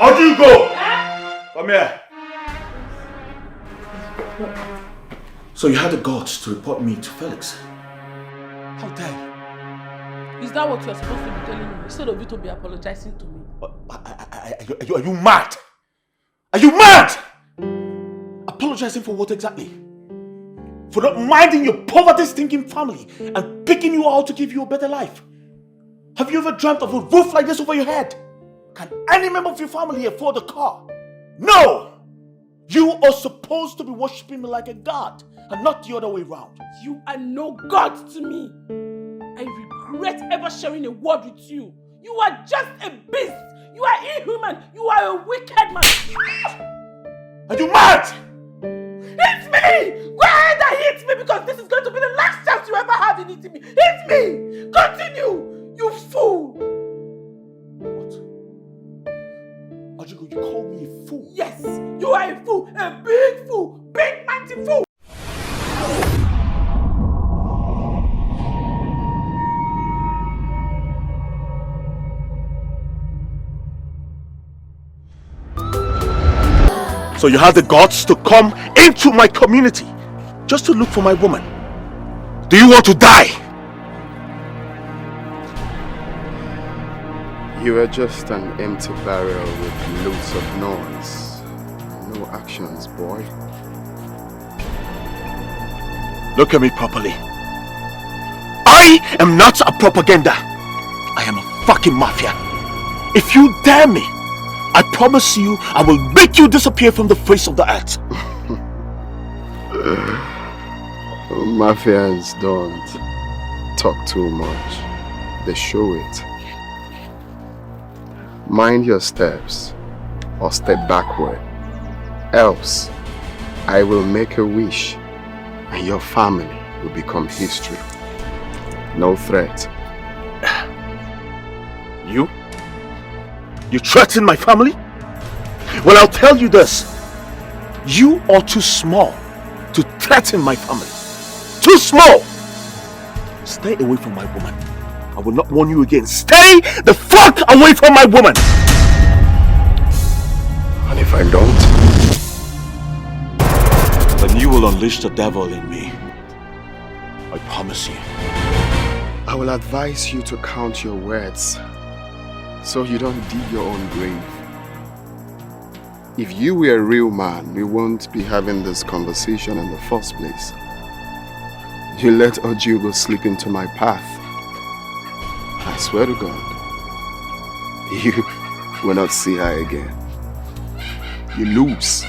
How do you go? Come here. So you had the guts to report me to Felix? How dare you? Is that what you're supposed to be telling me instead of you to be apologizing to me? Are you mad? Are you mad? Apologizing for what exactly? For not minding your poverty-stinking family and picking you out to give you a better life? Have you ever dreamt of a roof like this over your head? Can any member of your family afford a car? No! You are supposed to be worshipping me like a god and not the other way around. You are no god to me. I regret ever sharing a word with you. You are just a beast. You are inhuman. You are a wicked man. Are you mad? Hit me! Go ahead and hit me because this is going to be the last chance you ever have in hitting me. Hit me! Continue! You fool! What? Ojugo, you call me a fool? Yes! You are a fool! A big fool! Big mighty fool! So you have the guts to come into my community just to look for my woman. Do you want to die? You are just an empty barrel with loads of noise. No actions, boy. Look at me properly. I am not a propaganda. I am a fucking mafia. If you dare me, I promise you, I will make you disappear from the face of the earth. Mafians don't talk too much. They show it. Mind your steps or step backward. Else, I will make a wish and your family will become history. No threat. You? You threaten my family? Well, I'll tell you this. You are too small to threaten my family. Too small! Stay away from my woman. I will not warn you again. Stay the fuck away from my woman! And if I don't? Then you will unleash the devil in me. I promise you. I will advise you to count your words so you don't dig your own grave. If you were a real man, we won't be having this conversation in the first place. You let Ojugo slip into my path. I swear to God, you will not see her again. You lose.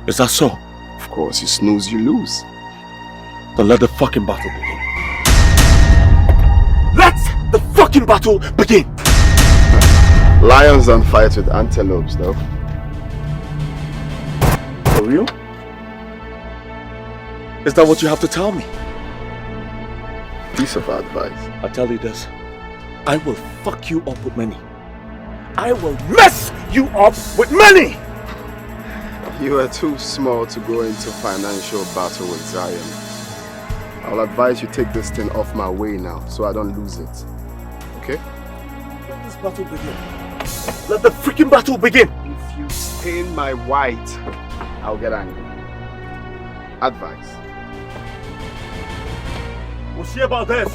Is that so? Of course, you snooze, you lose. Then let the fucking battle begin. Let the fucking battle begin! Lions don't fight with antelopes, though. For real? Is that what you have to tell me? Piece of advice. I'll tell you this. I will fuck you up with money. I will mess you up with money! You are too small to go into financial battle with Zion. I'll advise you take this thing off my way now so I don't lose it. Okay? Let this battle begin. Let the freaking battle begin! If you stain my white, I'll get angry. Advice. We'll see about this.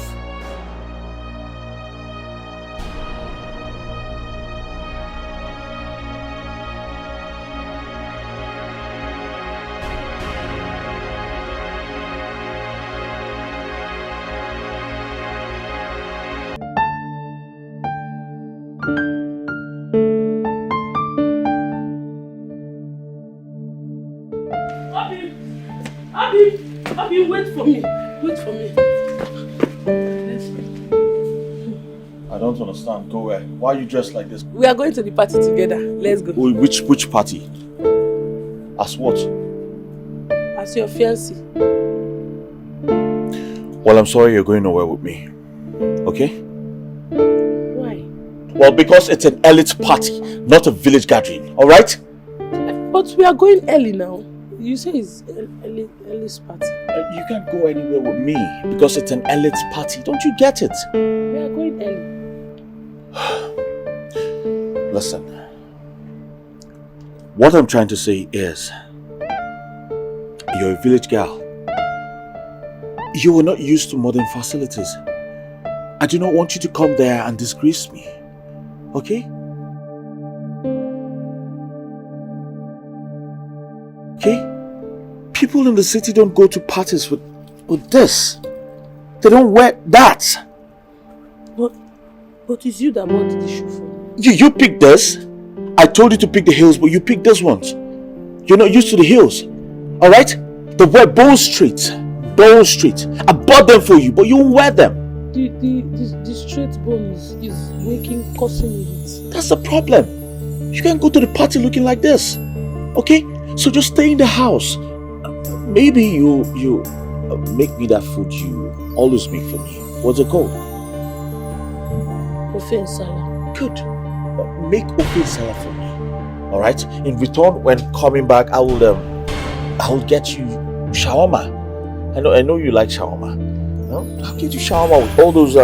Abi, wait for me. Wait for me. I don't understand. Go where? Why are you dressed like this? We are going to the party together. Let's go. Which party? As what? As your fiancé. Well, I'm sorry you're going nowhere with me. Okay? Why? Well, because it's an elite party, not a village gathering. Alright? But we are going early now. You say it's elite party. You can't go anywhere with me because it's an elite party. Don't you get it? We are going early. Listen, What I'm trying to say is, you're a village girl. You were not used to modern facilities. I do not want you to come there and disgrace me. Okay? Okay? People in the city don't go to parties with this. They don't wear that. But it's you that bought the shoe for me. You picked this. I told you to pick the heels, but you picked these ones. You're not used to the heels. Alright? They wear Bone Street. Bone Street. I bought them for you, but you won't wear them. The straight bone is causing me heat. That's the problem. You can't go to the party looking like this. Okay? So just stay in the house. Maybe you make me that food you always make for me. What's it called? Ofe and salad. Good. Make ofe and salad for me. Alright? In return, when coming back, I will get you shawarma. I know you like shawarma. No? I'll get you shawarma with all those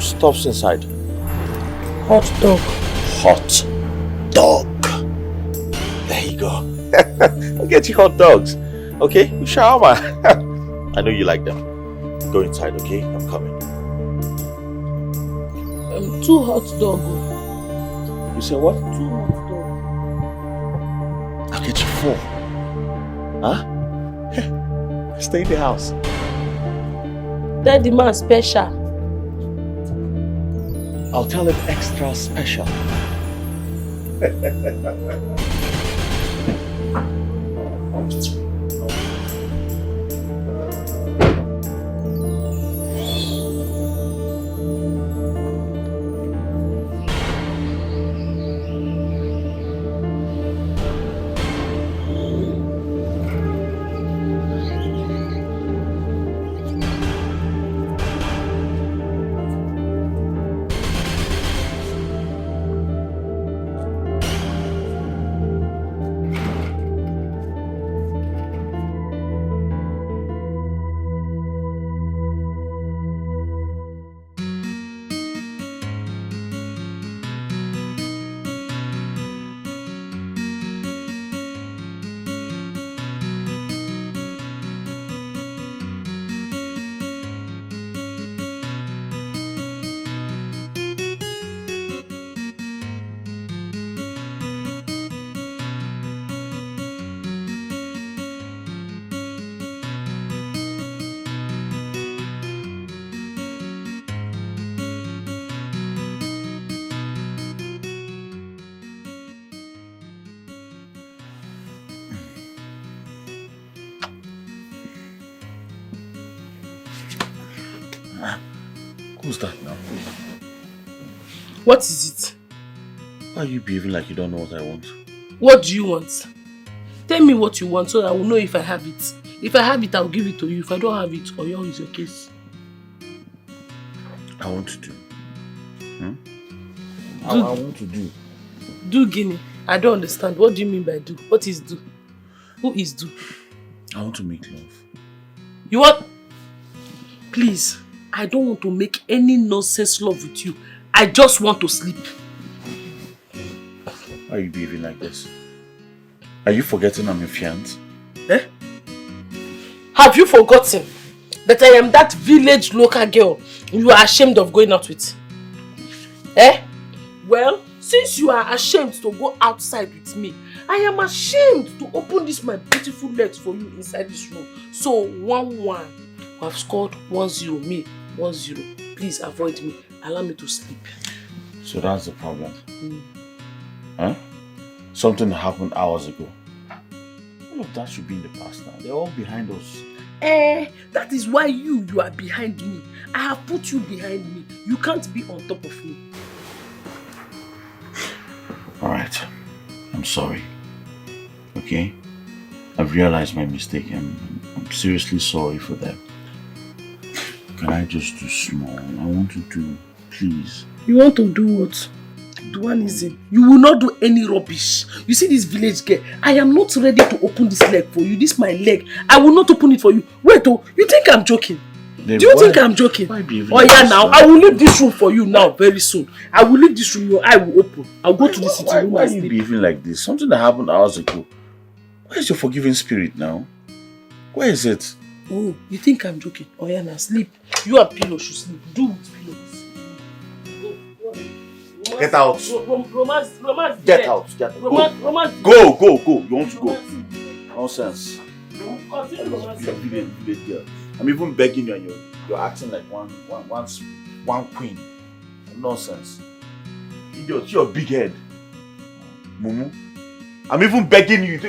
stuffs inside. Hot dog. Hot dog. There you go. I'll get you hot dogs. Okay? Shawarma. I know you like them. Go inside, okay? I'm coming. 2 hot dog. You say what? 2 hot dog. I'll get you 4. Huh? Stay in the house. Daddy man special. I'll tell him extra special. Who's that now? What is it? Why are you behaving like you don't know what I want? What do you want? Tell me what you want so I will know if I have it. If I have it, I will give it to you. If I don't have it, Oyo is your case. I want to do. I want to do. Do Guinea? I don't understand. What do you mean by do? What is do? Who is do? I want to make love. You want? Please, I don't want to make any nonsense love with you. I just want to sleep. Why are you behaving like this? Are you forgetting I'm your fiancé? Eh? Have you forgotten that I am that village local girl you are ashamed of going out with? Eh? Well, since you are ashamed to go outside with me, I am ashamed to open this my beautiful legs for you inside this room. So 1-1. We have scored 1-0. Me 1-0. Please avoid me. Allow me to sleep. So that's the problem. Huh? Something happened hours ago. All of that should be in the past now. They're all behind us. That is why you are behind me. I have put you behind me. You can't be on top of me. Alright. I'm sorry. Okay? I've realized my mistake and I'm seriously sorry for that. Can I just do small? I want to do, please. You want to do what? Do one easy. You will not do any rubbish. You see this village girl? I am not ready to open this leg for you. This is my leg. I will not open it for you. Wait, oh, you think I'm joking? Do you think I'm joking? Oh yeah, now I will leave this room for you now very soon. I will leave this room, your eye will open. I'll go to the sitting room. Why are you behaving like this? Something that happened hours ago. Where is your forgiving spirit now? Where is it? Oh, you think I'm joking? Oh yeah, now sleep. You and pillow should sleep. Do with pillows. Get out. Romance. Get out. Romance. Go. You want to go? Nonsense. You're village girl. I'm even begging you, and you're acting like one queen. Nonsense. Idiot, you're a big head. Mumu. I'm even begging you.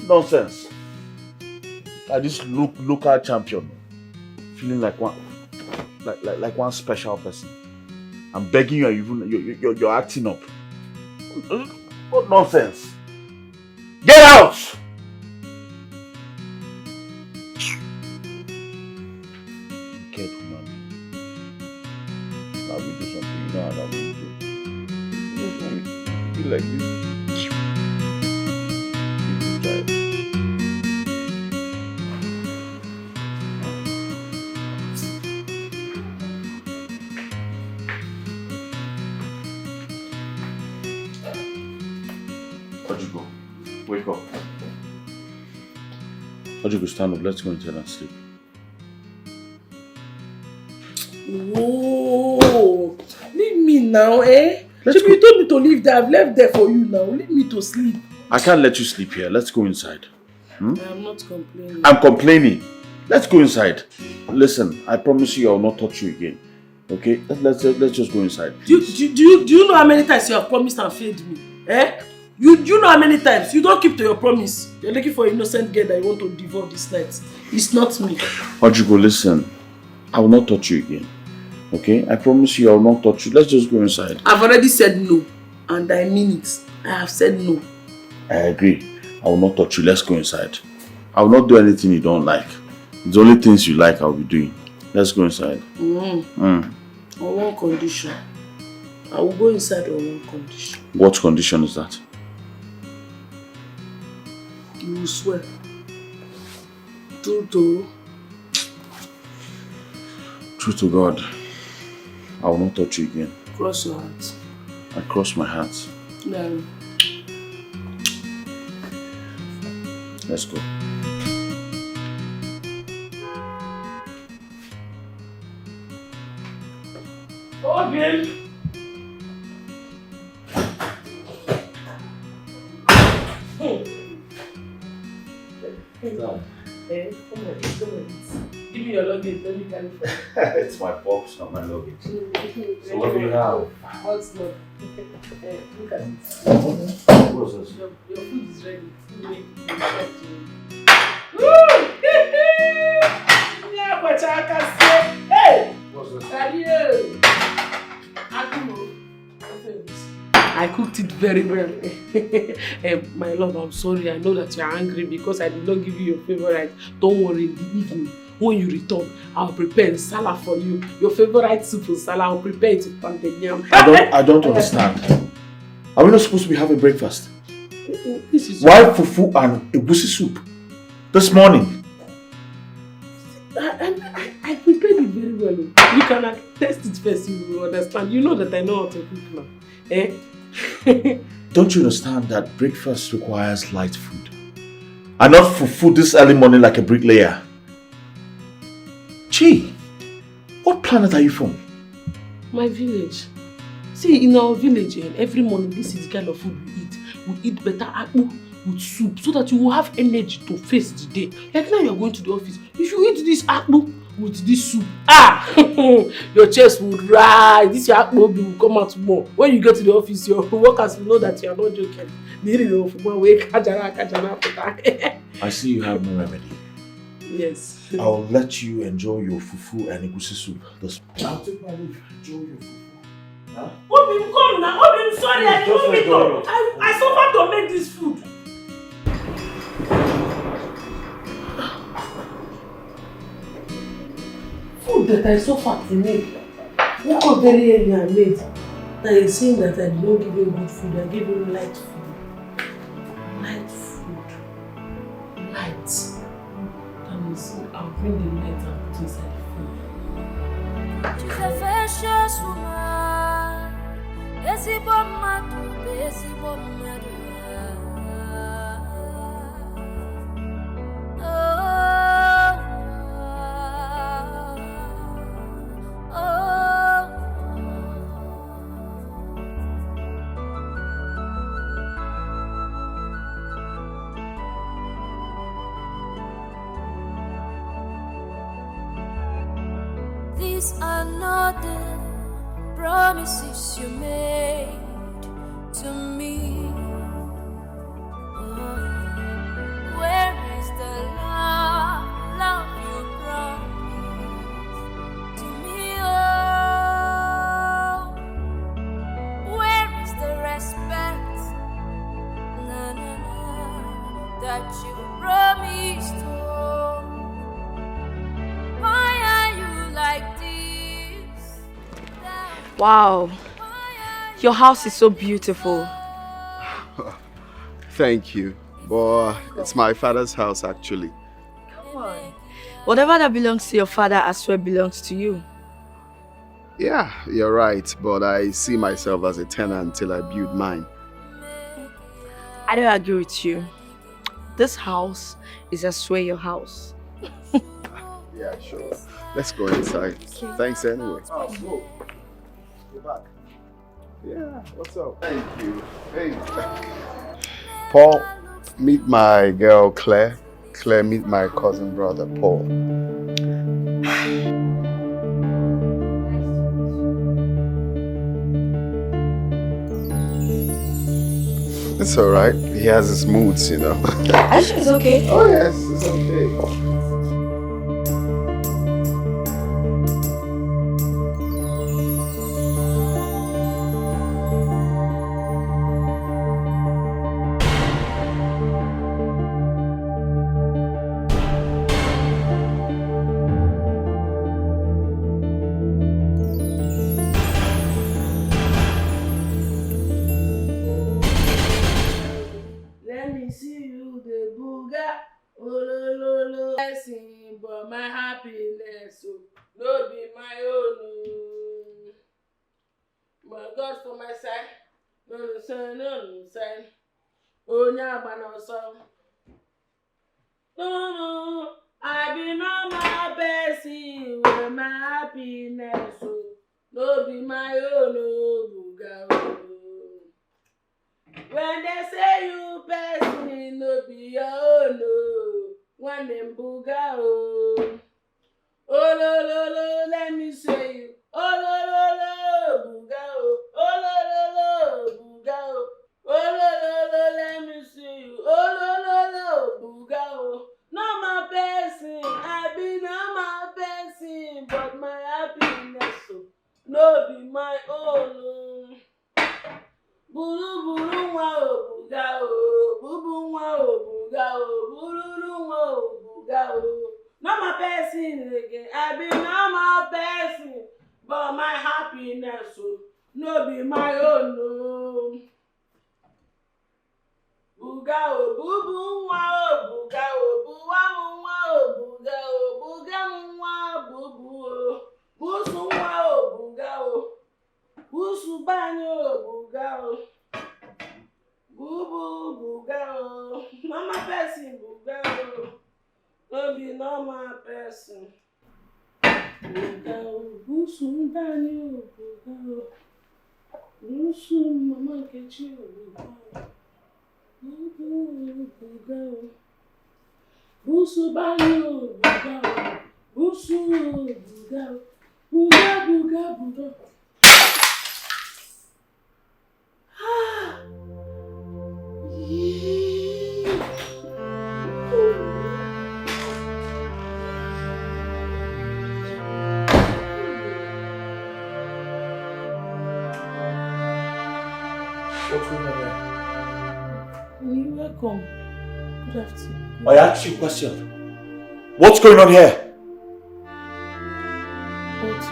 Nonsense. This local champion, feeling like one special person. I'm begging you, and you're acting up. What nonsense? Get out! Wicked woman. Now we do something. You know how that we do. You like this? Wake up. Ojugo, stand up. Let's go inside and sleep. Whoa! Leave me now, eh? You told me to leave there. I've left there for you now. Leave me to sleep. I can't let you sleep here. Let's go inside. I'm not complaining. I'm complaining. Let's go inside. Listen, I promise you I will not touch you again. Okay? Let's just go inside. Do you know how many times you have promised and failed me? Eh? You know how many times? You don't keep to your promise. You're looking for an innocent girl that you want to devour this night. It's not me. Ojugo, listen. I will not touch you again. Okay? I promise you I will not touch you. Let's just go inside. I've already said no. And I mean it. I have said no. I agree. I will not touch you. Let's go inside. I will not do anything you don't like. The only things you like I will be doing. Let's go inside. On one condition. I will go inside on one condition. What condition is that? You will swear. True to God, I will not touch you again. Cross your heart. I cross my heart. No. Let's go. Okay. Come on. Give me your luggage, let me carry for you. It's my box, not my luggage. So what do you have? What's not? Look at it. What's this? Your food is ready. Woo! Yeah, but I can say, hey! What's this? I cooked it very well. My love, I'm sorry. I know that you are angry because I did not give you your favorite. Don't worry, in the evening, when you return, I'll prepare salad for you. Your favorite soup and salad, I'll prepare it with plantain yam. I don't understand. Are we not supposed to be having breakfast? This is why fufu and egusi soup this morning? I prepared it very well. You can test it first, you will understand. You know that I know how to cook now. Eh? Don't you understand that breakfast requires light food? And not fufu this early morning like a bricklayer. Gee, what planet are you from? My village. See, in our village, every morning this is the kind of food we eat. We eat better akpu with soup so that you will have energy to face the day. Like now you're going to the office. If you eat this akpu with this soup, your chest will rise. This your akpu will come out more. When you get to the office, your workers will know that you are not joking. I see you have no remedy. Yes. I'll let you enjoy your fufu and egusi soup. I'll take my leave. Enjoy your fufu. Huh? Obim, come now. Obim, sorry, I didn't mean to. I suffered to make this food. Food that I suffered to make. Woke up very early and late. That is saying that I did not give him good food. I gave him light food. Light food. Light. And I'll bring the light and put inside the food. She's a precious woman. These are not the promises you made to me. Where is the love you promised to me? Oh, where is the respect that you promised? Oh, why are you like this? Wow, your house is so beautiful. Thank you. But it's my father's house actually. Come on. Whatever that belongs to your father, I swear belongs to you. Yeah, you're right. But I see myself as a tenant until I build mine. I don't agree with you. This house is, I swear, your house. Yeah, sure. Let's go inside. Okay. Thanks anyway. Oh, cool. You're back. Yeah, what's up? Thank you. Hey. Paul, meet my girl Claire. Claire, meet my cousin brother Paul. It's alright. He has his moods, you know. Are you sure it's okay? Oh yes, it's okay. Let me see you, the booga, oh lo lo lo. Blessing, but my happiness, so no be my own. But God for my side, no son, no son. Oh, nyaba no son. No, I be on my best with my happiness, so no be my own, oh, booga, oh. When they say you best me, no be your own, no. When them booga, oh. Oh, lo, lo, lo, let me say you. Oh, lo, lo, lo, booga, oh. Oh, lo, lo, lo, booga, oh. Oh, lo, lo, lo, let me see you. Oh, lo, lo, lo, booga, oh. No my person, I be not my person, but my happiness, so no be my own, oh. Buru buru wa obuga o, bubu wa obuga o, bururu wa obuga o. Not my person again, I be not my person, but my happiness so no be my own no. Buga o, bubu wa obuga o, buwa mu wa obuga o, buga mu wa bubu o, busu wa obuga o. Busu banyo bugao, bubu bugao, mama person bugao, no be normal person. Bugao, busu banyo bugao, busu mama kechi bugao, bubu bugao, busu banyo bugao, busu bugao, buga buga buga. What's going on there? You're welcome. Good afternoon. I asked you a question. What's going on here? What?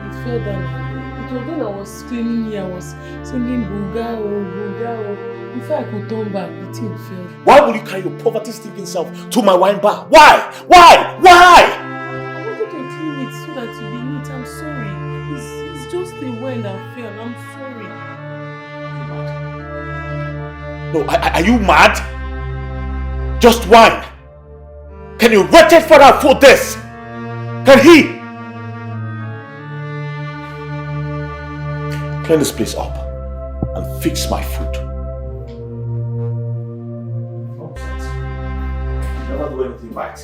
It fell down. It was when I was cleaning here, I was singing Buga oh, Buga oh. It Before I could turn back, the thing fell. Why would you carry your poverty-stinking self to my wine bar? Why? Why? Why? I wanted to clean it so that it be neat. I'm sorry. It's just the wine that fell. I'm sorry. No, are you mad? Just wine. Can your wretched father afford this? Can he? Clean this place up and fix my food. Nonsense. You never do anything right.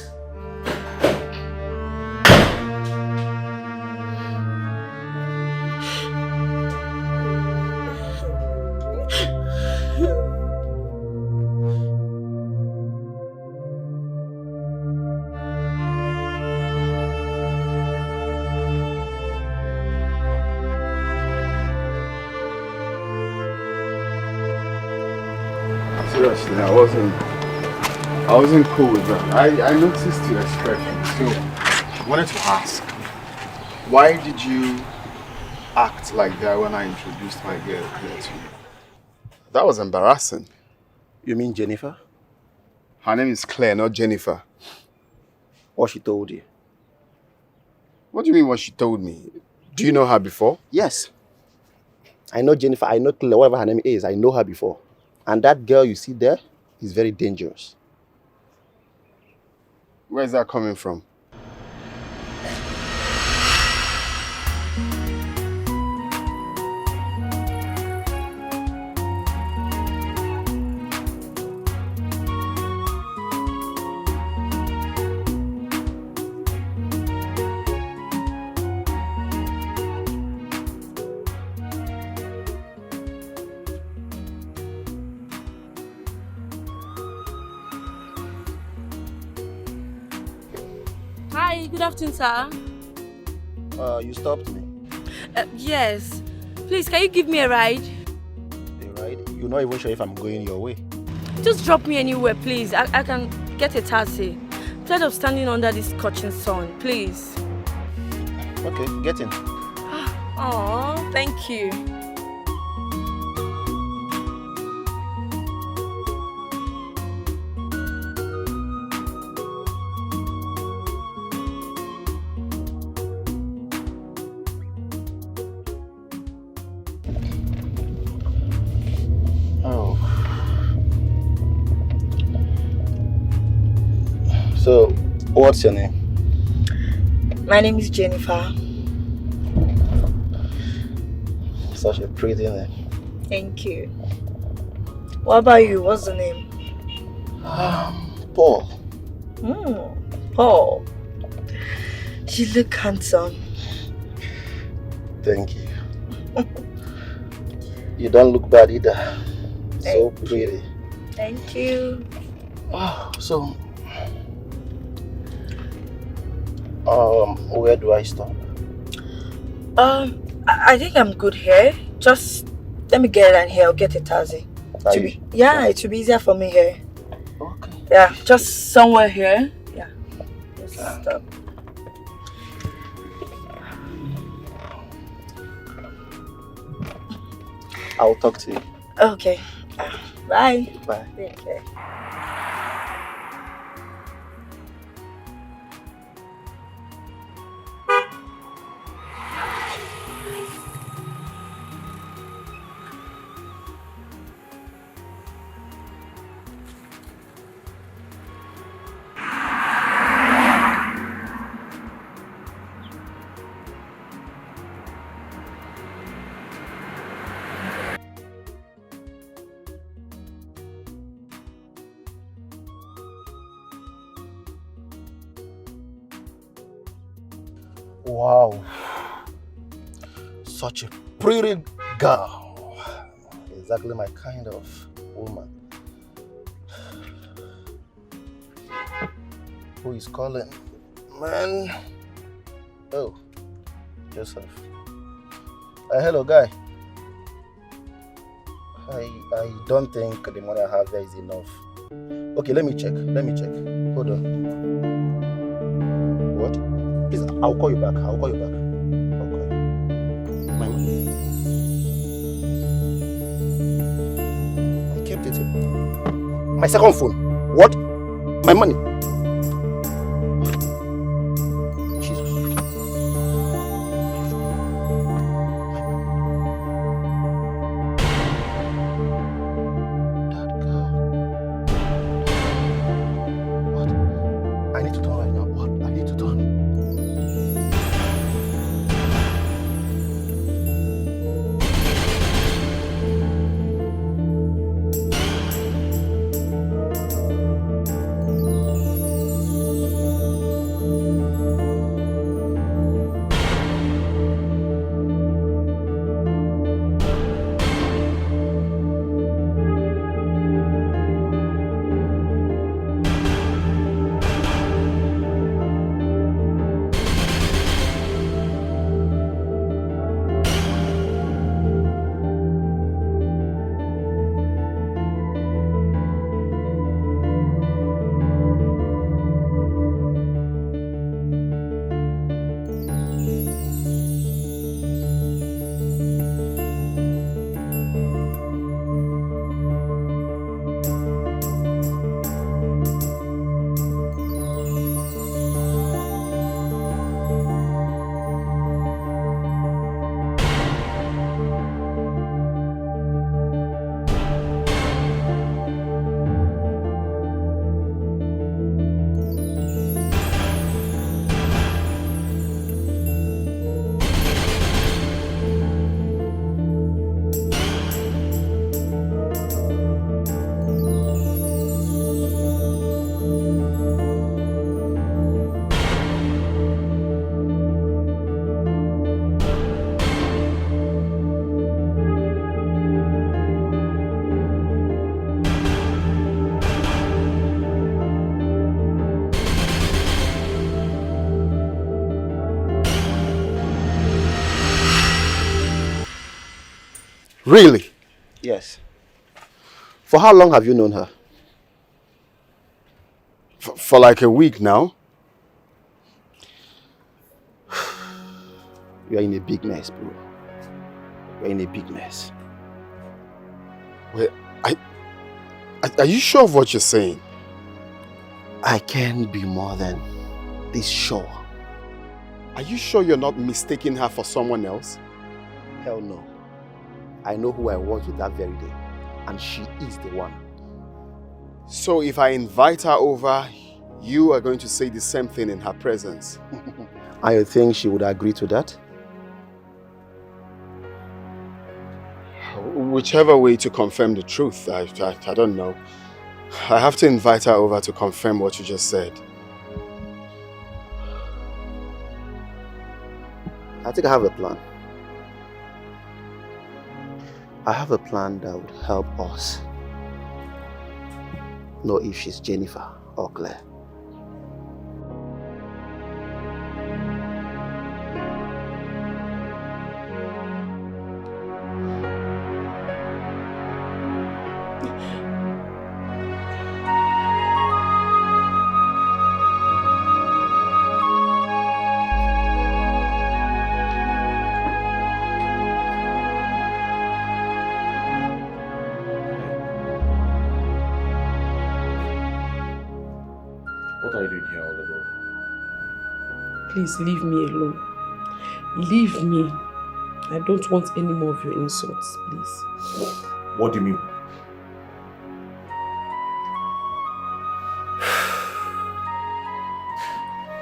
Seriously, I wasn't cool with that. I noticed your expression, so I wanted to ask, why did you act like that when I introduced my girl here to you? That was embarrassing. You mean Jennifer? Her name is Claire, not Jennifer. What she told you? What do you mean what she told me? Do you know her before? Yes. I know Jennifer, I know Claire, whatever her name is, I know her before. And that girl you see there is very dangerous. Where is that coming from? Hi, good afternoon, sir. You stopped me. Yes. Please, can you give me a ride? A ride? You're not even sure if I'm going your way. Just drop me anywhere, please. I can get a taxi. I'm tired of standing under this scorching sun, please. Okay, get in. Oh, thank you. So, what's your name? My name is Jennifer. Such a pretty name. Thank you. What about you? What's the name? Paul. Paul. You look handsome. Thank you. You don't look bad either. So pretty. Thank you. So, where do I stop? I think I'm good here. Just let me get in here. I'll get a taxi. It will be easier for me here. Okay. Yeah, just somewhere here. Yeah. Just stop. I'll talk to you. Okay. Bye. Bye. Take care. Wow. Such a pretty girl. Exactly my kind of woman. Who is calling? Man. Oh, Joseph. Hello, guy. I don't think the money I have there is enough. Okay, let me check. Hold on. What? Please, I'll call you back. I'll call you. My money. I kept it in My second phone. What? My money. Jesus. That girl. What? I need to turn right now. What? I need to turn. Really? Yes. For how long have you known her? For like a week now. You are in a big mess, bro. You are in a big mess. Wait, are you sure of what you're saying? I can't be more than this sure. Are you sure you're not mistaking her for someone else? Hell no. I know who I was with that very day. And she is the one. So if I invite her over, you are going to say the same thing in her presence? And you think she would agree to that? Whichever way to confirm the truth, I don't know. I have to invite her over to confirm what you just said. I think I have a plan. I have a plan that would help us know if she's Jennifer or Claire. Please leave me alone. Leave me. I don't want any more of your insults, please. What do you mean?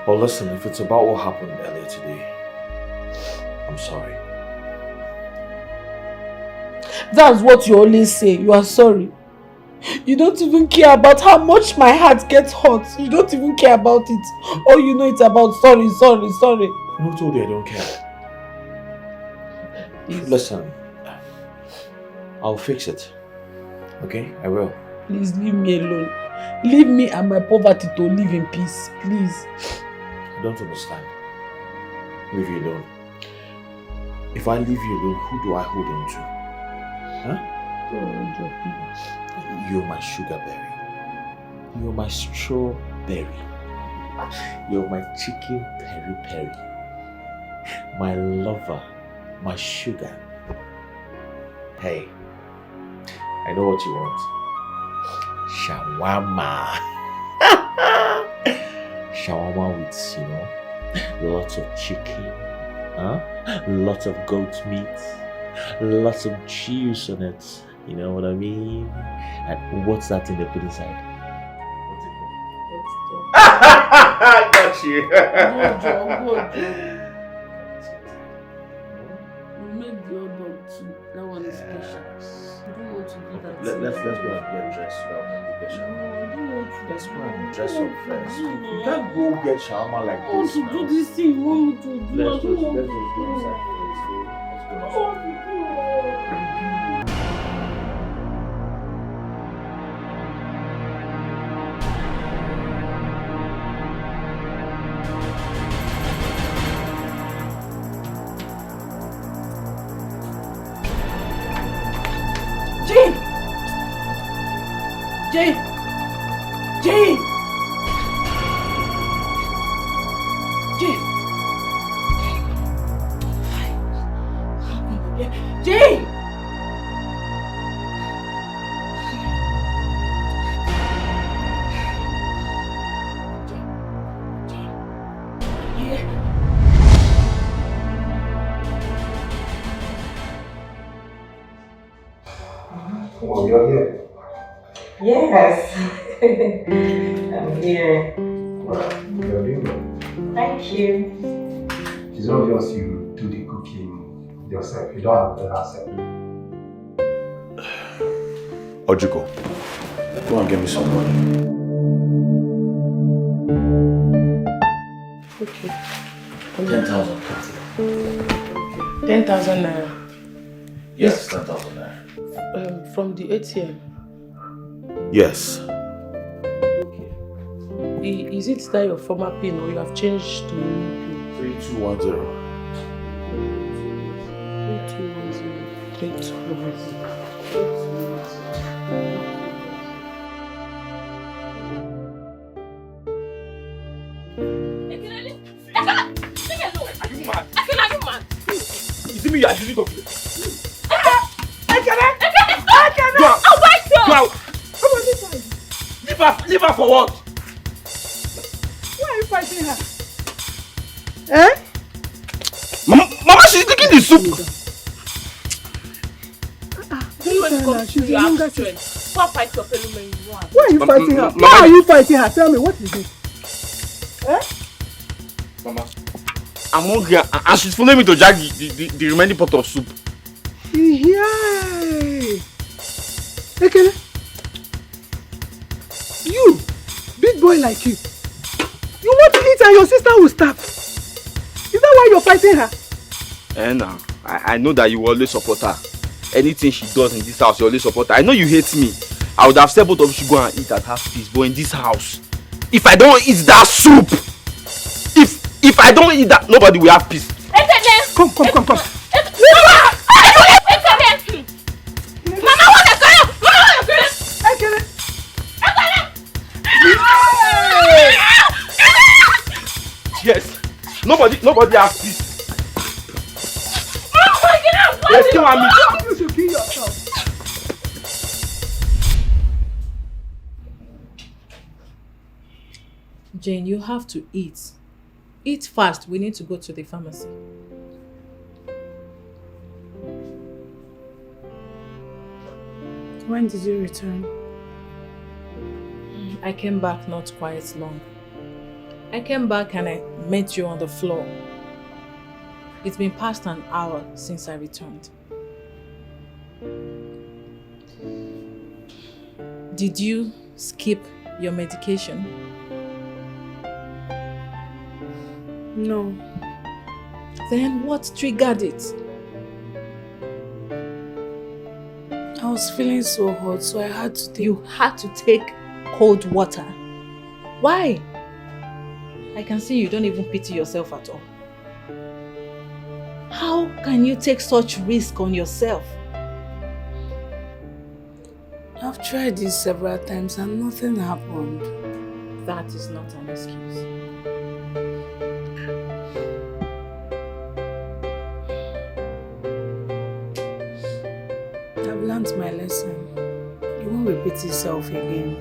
Well, listen, if it's about what happened earlier today, I'm sorry. That's what you always say. You are sorry. You don't even care about how much my heart gets hot. You don't even care about it. All you know it's about sorry, sorry, sorry. Who told you I don't care? Please. Listen, I'll fix it. Okay? I will. Please leave me alone. Leave me and my poverty to live in peace. Please. I don't understand. Leave you alone. If I leave you alone, who do I hold on to? Huh? You're my sugar berry. You're my strawberry. You're my chicken peri-peri. My lover. My sugar. Hey, I know what you want. shawarma. Shawarma with, lots of chicken, lots of goat meat, lots of juice on it. You know what I mean? And what's that thing they put inside? What's it called? Got you. Good. You made the hot dog too. That one is special. I don't want to do that. Let's go and get dressed so that we can get shawarma. Let's go and dress up first. You can't go get shawarma like I want this. to do this thing you want me to do. Let's go inside first. Let's go. Jane! Oh, you're here? Yes, I'm here. Well, you're doing well. Thank you. It's obvious you do the cooking yourself. You don't have to herself. Ojuko, go and get me some money. Okay. 10,000. 10,000 naira. Yes, 10,000 naira. From the ATM. Yes. Okay. Is it that your former PIN or you have changed to a new PIN? 3210. 3210. Is it me you are using to play? Go out! Leave her for what? Why are you fighting her? Eh? Mama, she's taking the soup. She's a younger sister. Why fight your fellow man you want? Why are you fighting her? Why are you fighting her? Tell me, what is it? Eh? Mama, I'm hungry and she's following me to drag the remaining pot of soup. Yay! Ekele, you, big boy like you want to eat and your sister will starve. Is that why you're fighting her? Now, I know that you always support her. Anything she does in this house, you always support her. I know you hate me. I would have said both of you should go and eat at half peace. But in this house, if I don't eat that soup, if I don't eat that, nobody will have peace. Come. Yes, nobody has peace. Yes, you should kill yourself. Jane, you have to eat. Eat fast. We need to go to the pharmacy. When did you return? I came back not quite long. I came back and I met you on the floor. It's been past an hour since I returned. Did you skip your medication? No. Then what triggered it? I was feeling so hot, so I had to take... You had to take cold water. Why? I can see you don't even pity yourself at all. How can you take such risk on yourself? I've tried this several times and nothing happened. That is not an excuse. I've learned my lesson. It won't repeat itself again.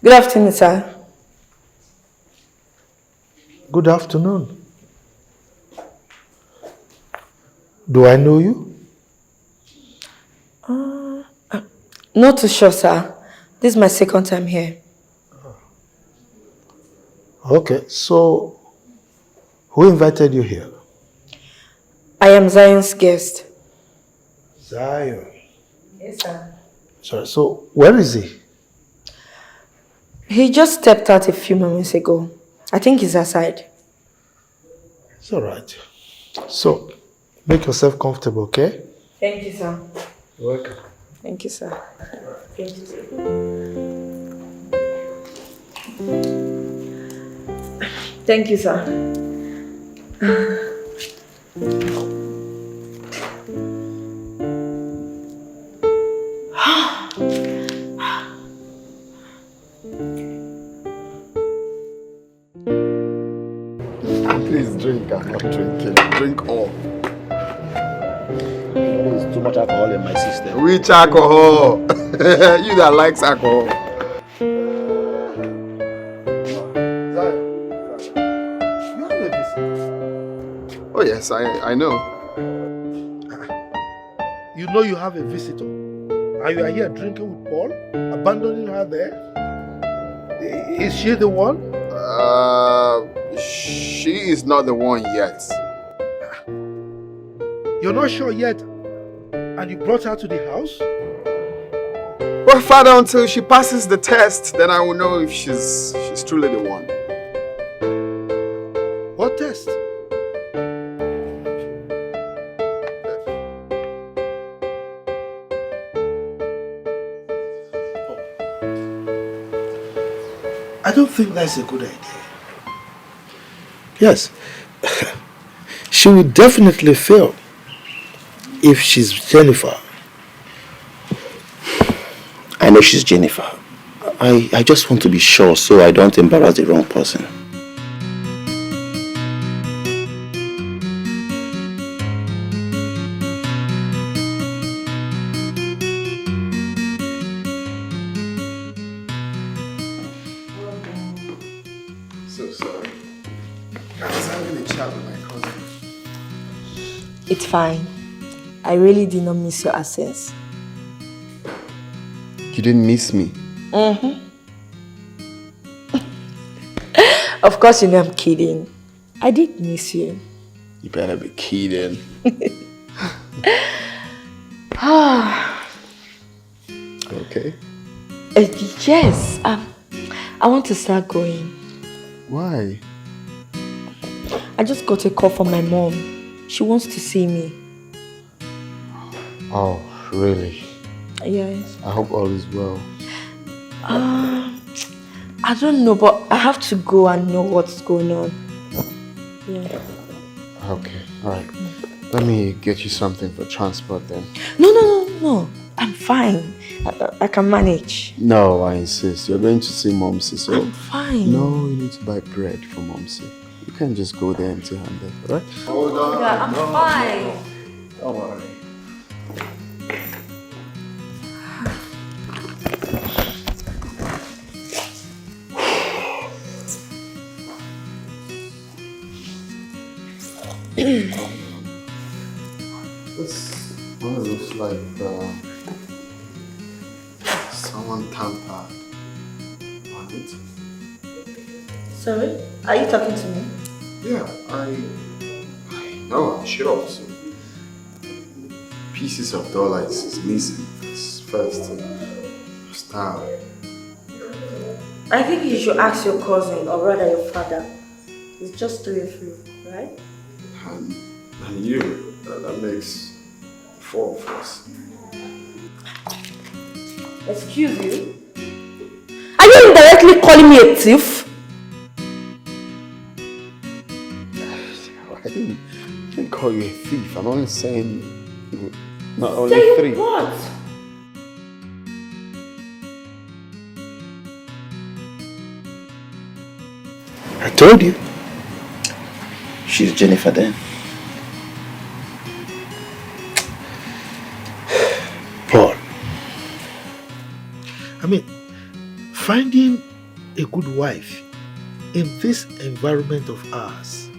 Good afternoon, sir. Good afternoon. Do I know you? Not too sure, sir. This is my second time here. Okay, so who invited you here? I am Zion's guest. Zion. Yes, sir. Sorry, so where is he? He just stepped out a few moments ago. I think he's outside. It's all right. So, make yourself comfortable, okay? Thank you, sir. You're welcome. Thank you, sir. Thank you, sir. Thank you, sir. Please drink. I'm not drinking. Drink all. There's too much alcohol in my system. Which alcohol? You that likes alcohol. Oh yes, I know. You know you have a visitor, and you are here drinking with Paul, abandoning her there? Is she the one? She is not the one yet. You're not sure yet, and you brought her to the house? Well, Father, until she passes the test, then I will know if she's truly the one. What test? I don't think that's a good idea. Yes, she will definitely fail if she's Jennifer. I know she's Jennifer. I just want to be sure so I don't embarrass the wrong person. So sorry. I was having a chat with my cousin. It's fine. I really did not miss your absence. You didn't miss me? Mm-hmm. Of course you know I'm kidding. I did miss you. You better be kidding. Okay. Yes. I want to start going. Why? I just got a call from my mom. She wants to see me. Oh, really? Yes. I hope all is well. I don't know, but I have to go and know what's going on. Yeah. Okay, alright. Let me get you something for transport then. No. I'm fine. I can manage. No, I insist. You're going to see Momsy, so... I'm fine. No, you need to buy bread for Momsy. You can't just go there empty-handed, alright? Hold on. Yeah, I'm fine. Don't worry. This one looks like someone tampered on it. Sorry? Are you talking to me? Yeah, I know, I'm sure. So, pieces of dollar is missing. It's first style. I think you should ask your cousin, or rather your father. It's just 3 of you, right? And you, that makes 4 of us. Excuse you? Are you indirectly calling me a thief? I didn't call you a thief. I'm only saying not only Saying 3. What? I told you. She's Jennifer then. Paul. I mean, finding a good wife in this environment of ours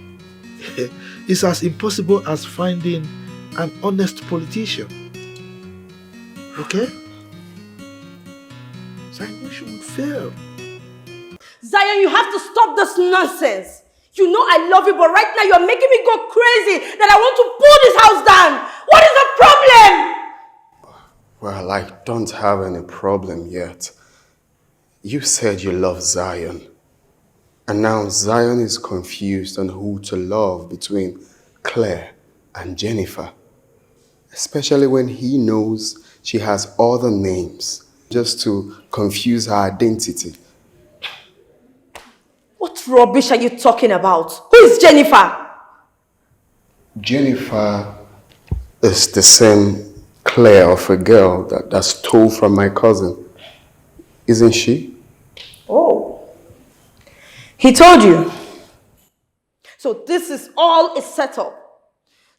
is as impossible as finding an honest politician. Okay? Zion, she would fail. Zion, you have to stop this nonsense. You know I love you, but right now you're making me go crazy that I want to pull this house down. What is the problem? Well, I don't have any problem yet. You said you love Zion. And now Zion is confused on who to love between Claire and Jennifer. Especially when he knows she has other names just to confuse her identity. What rubbish are you talking about? Who is Jennifer? Jennifer is the same Claire of a girl that stole from my cousin. Isn't she? Oh. He told you. So this is all a setup.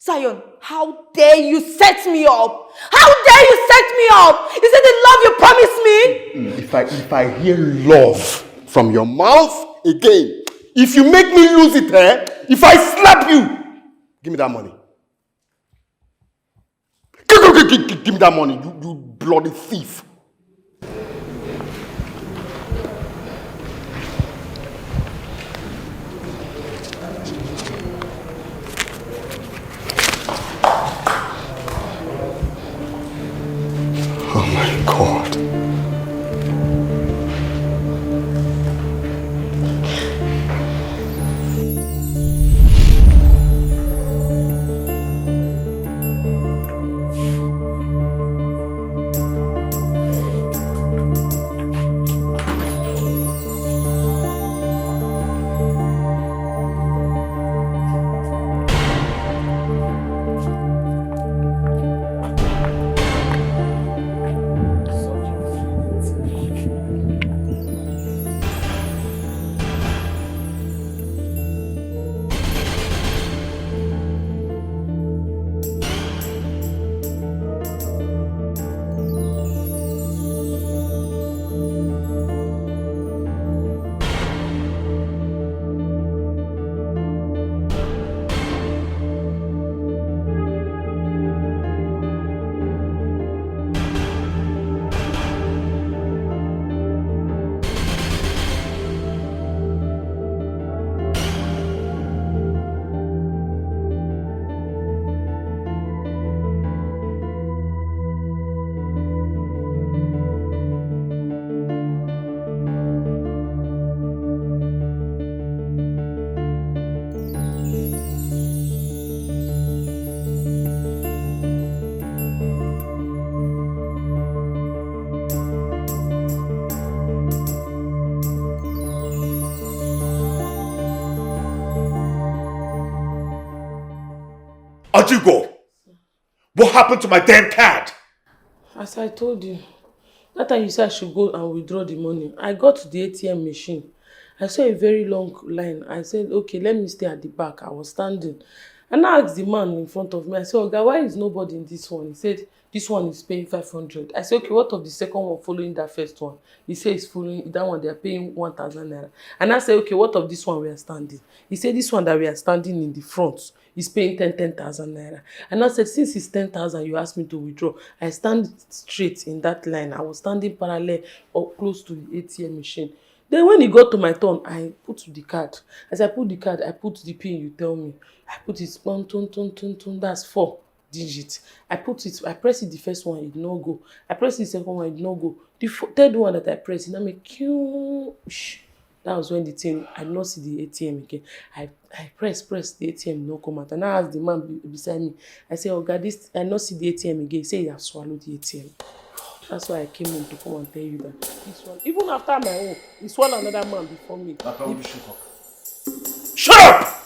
Zion, how dare you set me up? How dare you set me up? Is it the love you promised me? If I hear love from your mouth again, if you make me lose it, if I slap you, give me that money. Give me that money, you bloody thief. Oh my God. Ajugo, what happened to my damn card? As I told you, that time you said I should go and withdraw the money. I got to the ATM machine. I saw a very long line. I said, okay, let me stay at the back. I was standing. And I asked the man in front of me, I said, Oga, why is nobody in this one? He said, this one is paying 500. I said, okay, what of the second one following that first one? He said, it's following that one, they are paying 1,000 naira. And I said, okay, what of this one we are standing? He said, this one that we are standing in the front is paying 10,000 naira. And I said, since it's 10,000, you asked me to withdraw. I stand straight in that line. I was standing parallel or close to the ATM machine. Then when it got to my turn, I put the card. As I put the card, I put the pin you tell me. I put it, that's 4 digits. I press it the first one, it did not go. I press the second one, it did not go. The third one that I pressed, it now make Q. That was when the thing, I did not see the ATM again. I press, the ATM no come out. And I asked the man beside me, I said, oh God, this, I not see the ATM again. He said, you have swallowed the ATM. That's why I came in to come and tell you that this one, even after my own, he swallowed another man before me. Shut up!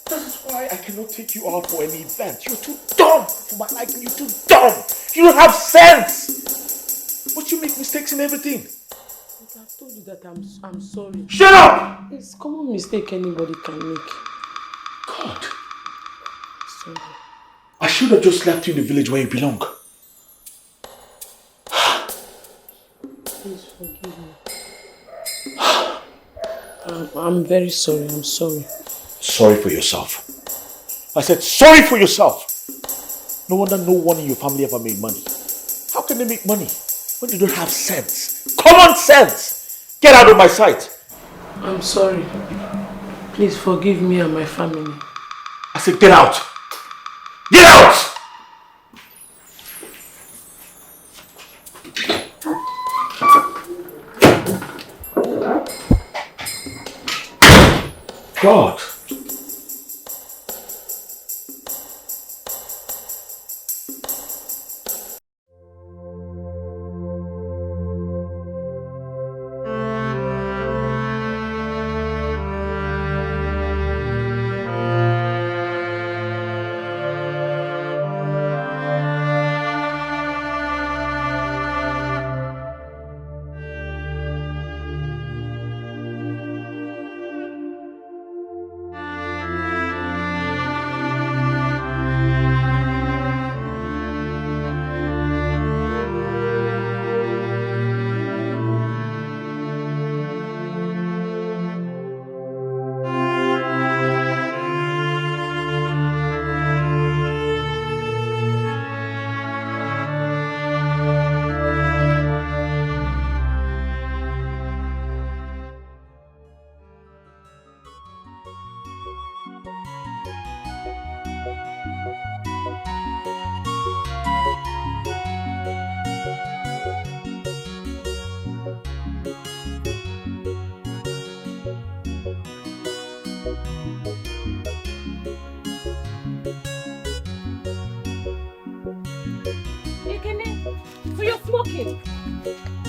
That is why I cannot take you out for any event. You're too dumb for my liking. You're too dumb. You don't have sense. But you make mistakes in everything. But I've told you that I'm sorry. Shut up! It's a common mistake anybody can make. God. Sorry. I should have just left you in the village where you belong. Please forgive me. I'm very sorry. I'm sorry. Sorry for yourself. I said sorry for yourself. No wonder no one in your family ever made money. How can they make money when they don't have sense? Common sense! Get out of my sight! I'm sorry. Please forgive me and my family. I said get out! Get out! God!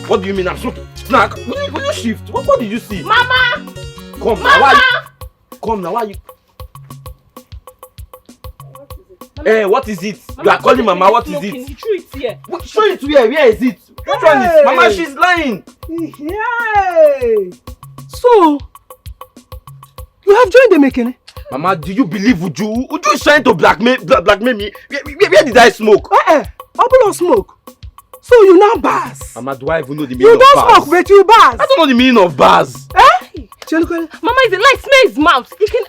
What do you mean I'm smoking? Snack, will you shift? What did you see? Mama! Come now, why Come now, why you? Eh, what is it? Mama, You are calling Mama, what is smoking. it? He threw it here. Show it to her, where is it? Which one is? Mama, she's lying. Yay! So, you have joined the making? Mama, do you believe Uju? Uju is trying to blackmail me. Where did I smoke? Obolo smoke. So you now buzz. Mama, do I even know the meaning You of bars? don't smoke, but you buzz. I don't know the meaning of bars. Mama, if the light smell his mouth, he can.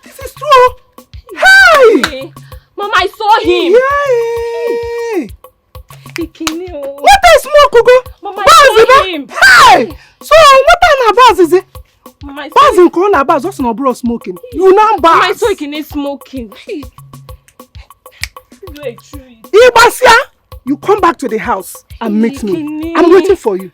This is true. Hey! Mama, I saw him. Yay! What What is smoke, Ugo? Mama, Buzz, I saw Iba? him. Hey! So what kind of buzz is it? Mama, I Buzz saw in corona buzz, what's no bro smoking? You now buzz. Mama, I saw he smoking. Ibasia, you come back to the house and meet me. I'm waiting for you.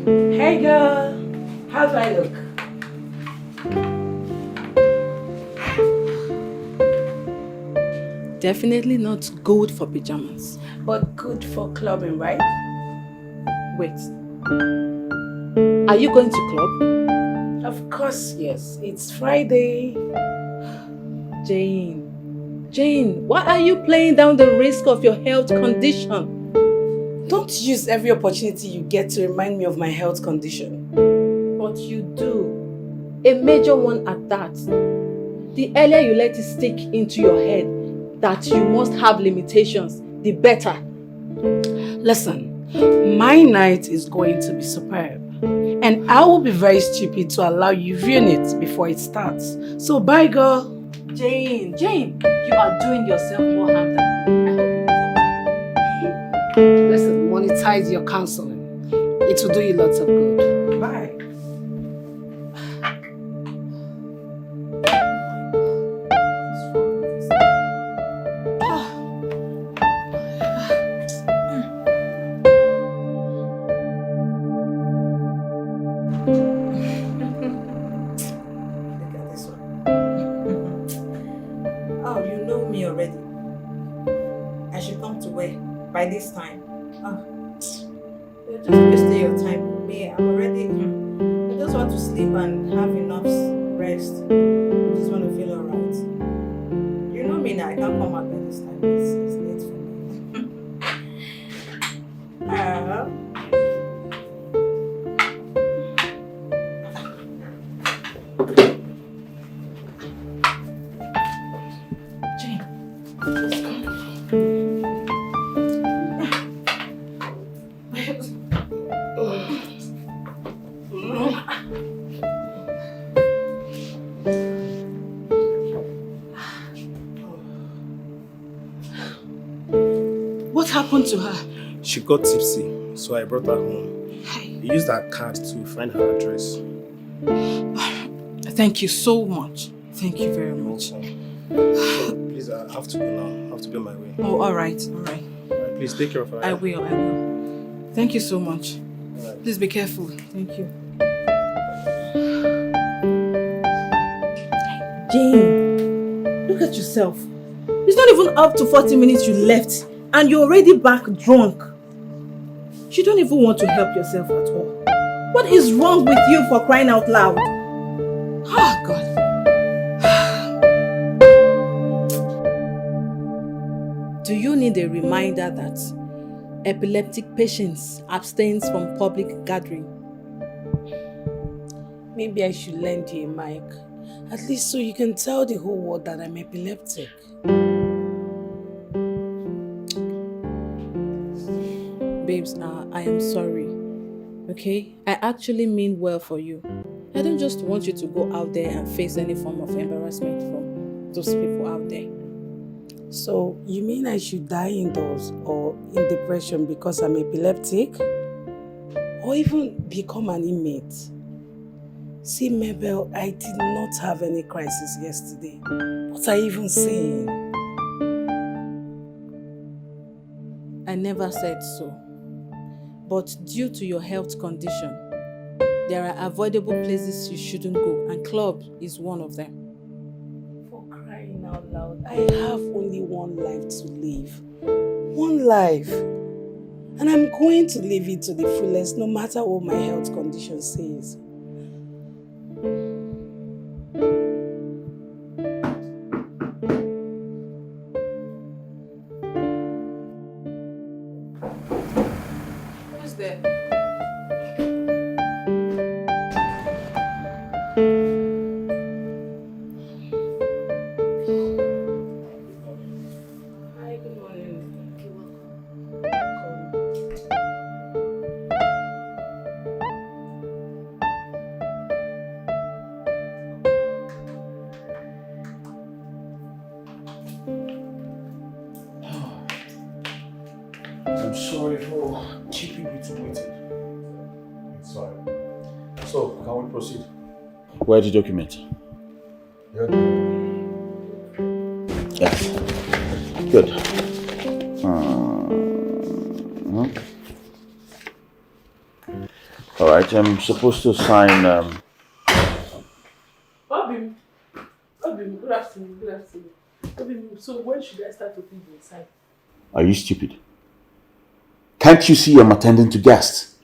Hey girl, how do I look? Definitely not good for pajamas. But good for clubbing, right? Wait. Are you going to club? Of course, yes. It's Friday. Jane, why are you playing down the risk of your health condition? Don't use every opportunity you get to remind me of my health condition. But you do. A major one at that. The earlier you let it stick into your head that you must have limitations, the better. Listen, my night is going to be superb. And I will be very stupid to allow you ruin it before it starts. So bye, girl. Jane, you are doing yourself more harm than Listen, monetize your counseling. It will do you lots of good. Bye. By this time, you're just wasting your time with me. I'm already. I just want to sleep and have enough rest. I just want to feel alright. You know me now. I can't come out by this time. It's late for me. What happened to her? She got tipsy, so I brought her home. I used her card to find her address. Thank you so much. Thank you very much. Please, I have to go now. I have to be on my way. Oh, all right. Please take care of her. I will. Thank you so much. Please be careful. Thank you. Jane, look at yourself. It's not even up to 40 minutes you left and you're already back drunk. You don't even want to help yourself at all. What is wrong with you, for crying out loud? Oh, God. Do you need a reminder that epileptic patients abstain from public gathering? Maybe I should lend you a mic. At least so you can tell the whole world that I'm epileptic. Babes, I am sorry. Okay? I actually mean well for you. I don't just want you to go out there and face any form of embarrassment from those people out there. So, you mean I should die indoors or in depression because I'm epileptic? Or even become an inmate? See, Mabel, I did not have any crisis yesterday. What are you even saying? I never said so. But due to your health condition, there are avoidable places you shouldn't go, and club is one of them. For crying out loud, I have only one life to live. One life. And I'm going to live it to the fullest, no matter what my health condition says. Who's there? Hi, good morning. You're I'm sorry for keeping you waiting. It's sorry. So, can we proceed? Where the document? Yes. Good. All right, I'm supposed to sign. Obim, good afternoon. Obim, so when should I start to feed inside? Are you stupid? Can't you see I'm attending to guests?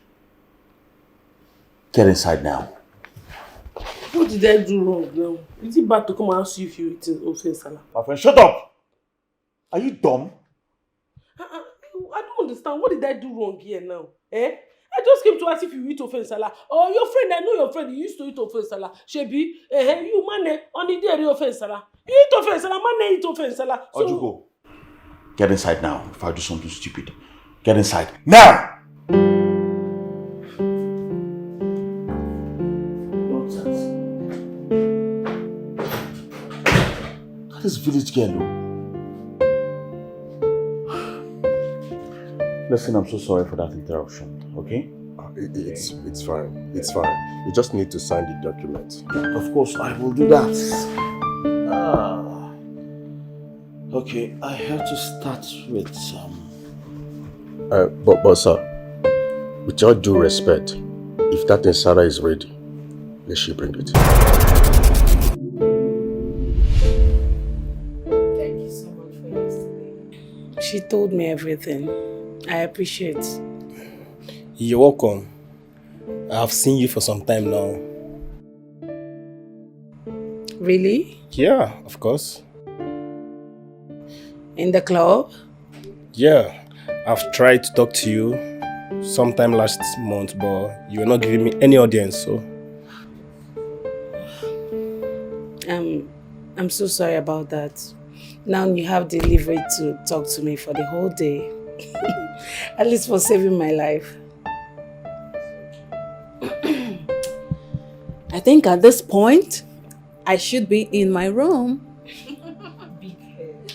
Get inside now. What did I do wrong now? Is it bad to come and ask you if you eat ofe salad? My friend, shut up! Are you dumb? I don't understand. What did I do wrong here now? I just came to ask if you eat ofe salad. Oh, your friend, I know your friend, he used to eat ofe salad. Shebi, you man, only dairy ofe salad. You eat ofe salad, man, eat ofe salad. So, Ojugo, get inside now if I do something stupid. Get inside. Now! Nonsense. That is village girl. Listen, I'm so sorry for that interruption, okay? It's fine. It's fine. You just need to sign the document. Of course, I will do that. Okay, I have to start with some... But sir, with all due respect, if that Sarah is ready, let she bring it. thank you so much for yesterday. She told me everything. I appreciate. You're welcome. I have seen you for some time now. Really? Yeah, of course. In the club? Yeah, I've tried to talk to you sometime last month, but you were not giving me any audience, so... I'm so sorry about that. Now you have the leverage to talk to me for the whole day. At least for saving my life. I think at this point, I should be in my room.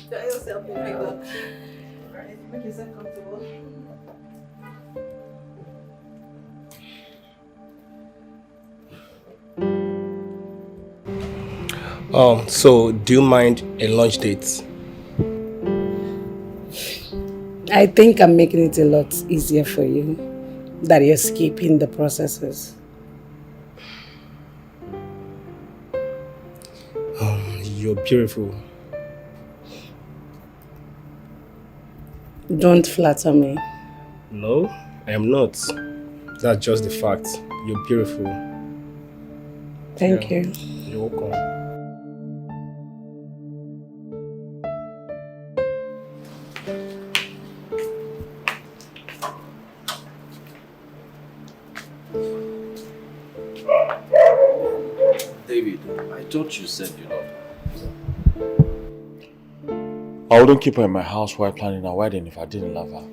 Tell yourself, make yourself comfortable. So do you mind a lunch date? I think I'm making it a lot easier for you. That you're skipping the processes. You're beautiful. Don't flatter me. No, I am not. That's just the fact. You're beautiful. Thank you. You're welcome. David, I thought you said you loved her. I wouldn't keep her in my house while planning a wedding if I didn't love her.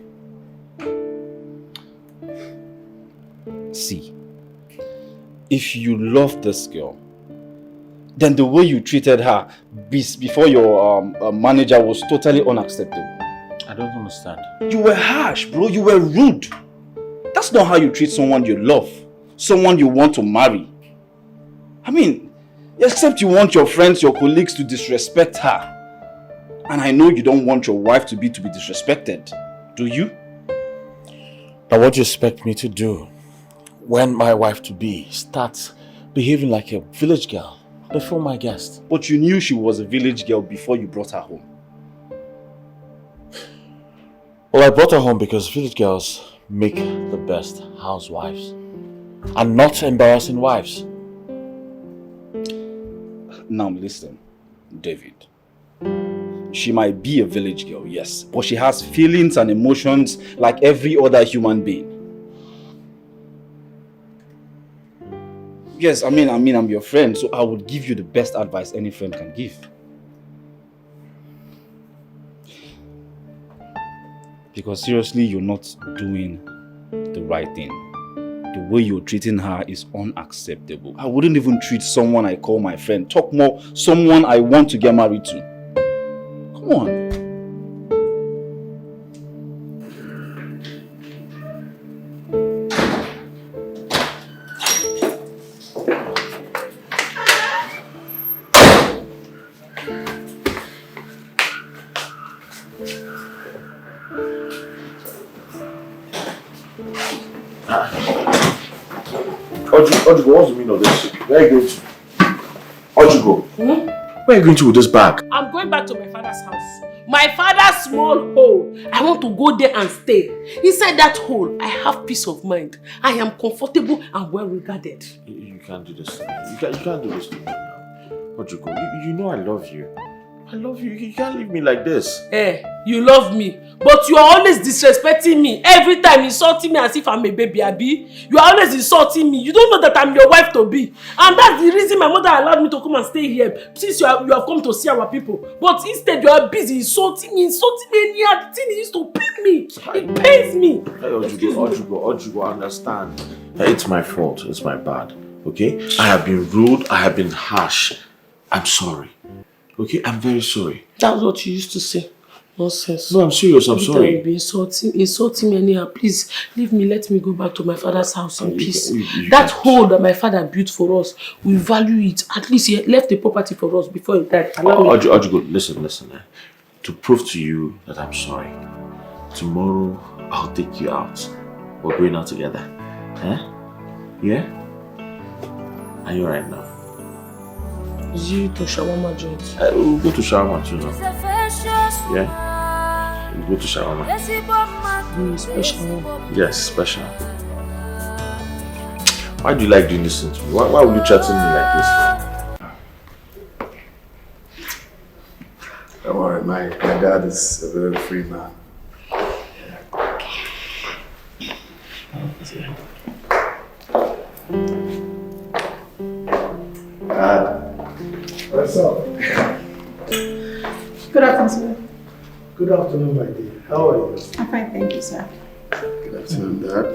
See, if you love this girl, then the way you treated her before your manager was totally unacceptable. I don't understand. You were harsh, bro. You were rude. That's not how you treat someone you love, someone you want to marry. I mean, except you want your friends, your colleagues to disrespect her. And I know you don't want your wife to be disrespected. Do you? Now what do you expect me to do when my wife-to-be starts behaving like a village girl before my guest? But you knew she was a village girl before you brought her home. Well, I brought her home because village girls make the best housewives and not embarrassing wives. Now listen, David. She might be a village girl, yes, but she has feelings and emotions like every other human being. Yes, I mean, I'm your friend, so I would give you the best advice any friend can give. Because seriously, you're not doing the right thing. The way you're treating her is unacceptable. I wouldn't even treat someone I call my friend. Talk more, someone I want to get married to. Come on. Ojugo, what's the meaning of this? Where are you going to? Ojugo, where are you going to with this bag? I'm going back to my father's house. My father's small hole. I want to go there and stay. Inside that hole, I have peace of mind. I am comfortable and well regarded. You can't do this to me. You can't do this to me now. Ojugo, you know I love you. I love you. You can't leave me like this. You love me. But you are always disrespecting me. Every time insulting me as if I'm a baby, Abi. You are always insulting me. You don't know that I'm your wife to be. And that's the reason my mother allowed me to come and stay here. Since you have come to see our people. But instead you are busy insulting me any other thing. It used to pain me. It pains me. Hey, Ojugo, understand. Hey, it's my fault. It's my bad. Okay? I have been rude. I have been harsh. I'm sorry. Okay? I'm very sorry. That's what you used to say. Nonsense. No, I'm serious. I'm sorry. You'll be insulting me anyhow. Please, leave me. Let me go back to my father's house in peace. That hole that my father built for us, we value it. At least he left the property for us before he died. Ojugo, listen. To prove to you that I'm sorry, tomorrow I'll take you out. We're going out together. Yeah? Are you alright now? Is you to shawarma joint? We'll go to shawarma too now. Yeah? We'll go to shawarma. Special. Yes, special. Why do you like doing this to me? Why would you threaten me like this? Don't worry, my dad is a very free man. Dad, what's up? Good afternoon, sir. Good afternoon, my dear. How are you? I'm fine, thank you, sir. Good afternoon, Dad.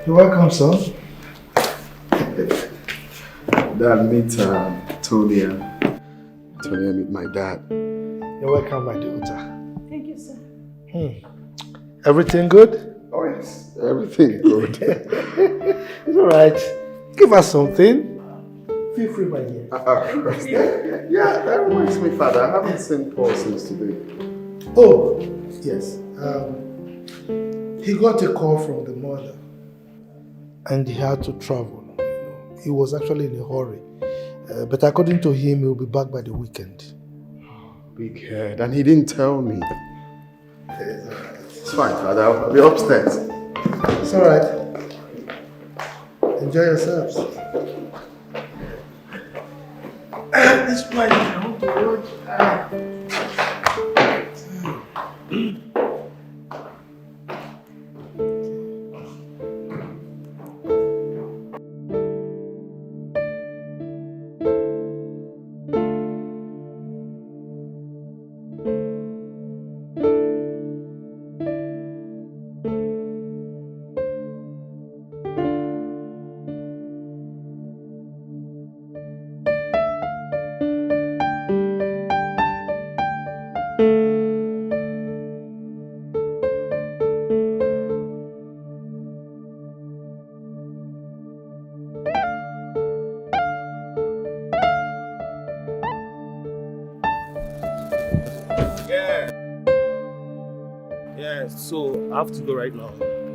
You're welcome, son. Dad, meet Tonya. Tonya, meet my dad. You're welcome, my daughter. Thank you, sir. Everything good? Oh, yes. Everything good. It's alright. Give us something. Feel free, my dear. Yeah, that reminds me, Father. I haven't seen Paul since today. Oh, yes. He got a call from the mother and he had to travel. He was actually in a hurry. But according to him, he'll be back by the weekend. Big head. And he didn't tell me. It's fine, Father. I'll be upstairs. It's alright. Enjoy yourselves. This place, I want to watch. Yeah, so I have to go right now.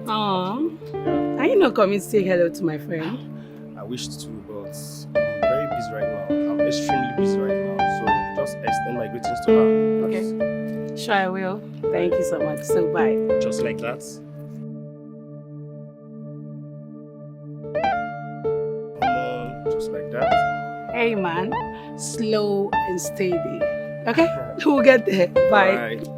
Are you not coming to say hello to my friend? I wish to, but I'm very busy right now. I'm extremely busy right now, so just extend my greetings to her. Okay. Sure, I will. Thank you so much. So, bye. Just like that. Come on, just like that. Hey, man. Slow and steady. Okay? We'll get there. Bye. Bye.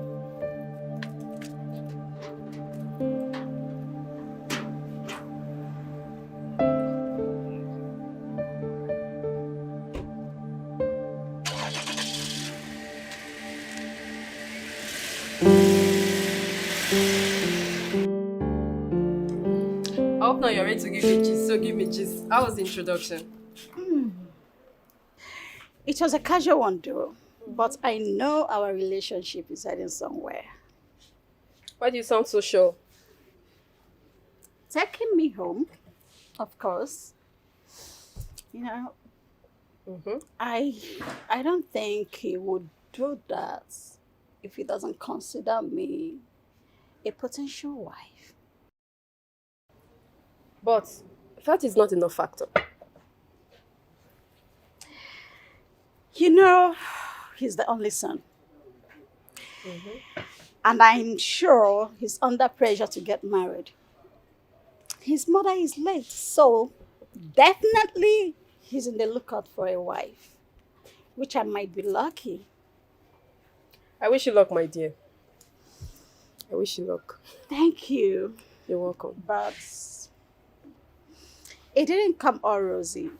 I hope now you're ready to give me gist, so give me gist. How was the introduction? It was a casual one though, but I know our relationship is heading somewhere. Why do you sound so sure? Taking me home, of course. You know, I don't think he would do that if he doesn't consider me a potential wife. But that is not enough factor. You know, he's the only son. And I'm sure he's under pressure to get married. His mother is late, so definitely he's in the lookout for a wife, which I might be lucky. I wish you luck, my dear. I wish you luck. Thank you. You're welcome. But it didn't come all rosy.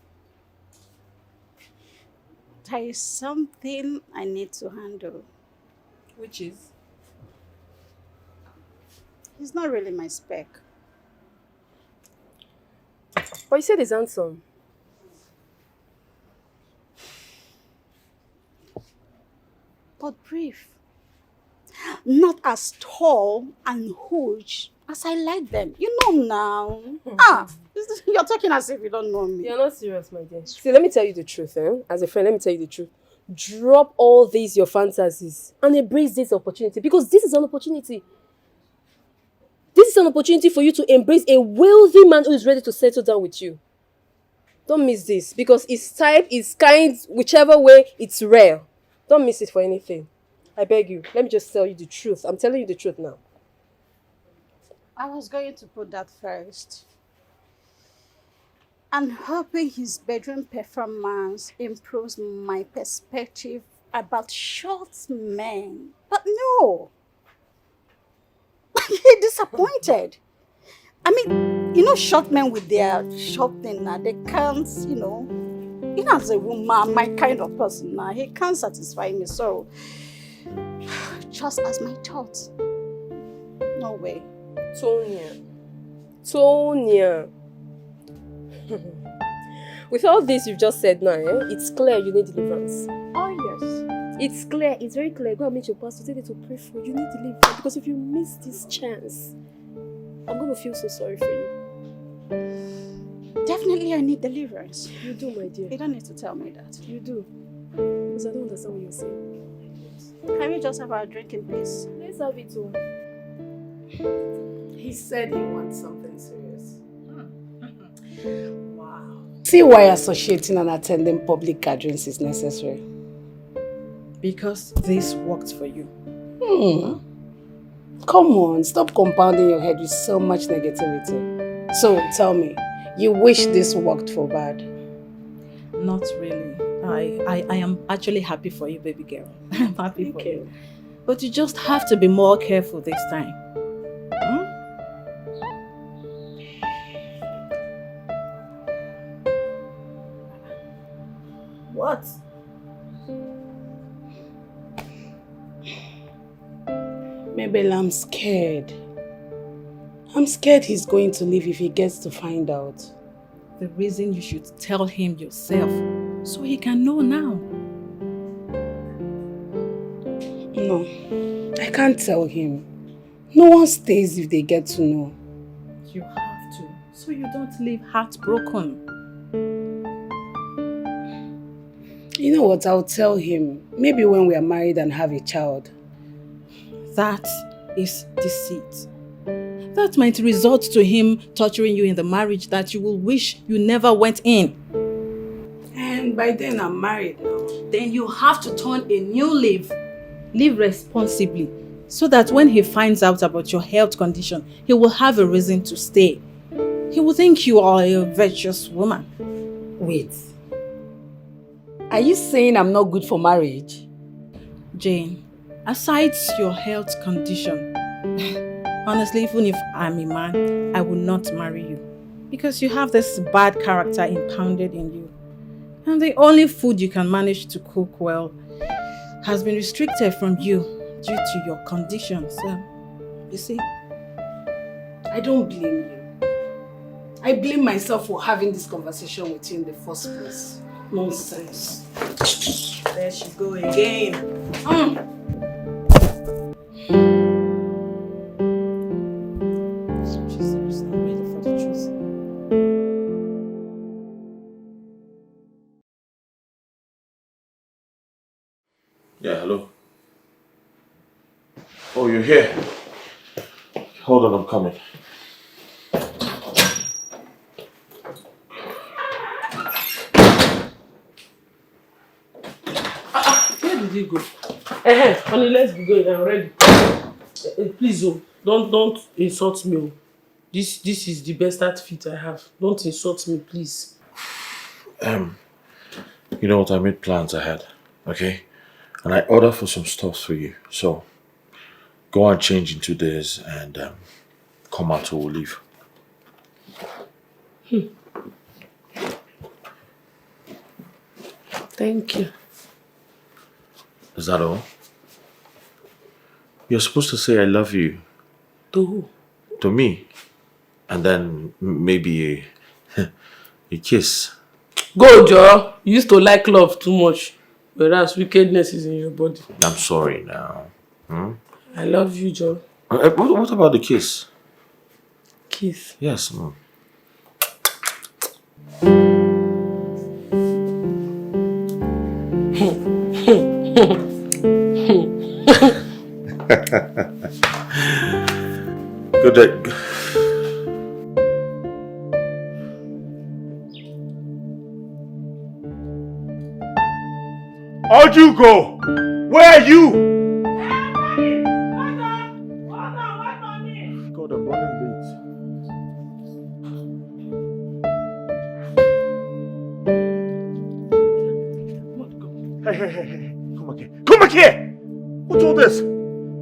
There is something I need to handle. Which is? He's not really my spec. But you said he's handsome. But brief. Not as tall and huge as I like them. You know now. You're talking as if you don't know me. You're not serious, my dear. See, let me tell you the truth, As a friend, let me tell you the truth. Drop all these your fantasies and embrace this opportunity, because this is an opportunity. This is an opportunity for you to embrace a wealthy man who is ready to settle down with you. Don't miss this, because it's type, it's kind, whichever way, it's rare. Don't miss it for anything. I beg you. Let me just tell you the truth. I'm telling you the truth now. I was going to put that first. And hoping his bedroom performance improves my perspective about short men. But no. He disappointed. I mean, you know, short men with their short thing now, they can't, you know, as a woman, my kind of person now, he can't satisfy me. So just as my thoughts. No way. Tonya. With all this you've just said now, it's clear you need deliverance. Oh yes. It's clear, it's very clear. Go and meet your pastor, tell them to pray for you. You need deliverance because if you miss this chance, I'm going to feel so sorry for you. Definitely I need deliverance. You do, my dear. You don't need to tell me that. You do. Because I don't understand what you're saying. Can we just have our drink in peace? Let's have it all. He said he wants something serious. Wow. See why associating and attending public gatherings is necessary. Because this worked for you. Come on, stop compounding your head with so much negativity. So tell me, you wish this worked for bad? Not really. I am actually happy for you, baby girl. I'm happy for you. But you just have to be more careful this time. What? Maybe I'm scared. I'm scared he's going to leave if he gets to find out. The reason you should tell him yourself, so he can know now. No, I can't tell him. No one stays if they get to know. You have to, so you don't leave heartbroken. You know what, I'll tell him. Maybe when we are married and have a child. That is deceit. That might result to him torturing you in the marriage that you will wish you never went in. And by then I'm married now. Then you have to turn a new leaf. Live responsibly. So that when he finds out about your health condition, he will have a reason to stay. He will think you are a virtuous woman. Wait. Are you saying I'm not good for marriage? Jane, aside your health condition, honestly, even if I'm a man, I will not marry you. Because you have this bad character impounded in you. And the only food you can manage to cook well has been restricted from you due to your condition. So, you see? I don't blame you. I blame myself for having this conversation with you in the first place. Nonsense. There she go again. She's not ready for the truth. Yeah, hello. Oh, you're here. Hold on, I'm coming. Where did you go? Honey, let's be going. I'm ready. Please, don't insult me. This is the best outfit I have. Don't insult me, please. You know what? I made plans ahead, okay? And I ordered for some stuff for you. So, go and change in 2 days and come out or we'll leave. Thank you. Is that all? You're supposed to say I love you. To who? To me. And then maybe a kiss. Go, Joe. You used to like love too much. Whereas wickedness is in your body. I'm sorry now. I love you, Joe. What about the kiss? Kiss? Yes. Good day. How'd you go? Where are you? God, I'm running late. Hey. Come back here! What's all this?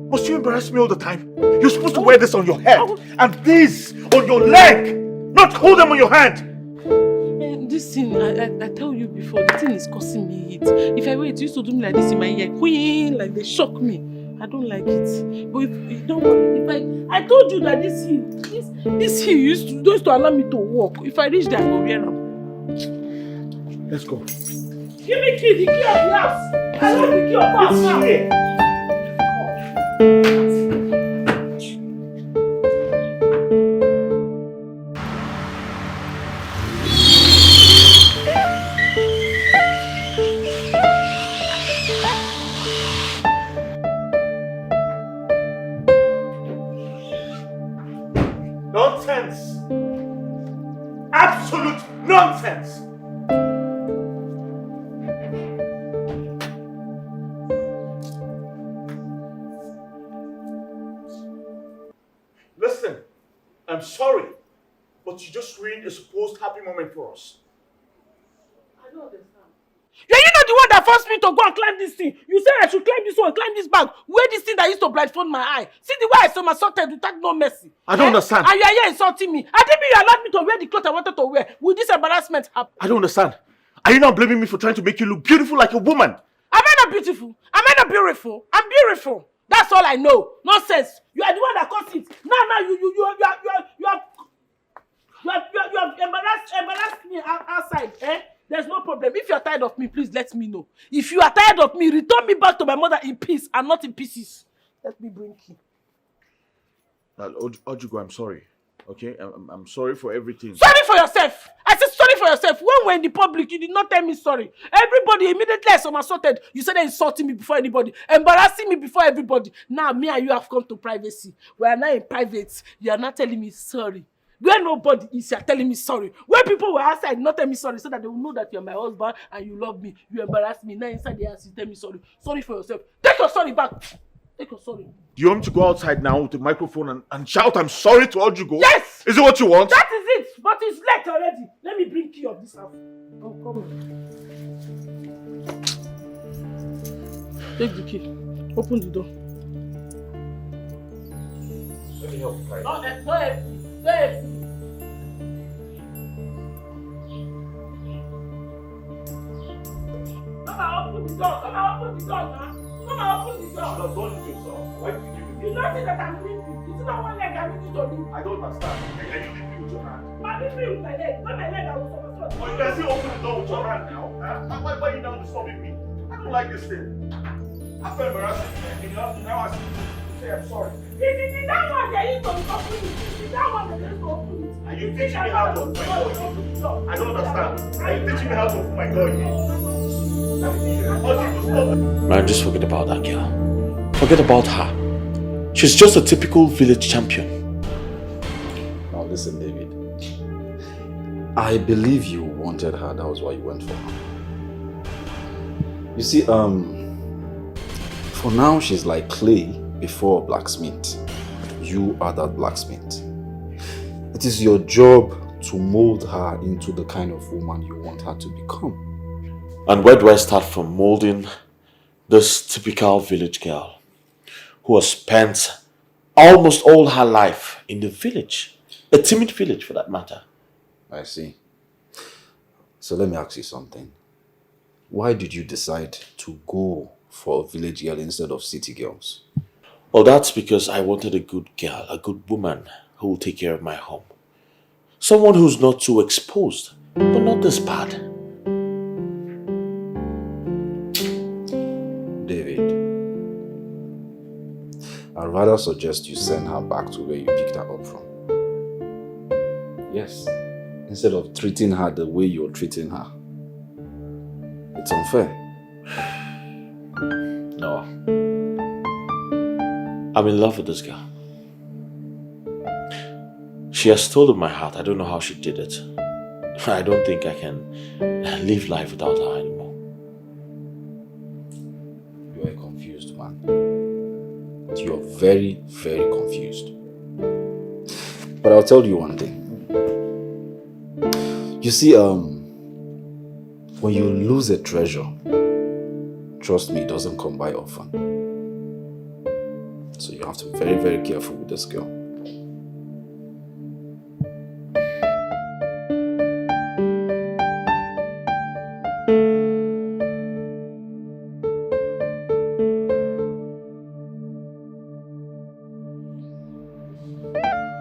Must you embarrass me all the time? You're supposed to wear this on your head and this on your leg, not hold them on your hand. This thing, I tell you before, the thing is causing me heat. If I wait, it used to do me like this in my ear, like they shock me. I don't like it. But don't worry, if I told you that this heel used to allow me to walk. If I reach there, I go wear them. Let's go. Give me the key of the house. I want the key of the house now. Nonsense! Absolute nonsense! Listen, I'm sorry, but you just ruined a supposed happy moment for us. I don't understand. Yeah, you know the one that forced me to go and climb this thing. You said I should climb this one, climb this bag. Where this thing that used to blindfold my eye. See the way I somersaulted without no mercy. I don't understand. And you are here insulting me. I didn't mean you allowed me to wear the clothes I wanted to wear. Will this embarrassment happen? I don't understand. Are you not blaming me for trying to make you look beautiful like a woman? Am I not beautiful? Am I not beautiful? I'm beautiful. That's all I know. Nonsense. You are the one that caused it. Now you have embarrassed me outside. There's no problem. If you are tired of me, please let me know. If you are tired of me, return me back to my mother in peace and not in pieces. Let me bring you. Ojugo, I'm sorry. Okay? I'm sorry for everything. Sorry for yourself! I said sorry for yourself. When we're in the public, you did not tell me sorry. Everybody immediately I somersaulted. You started insulting me before anybody, embarrassing me before everybody. Now me and you have come to privacy. We are now in private. You are not telling me sorry. Where nobody is, you are telling me sorry. When people were outside, not tell me sorry so that they will know that you are my husband and you love me. You embarrass me. Now inside the house, you tell me sorry. Sorry for yourself. Take your sorry back. Take your sorry. Do you want me to go outside now with the microphone and shout I'm sorry to Ojugo? Yes! Is it what you want? That is it! But it's late already. Let me bring key of this house. Oh, come on. Take the key. Open the door. Let me help you. Don't help me. Don't help me. Come on, open the door. Come on, open the door now. Come on, open the door. You're not done it yourself. Why did you give me? You know that I'm limping. It's not one leg I need you to leave. I don't understand. Are you limping with your hand? I'm limping with my leg. Not my leg, I will somersault. Oh, you can still open the door with your hand now. Why are you now disturbing me? I don't like this thing. I feel embarrassing. Now I see you say I'm sorry. It's that one that used to open it. It's that one that used to open it. Are you teaching me how to open my door? I don't understand. Are you teaching me how to open my door here? Man, just forget about that girl. Forget about her. She's just a typical village champion. Now listen, David. I believe you wanted her. That was why you went for her. You see, for now she's like clay before a blacksmith. You are that blacksmith. It is your job to mold her into the kind of woman you want her to become. And where do I start from molding this typical village girl who has spent almost all her life in the village? A timid village for that matter. I see. So let me ask you something. Why did you decide to go for a village girl instead of city girls? Well, that's because I wanted a good girl, a good woman who will take care of my home. Someone who's not too exposed, but not this bad. David, I'd rather suggest you send her back to where you picked her up from. Yes, instead of treating her the way you're treating her. It's unfair. No. I'm in love with this girl. She has stolen my heart. I don't know how she did it. I don't think I can live life without her anymore. You are a confused man. You are very, very confused. But I'll tell you one thing. You see, when you lose a treasure, trust me, it doesn't come by often. So you have to be very, very careful with this girl.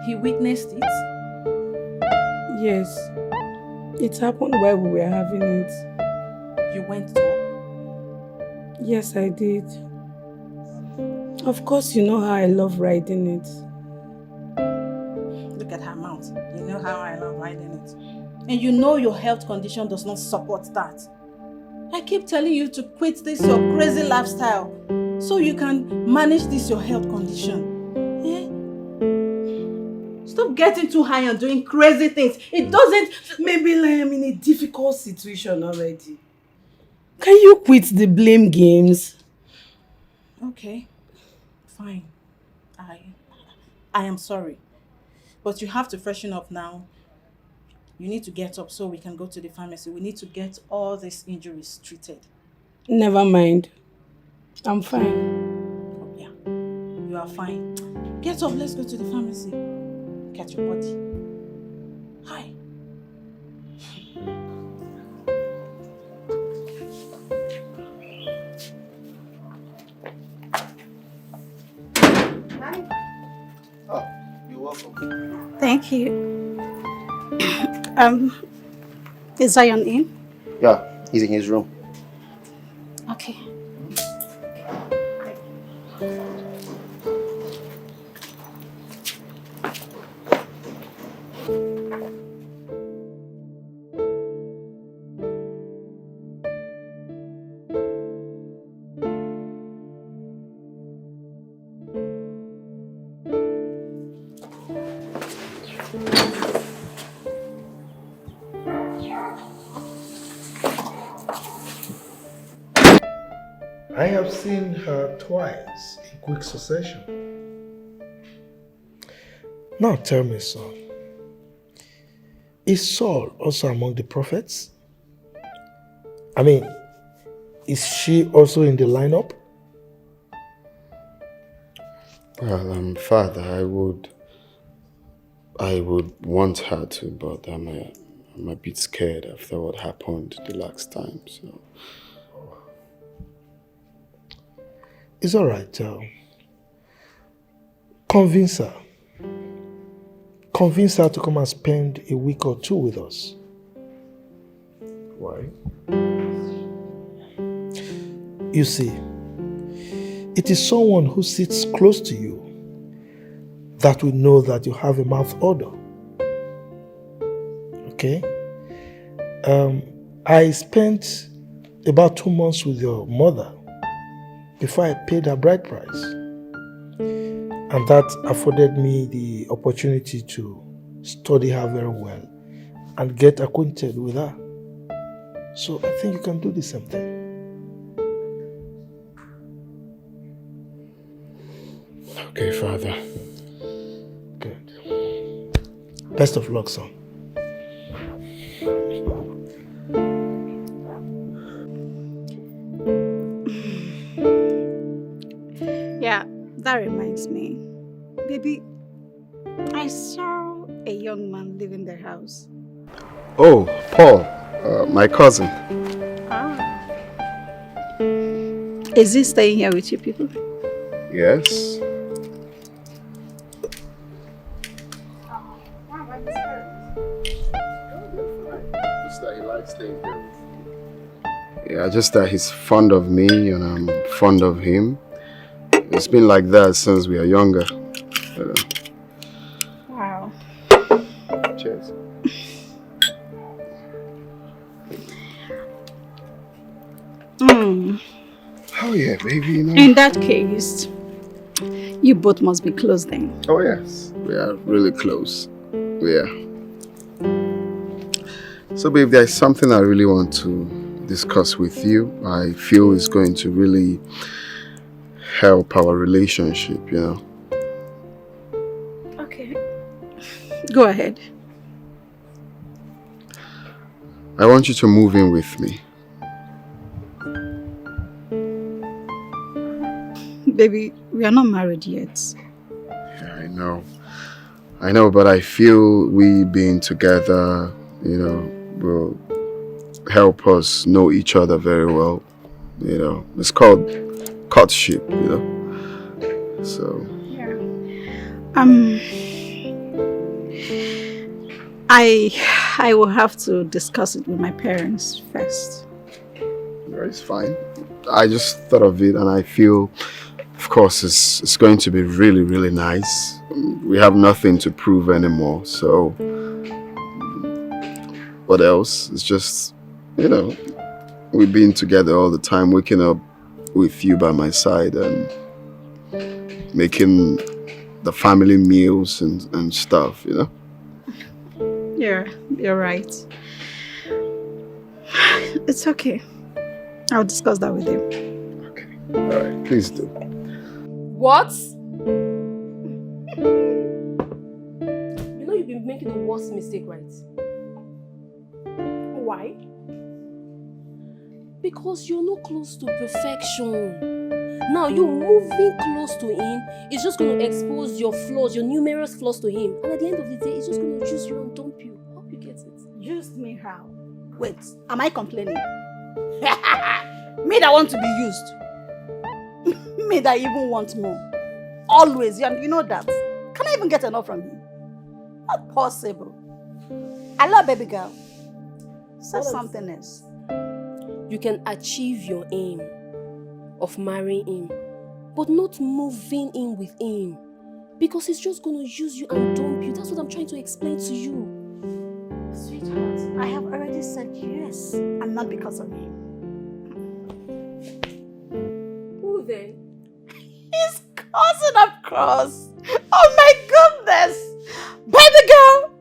He witnessed it? Yes. It happened while we were having it. You went up? Yes, I did. Of course, you know how I love riding it. Look at her mouth. You know how I love riding it. And you know your health condition does not support that. I keep telling you to quit this your crazy lifestyle so you can manage this your health condition. Eh? Stop getting too high and doing crazy things. It doesn't... Maybe like I'm in a difficult situation already. Can you quit the blame games? Okay, fine. I am sorry. But you have to freshen up now. You need to get up so we can go to the pharmacy. We need to get all these injuries treated. Never mind. I'm fine. Oh, yeah, you are fine. Get up, let's go to the pharmacy. Get your body. Hi. Oh, you're welcome. Thank you. Is Zion in? Yeah, he's in his room. Okay. I have seen her twice in quick succession. Now tell me, son, is Saul also among the prophets? I mean, is she also in the lineup? Well, Father, I would want her to, but I'm a bit scared after what happened the last time, so... It's all right. Convince her. Convince her to come and spend a week or two with us. Why? You see, it is someone who sits close to you that will know that you have a mouth odor. Okay? I spent about 2 months with your mother before I paid her bride price. And that afforded me the opportunity to study her very well and get acquainted with her. So I think you can do the same thing. Okay, Father. Good. Best of luck, son. Yeah, that reminds me. Baby, I saw a young man leaving their house. Oh, Paul, my cousin. Ah. Is he staying here with you people? Yes. Yeah, just that he's fond of me and I'm fond of him. It's been like that since we are younger. Wow. Cheers. Oh yeah, baby, you know. In that case, you both must be close then. Oh yes, we are really close. We are. So babe, there's something I really want to discuss with you. I feel it's going to really help our relationship, you know. Okay. Go ahead. I want you to move in with me. Baby, we are not married yet. Yeah, I know. I know, but I feel we being together, you know, will help us know each other very well. You know, it's called courtship, you know. So. Yeah. I will have to discuss it with my parents first. It's fine. I just thought of it and I feel, of course, it's going to be really, really nice. We have nothing to prove anymore, so what else? It's just, you know, we've been together all the time, waking up with you by my side and making the family meals and stuff, you know? You're right. It's okay. I'll discuss that with him. Okay. Alright, please do. What? You know you've been making the worst mistake, right? Why? Because you're not close to perfection. Now you moving close to him is just going to expose your flaws, your numerous flaws to him. And at the end of the day, he's just going to choose you and dump you. I hope you get it. Used me how? Wait, am I complaining? Me that want to be used. Me that even want more. Always, you know that. Can I even get enough from you? Not possible. I love baby girl. Say something else. You can achieve your aim of marrying him, but not moving in with him. Because he's just going to use you and dump you. That's what I'm trying to explain to you. Sweetheart, I have already said yes, and not because of him. Who then? His cousin, of course. Oh my goodness! Baby girl!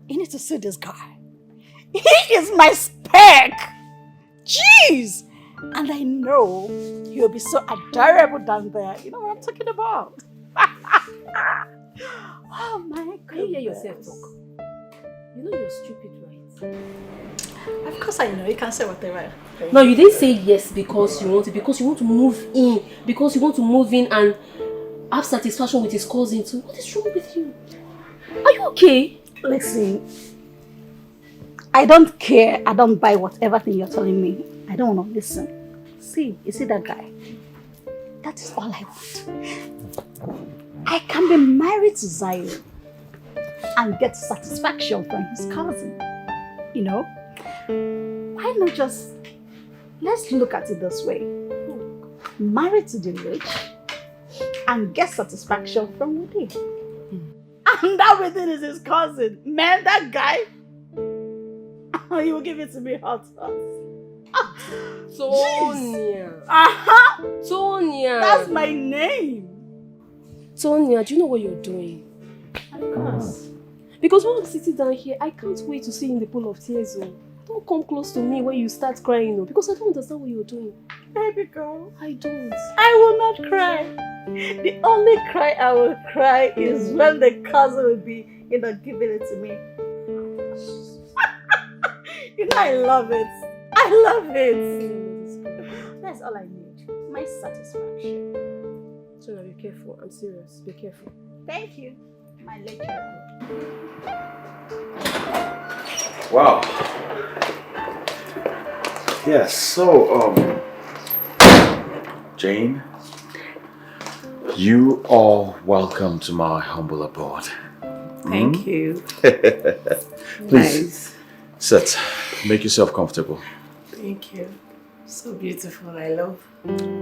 You need to see this guy. He is my spec! Jeez! And I know he'll be so adorable down there. You know what I'm talking about? Oh my goodness. Can you hear yourself talk? You know you're stupid, right? Of course I know. You can say whatever. No, you didn't say yes because you want to. Because you want to move in. Because you want to move in and have satisfaction with his cousin too. What is wrong with you? Are you okay? Listen, I don't care. I don't buy whatever thing you're telling me. I don't want to listen. See, you see that guy? That is all I want. I can be married to Zion and get satisfaction from his cousin. You know? Why not just, let's look at it this way. Married to the rich and get satisfaction from within. And that within is his cousin. Man, that guy, he will give it to me hot. Tonya. Tonya. That's my name. Tonya, do you know what you're doing? Of course. Because when I'm sitting down here, I can't wait to see you in the pool of tears. Oh. Don't come close to me when you start crying, oh, because I don't understand what you're doing. Baby girl. I don't. I will not cry. The only cry I will cry is when the cousin will be, giving it to me. You know I love it. I love it. That's all I need. My satisfaction. So now be careful. I'm serious. Be careful. Thank you, my lecturer. Wow. Yes, so, Jane, you are welcome to my humble abode. Thank you. Please, sit. Make yourself comfortable. Thank you. So beautiful, I love.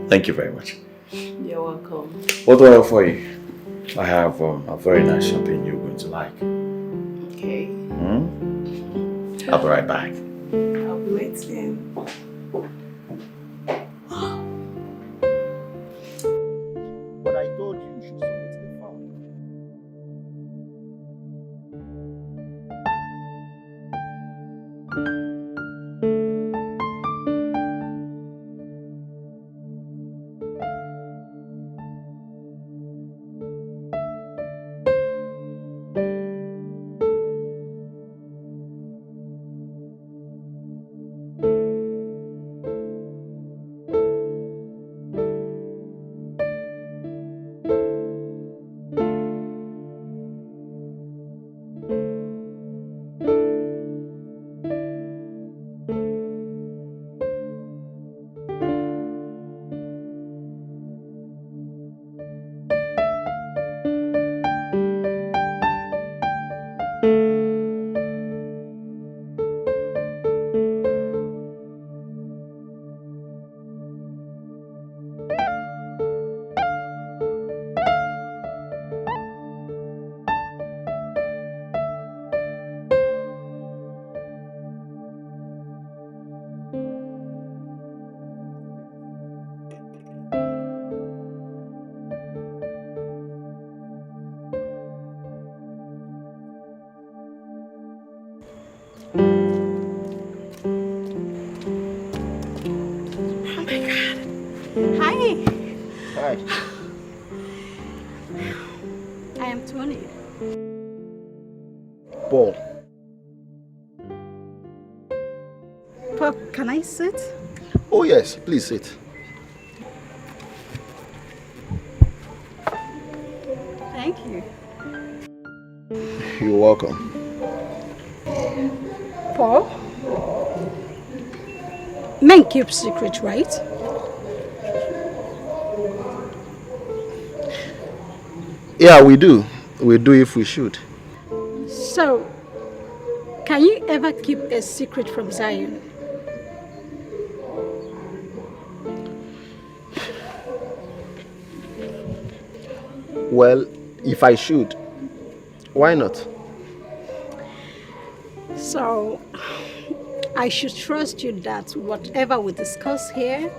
Thank you very much. You're welcome. What do I offer you? I have a very nice champagne you're going to like. Okay. I'll be right back. I'll be waiting. But I told you you should submit the file. Oh my God. Hi. Hi. I am Tony. Paul. Pop, can I sit? Oh yes, please sit. Thank you. You're welcome. Paul? Men keep secret, right? Yeah, we do. We do if we should. So, can you ever keep a secret from Zion? Well, if I should, why not? So, I should trust you that whatever we discuss here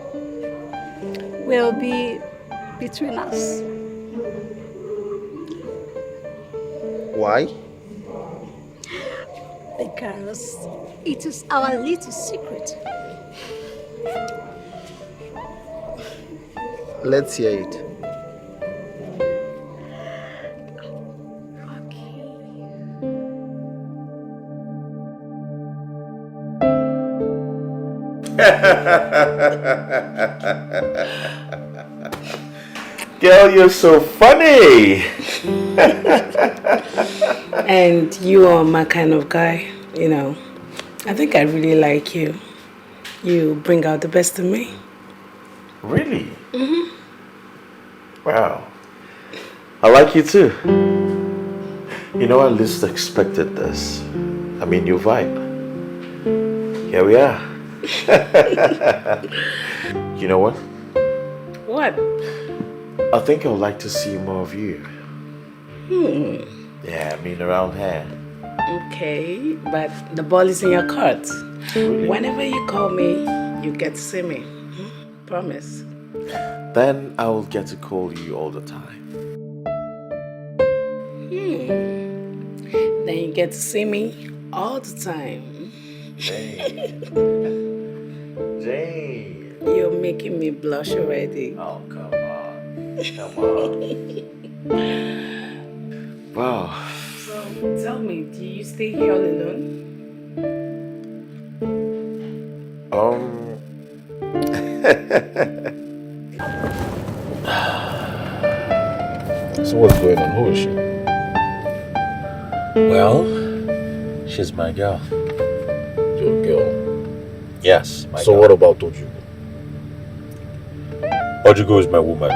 will be between us. Why? Because it is our little secret. Let's hear it. Girl, you're so funny. And you are my kind of guy, you know. I think I really like you. You bring out the best in me. Really? Mm-hmm. Wow. I like you too. You know, I least expected this. I mean, your vibe. Here we are. You know what? What? I think I would like to see more of you. Yeah, I mean around here. Okay, but the ball is in your court. Really? Whenever you call me, you get to see me. Promise. Then I will get to call you all the time. Then you get to see me all the time. Jane. Jane. You're making me blush already. Oh, come on. Come on. Wow. So, tell me, do you stay here all alone? So what's going on? Who is she? Well, she's my girl. Your girl? Yes, my So girl. what about Ojugo? Ojugo is my woman.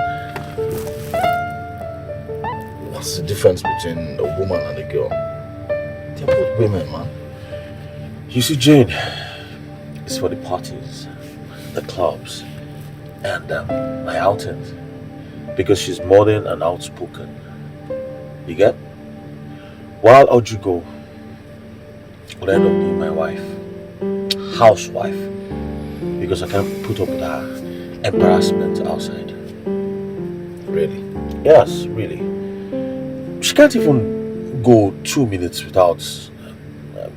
What's the difference between a woman and a girl? They're both women, man. You see, Jane, it's for the parties, the clubs, and my outings. Because she's modern and outspoken. You get? While Ojugo will end up being my wife, housewife, because I can't put up with her embarrassment outside. Really? Yes, really. She can't even go 2 minutes without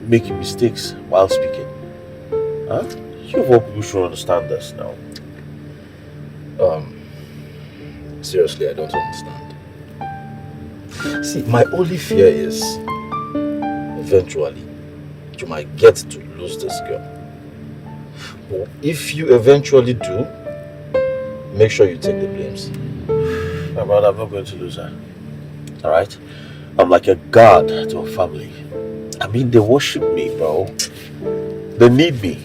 making mistakes while speaking. Huh? You of all people should understand this now. Seriously, I don't understand. See, my only fear is eventually you might get to lose this girl. But if you eventually do, make sure you take the blames. My brother, I'm not going to lose her. Alright? I'm like a god to a family. I mean, they worship me, bro. They need me.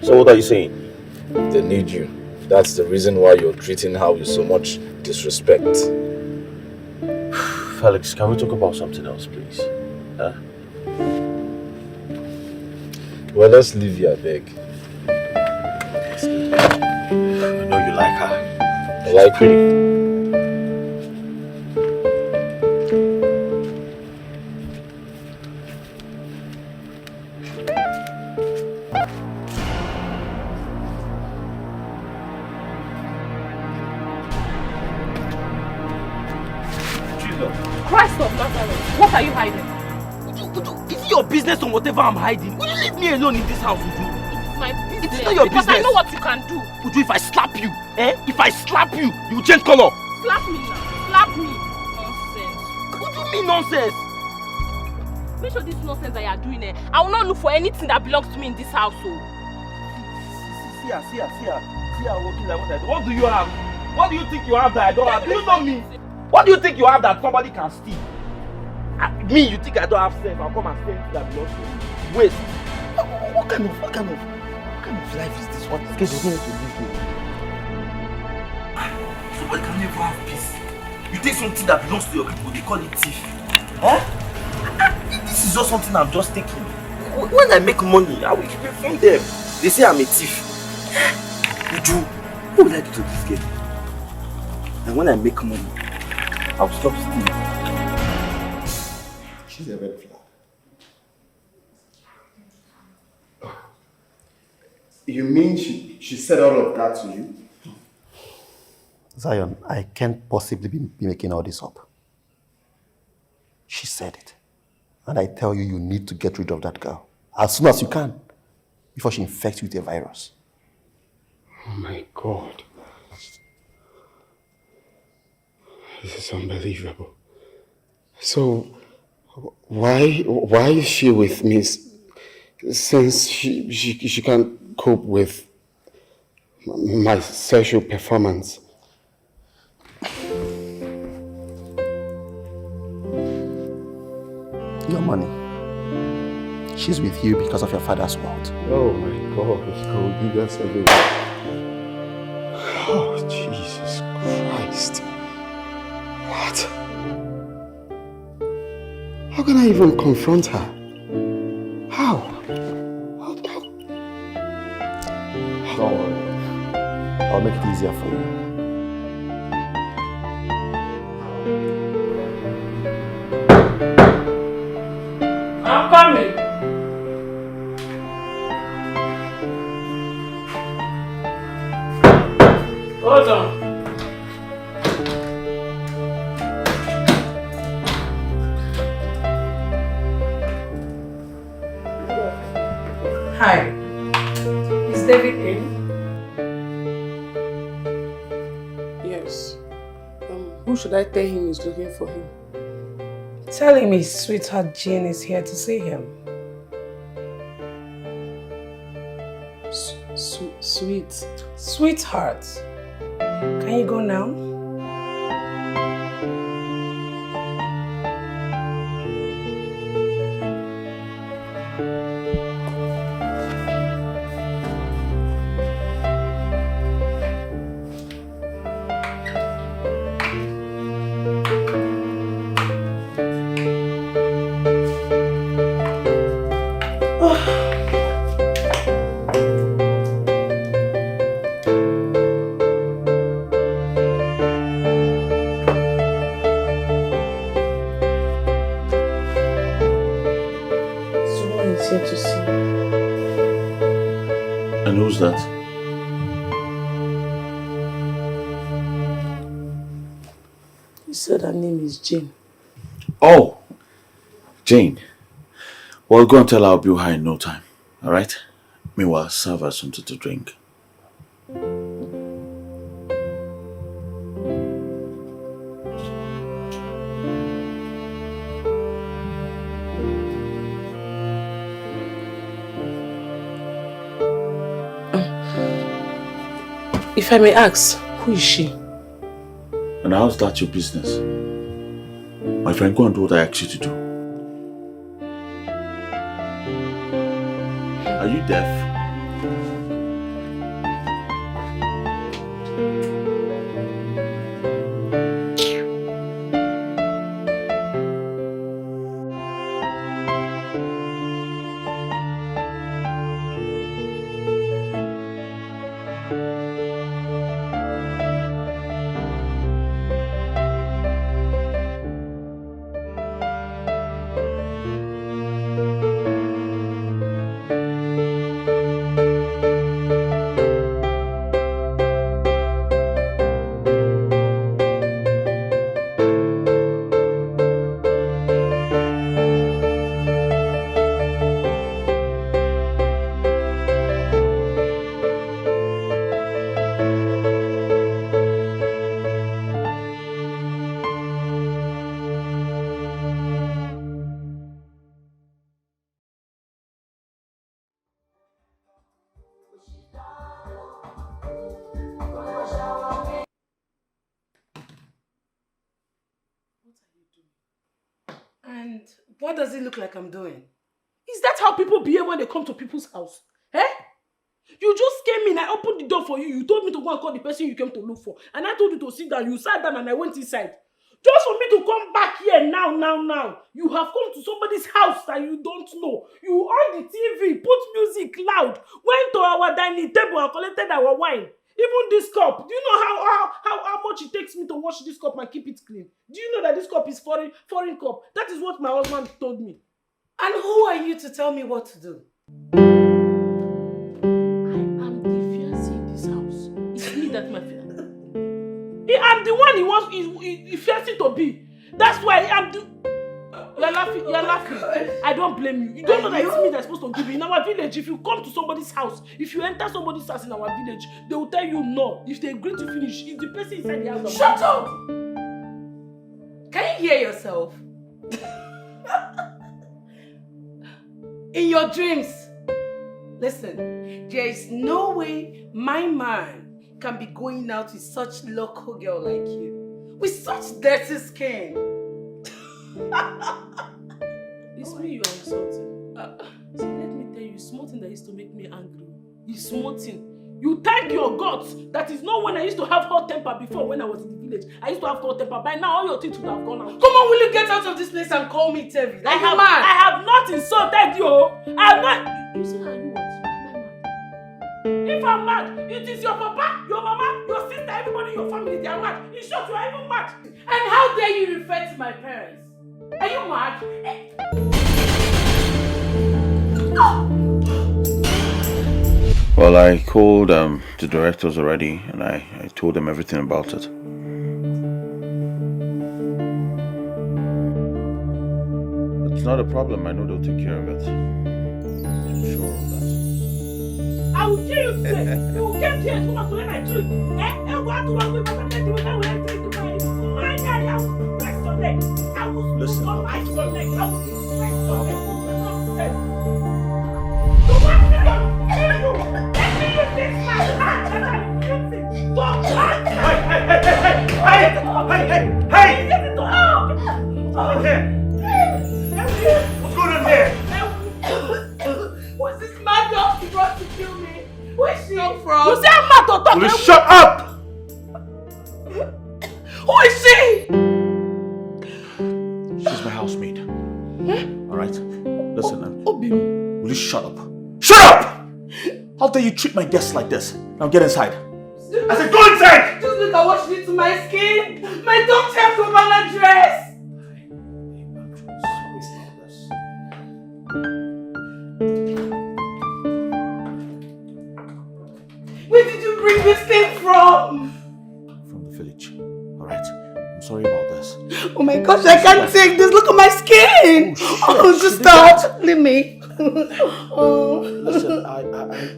So what are you saying? They need you. That's the reason why you're treating her with so much disrespect. Felix, can we talk about something else, please? Huh? Well, let's leave here, I beg. I know you like her. I like her. Christ of Nazareth, what are you hiding? Uju, is it your business on whatever I'm hiding? Will you leave me alone in this house, Uju? It's my business. It is not your because business. I know what you can do. Uju, if I slap you, if I slap you, you will change color. Slap me now. Slap me. Nonsense. What do you mean nonsense? Make sure this nonsense that you are doing I will not look for anything that belongs to me in this house. See her walking like what I do. What do you have? What do you think you have that I don't have? Do you know me? What do you think you have that somebody can steal? Me, you think I don't have sense? I'll come and steal anything that belongs to me. Wait. What kind of life is this? What this case is going to live with? Somebody can never have peace. You take something that belongs to your people, they call it thief. Huh? This is just something I'm just taking. When I make money, I will keep it from them. They say I'm a thief. Uju, what will I do to this girl? And when I make money, I'll stop stealing. She's a red flag. You mean she said all of that to you? Zion, I can't possibly be making all this up. She said it. And I tell you, you need to get rid of that girl as soon as you can before she infects you with a virus. Oh my God. This is unbelievable. So, why is she with me since she can't cope with my sexual performance? Your money. She's with you because of your father's wealth. Oh my God, it's going that's everywhere. Oh, Jesus Christ. What? How can I even confront her? How? Don't worry. I'll make it easier for you. I'm coming. Hold on. Hi. Is David in? Yes. Who should I tell him is looking for him? Tell him his sweetheart Jane is here to see him. Sweet. Sweetheart. Can you go now? Who's that? He said her name is Jane. Oh, Jane. Well, go and tell her I'll be with her in no time. Alright? Meanwhile, serve her something to drink. If I may ask, who is she? And how's that your business? My friend, go and do what I asked you to do. Are you deaf? And what does it look like I'm doing? Is that how people behave when they come to people's house? Eh? You just came in, I opened the door for you. You told me to go and call the person you came to look for. And I told you to sit down. You sat down and I went inside. Just for me to come back here now. You have come to somebody's house that you don't know. You on the TV, put music loud, went to our dining table and collected our wine. Even this cup. Do you know how much it takes me to wash this cup and keep it clean? Do you know that this cup is foreign cup? That is what my husband told me. And who are you to tell me what to do? I am the fiancé in this house. It's me that my fiancé. I'm the one he wants he fiancé to be. That's why I'm the... You're laughing. I don't blame you. You don't know that it's me that's supposed to give you. In our village, if you come to somebody's house, if you enter somebody's house in our village, they will tell you no. If they agree to finish, it's the person inside the house. Shut up! Can you hear yourself? In your dreams. Listen, there is no way my man can be going out with such local girl like you. With such dirty skin. It's me you are insulting. See, let me tell you, it's small thing that used to make me angry. It's small thing. You thank your gods. That is not when I used to have hot temper before when I was in the village. I used to have hot temper. By now, all your teeth would have gone out. Come on, will you get out of this place and call me Tevi? I have not insulted you. I have not... You see how you want? If I'm mad, it is your papa, your mama, your sister, everybody in your family, they are mad. In short, you are even mad. And how dare you refer to my parents? Are you mad? Well, I called the directors already and I told them everything about it. It's not a problem. I know they'll take care of it. I'm sure of that. I will kill you today. You will get here to come and collect my drink. And what do I do with my drink? I will take my daddy. I will press your leg. I will listen. Your leg. I will press your leg. What's going on here? Who's this mad dog you brought to kill me? Who is she from? You say I'm mad to talk. Will you shut up? Who is she? She's my housemaid. Alright? Listen, Obi. will you shut up? Shut up! How dare you treat my guests like this? Now get inside. I said go inside! Just look at what she did to my skin. My dog changed to my dress. Where did you bring this thing from? From the village. Alright? I'm sorry about this. Oh my gosh, I can't take this. Look at my skin. Oh, just stop. Leave me. Listen,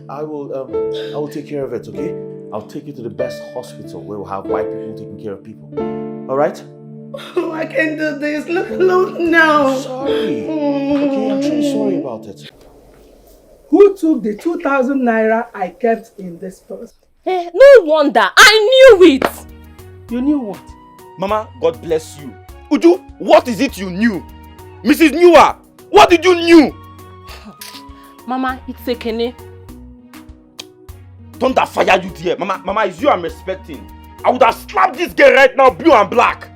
I will take care of it, okay? I'll take you to the best hospital where we'll have white people taking care of people. Alright? Oh, I can't do this. Look now. Sorry. Okay, I'm truly sorry about it. Who took the 2,000 naira I kept in this purse? No wonder. I knew it. You knew what? Mama, God bless you. Uju, what is it you knew? Mrs. Newer, what did you knew? Mama, it's Ekene. Thunder fire you there. Mama, it's you I'm respecting. I would have slapped this girl right now, blue and black.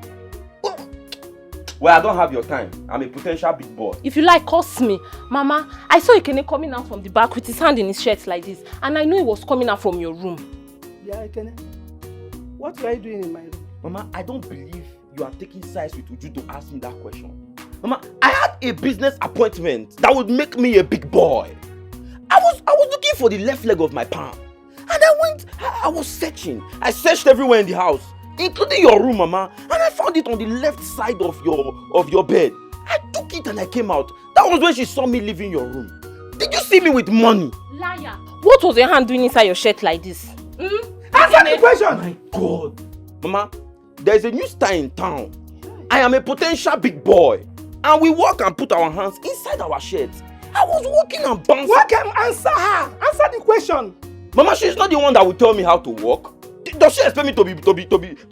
Well, I don't have your time. I'm a potential big boy. If you like, curse me. Mama, I saw Ekene coming out from the back with his hand in his shirt like this. And I knew he was coming out from your room. Yeah, Ekene. What were you doing in my room? Mama, I don't believe you are taking sides with Uju to ask me that question. Mama, I had a business appointment that would make me a big boy. I was looking for the left leg of my palm. And I was searching. I searched everywhere in the house, including your room, Mama. And I found it on the left side of your bed. I took it and I came out. That was when she saw me leaving your room. Did you see me with money? Liar. What was your hand doing inside your shirt like this? Answer the question! My God. Mama, there's a new star in town. I am a potential big boy. And we walk and put our hands inside our shirts. I was walking and bouncing. What can answer her? Answer the question. Mama, she's not the one that will tell me how to walk. Does she expect me to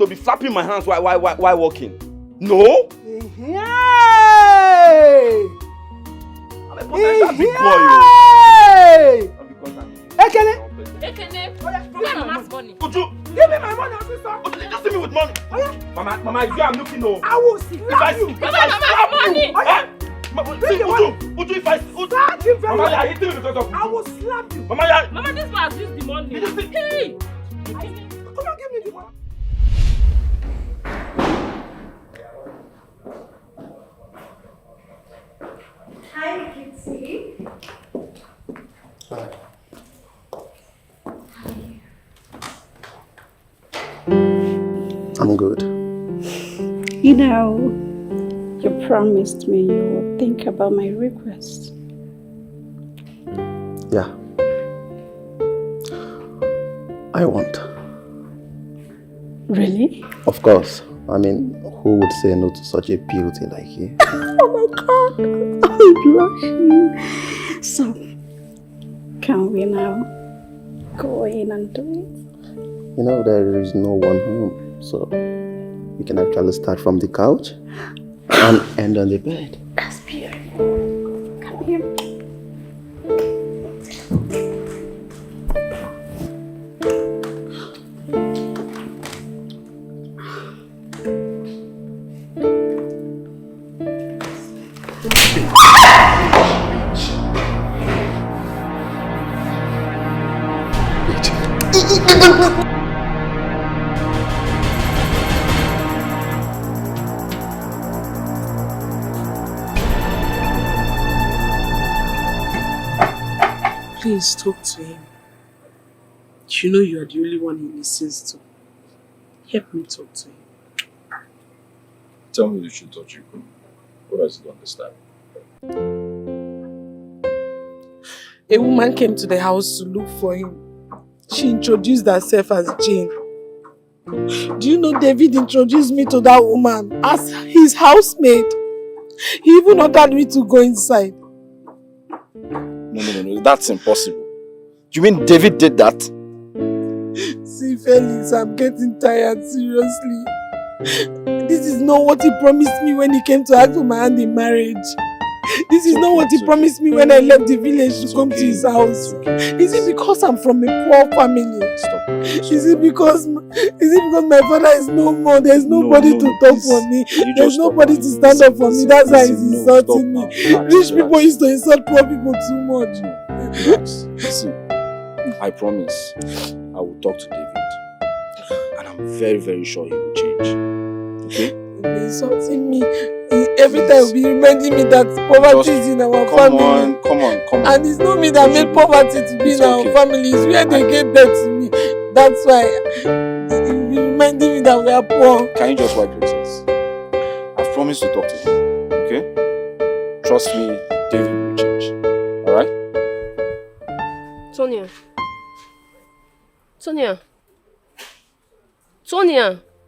be flapping my hands while walking? No. I'm a potential big boy. Ekene! Ekene, where mama's money? Uju! Give me my money, sister! Uju, you just see me with money. Oh yeah? Mama, if you are looking over. I will slap you! If I slap you! Oh yeah? Uju, if I... Slap you very Mama, well. you are hitting me because of Uju. I will slap you! Mama, you Mama, this man has used the money. Hey! Come on, give me the money. Hi, Kitty. Hi. I'm good. You know, you promised me you would think about my request. Yeah. I won't. Really? Of course. I mean, who would say no to such a beauty like you? Oh my God, I'm blushing. So, can we now go in and do it? You know, there is no one home, so we can actually start from the couch and end on the bed. That's beautiful. Come here. Please talk to him. You know you are the only one he listens to. Help me talk to him. Tell me the truth, Ojiko. What does he understand? A woman came to the house to look for him. She introduced herself as Jane. Do you know David introduced me to that woman as his housemaid? He even ordered me to go inside. No. That's impossible. You mean David did that? See, Felix, I'm getting tired, seriously. This is not what he promised me when he came to ask for my hand in marriage. This is not what he promised me when I left the village to come to his house. Is it because I'm from a poor family? Stop. Is it because my father is no more? There's nobody to talk for me. There's nobody to stand up for me. That's why he's insulting me. Rich people used to insult poor people too much. Relax. Listen, I promise I will talk to David. And I'm very, very sure he will change. Okay? He'll be insulting me. Every time he'll be reminding me that poverty is in our family. Come on. And it's not me that made poverty to be in our family. It's where they gave birth to me. That's why he'll be reminding me that we are poor. Can you just wipe your tears? I've promised to talk to him. Okay? Trust me, David will change. Alright? Tonya.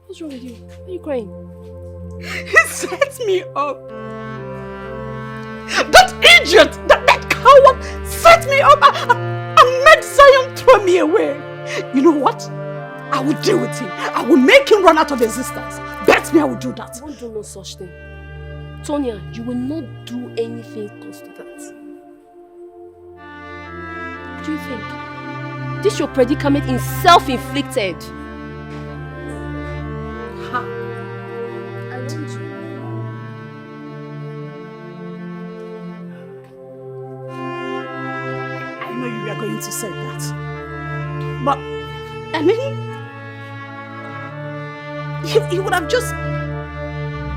What's wrong with you? Why are you crying? He set me up. That idiot, that coward set me up and made Zion throw me away. You know what? I will deal with him. I will make him run out of existence. Bet me I will do that. Don't do no such thing. Tonya, you will not do anything close to that. What do you think? This your predicament is self-inflicted. Ha! I want you. I know you are going to say that. But, I mean, he would have just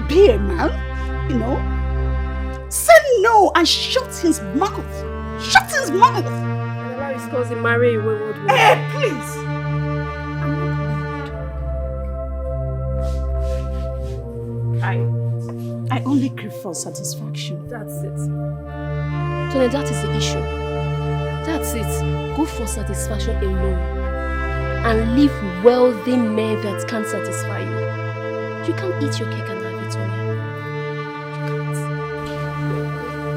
be a man, you know, say no and shut his mouth. Shut his mouth. And allow his cousin marry a wayward woman. Hey, please. I only crave for satisfaction. That's it. Tonya, that is the issue. That's it. Go for satisfaction alone. And leave wealthy men that can't satisfy you. You can't eat your cake and have it, Tonya.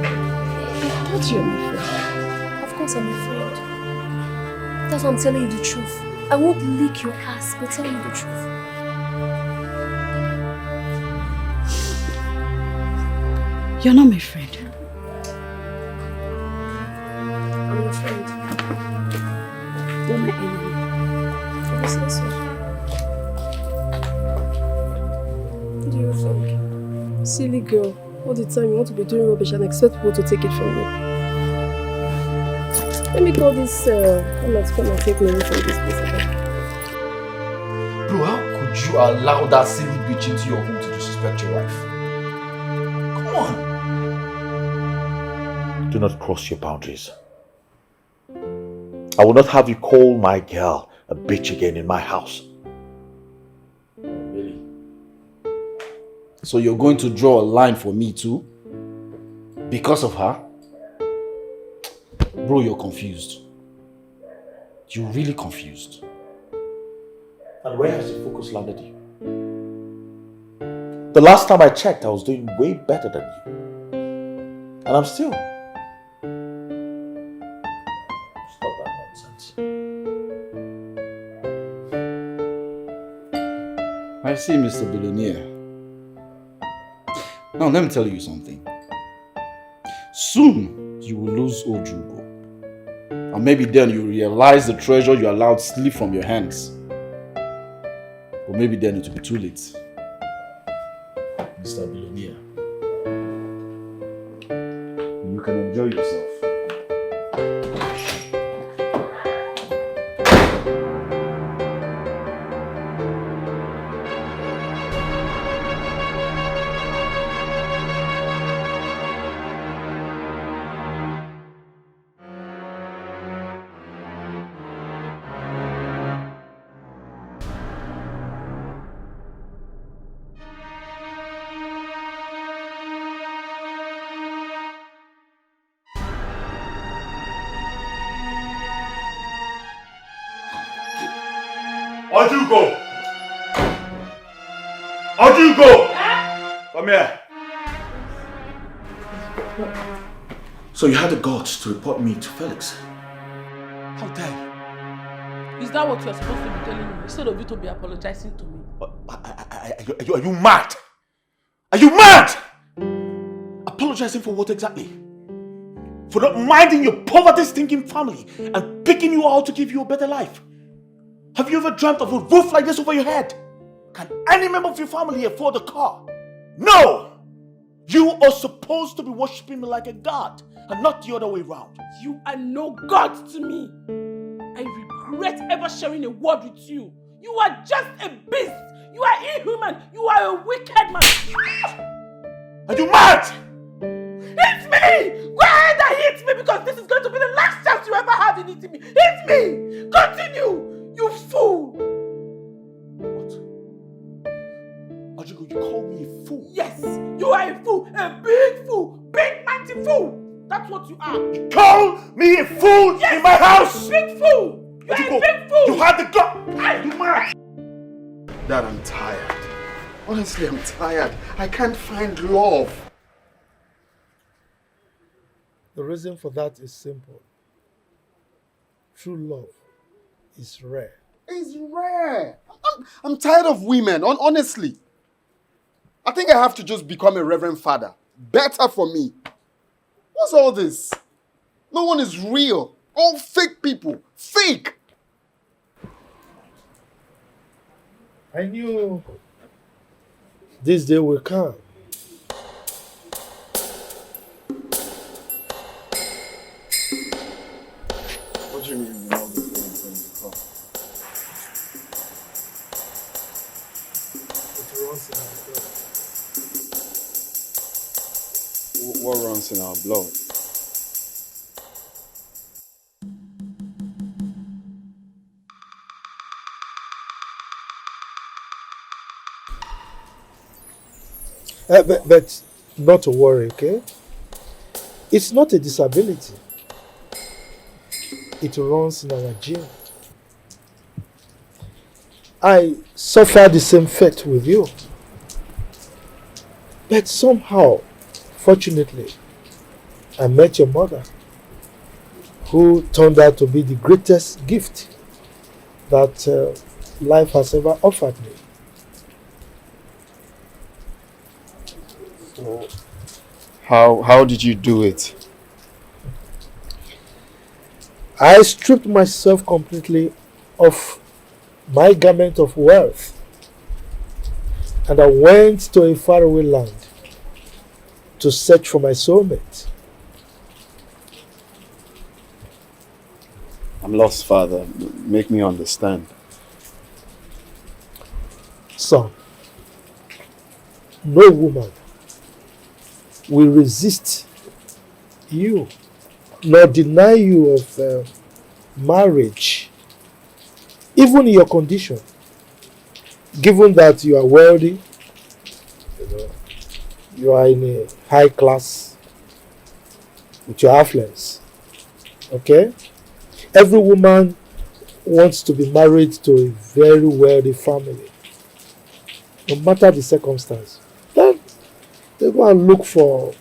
I thought you were my friend. Of course I'm your friend. That's why I'm telling you the truth. I won't lick your ass, but tell you the truth. You're not my friend. I'm your friend. You're my enemy. Obviously so. What do you think? Silly girl. All the time you want to be doing rubbish and expect people to take it from you. Let me call this, come and take me away from this place again. Bro, how could you allow that silly bitch into your home to disrespect your wife? Come on. Do not cross your boundaries. I will not have you call my girl a bitch again in my house. Really? So you're going to draw a line for me too? Because of her? Bro, you're confused. You're really confused. And where has your focus landed you? The last time I checked, I was doing way better than you. And I'm still. Stop that nonsense. I see, Mr. Billionaire. Now let me tell you something. Soon you will lose Ojugo. And maybe then you realize the treasure you allowed slip from your hands. But maybe then it will be too late. Mr. Billionaire. You can enjoy yourself. Ojugo! Ojugo! Come here. So you had the guts to report me to Felix? How dare you? Is that what you're supposed to be telling me instead of you to be apologizing to me? Are you mad? Are you mad? Apologizing for what exactly? For not minding your poverty-stinking family and picking you out to give you a better life? Have you ever dreamt of a roof like this over your head? Can any member of your family afford a car? No! You are supposed to be worshipping me like a god and not the other way around. You are no god to me. I regret ever sharing a word with you. You are just a beast. You are inhuman. You are a wicked man. Are you mad? Hit me! Go ahead and hit me because this is going to be the last chance you ever have in hitting me. Hit me! Continue! You fool! What? Ojugo, you call me a fool? Yes, you are a fool. A big fool. Big mighty fool. That's what you are. You call me a fool in my house? Big fool. You are a big fool. You had the gut. You mad? Dad, I'm tired. Honestly, I'm tired. I can't find love. The reason for that is simple. True love is rare. It's rare. I'm tired of women, honestly. I think I have to just become a reverend father. Better for me. What's all this? No one is real. All fake people. Fake. I knew this day will come. What do you mean you know the things when you come? It runs in our blood. What runs in our blood? But not to worry, okay? It's not a disability. It runs in our gene. I suffer the same fate with you. But somehow, fortunately, I met your mother, who turned out to be the greatest gift that life has ever offered me. So, How did you do it? I stripped myself completely of my garment of wealth, and I went to a faraway land to search for my soulmate. I'm lost, Father. Make me understand. Son, no woman will resist you nor deny you of marriage, even in your condition, given that you are wealthy, you are in a high class with your affluence. Okay? Every woman wants to be married to a very wealthy family, no matter the circumstance. Then they go and look for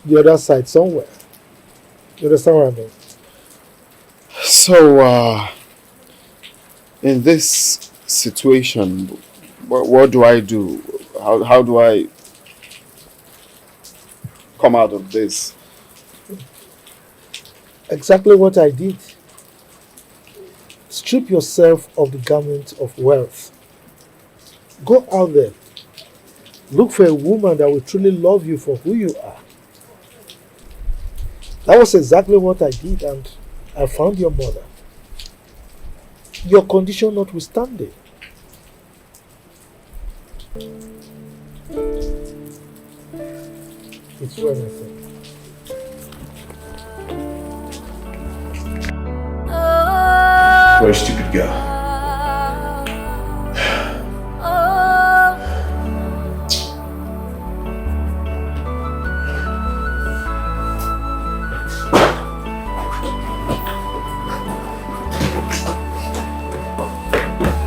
the other side somewhere. You understand what I mean? So, in this situation, what do I do? How do I come out of this? Exactly what I did. Strip yourself of the garment of wealth. Go out there. Look for a woman that will truly love you for who you are. That was exactly what I did, and I found your mother. Your condition notwithstanding. It's anything. Very stupid girl.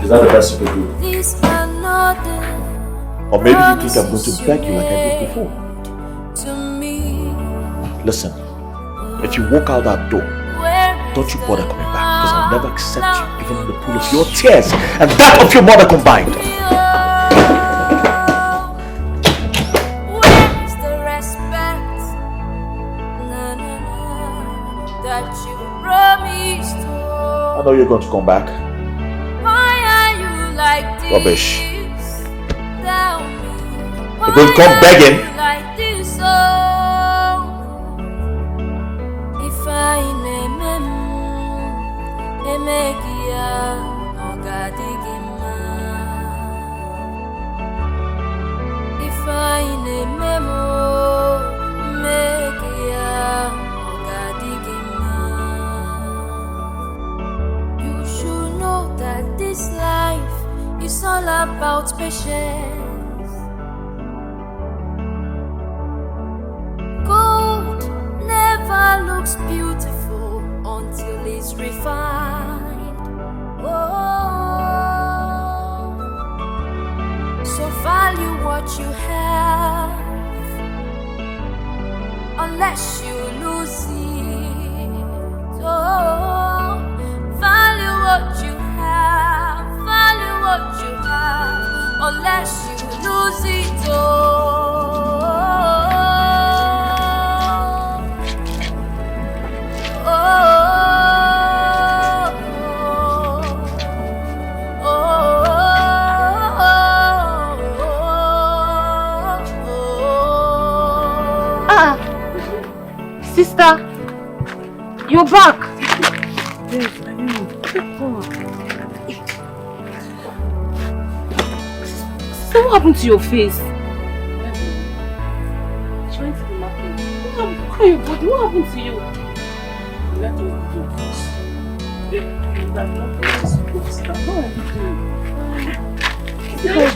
Is that the best you could do? Or maybe you think I'm going to beg you like I did before? Listen, if you walk out that door, don't you bother coming back, because I'll never accept you, even in the pool of your tears and that of your mother combined. Where is the respect that you promised? I know you're going to come back. Why are you like this? Rubbish. Tell me, You're going to come begging. like this? Oh, if I emegia ogadigima, if I memo megia ogadigima, you should know that this life is all about patience. Gold never looks beautiful until it's refined. Oh, so value what you have, unless you lose it. Oh, value what you have, unless you lose it. Oh. Sister, you're back. Yes, I am. Sister, what happened to your face? She went to the market. What happened to you? Let us do this.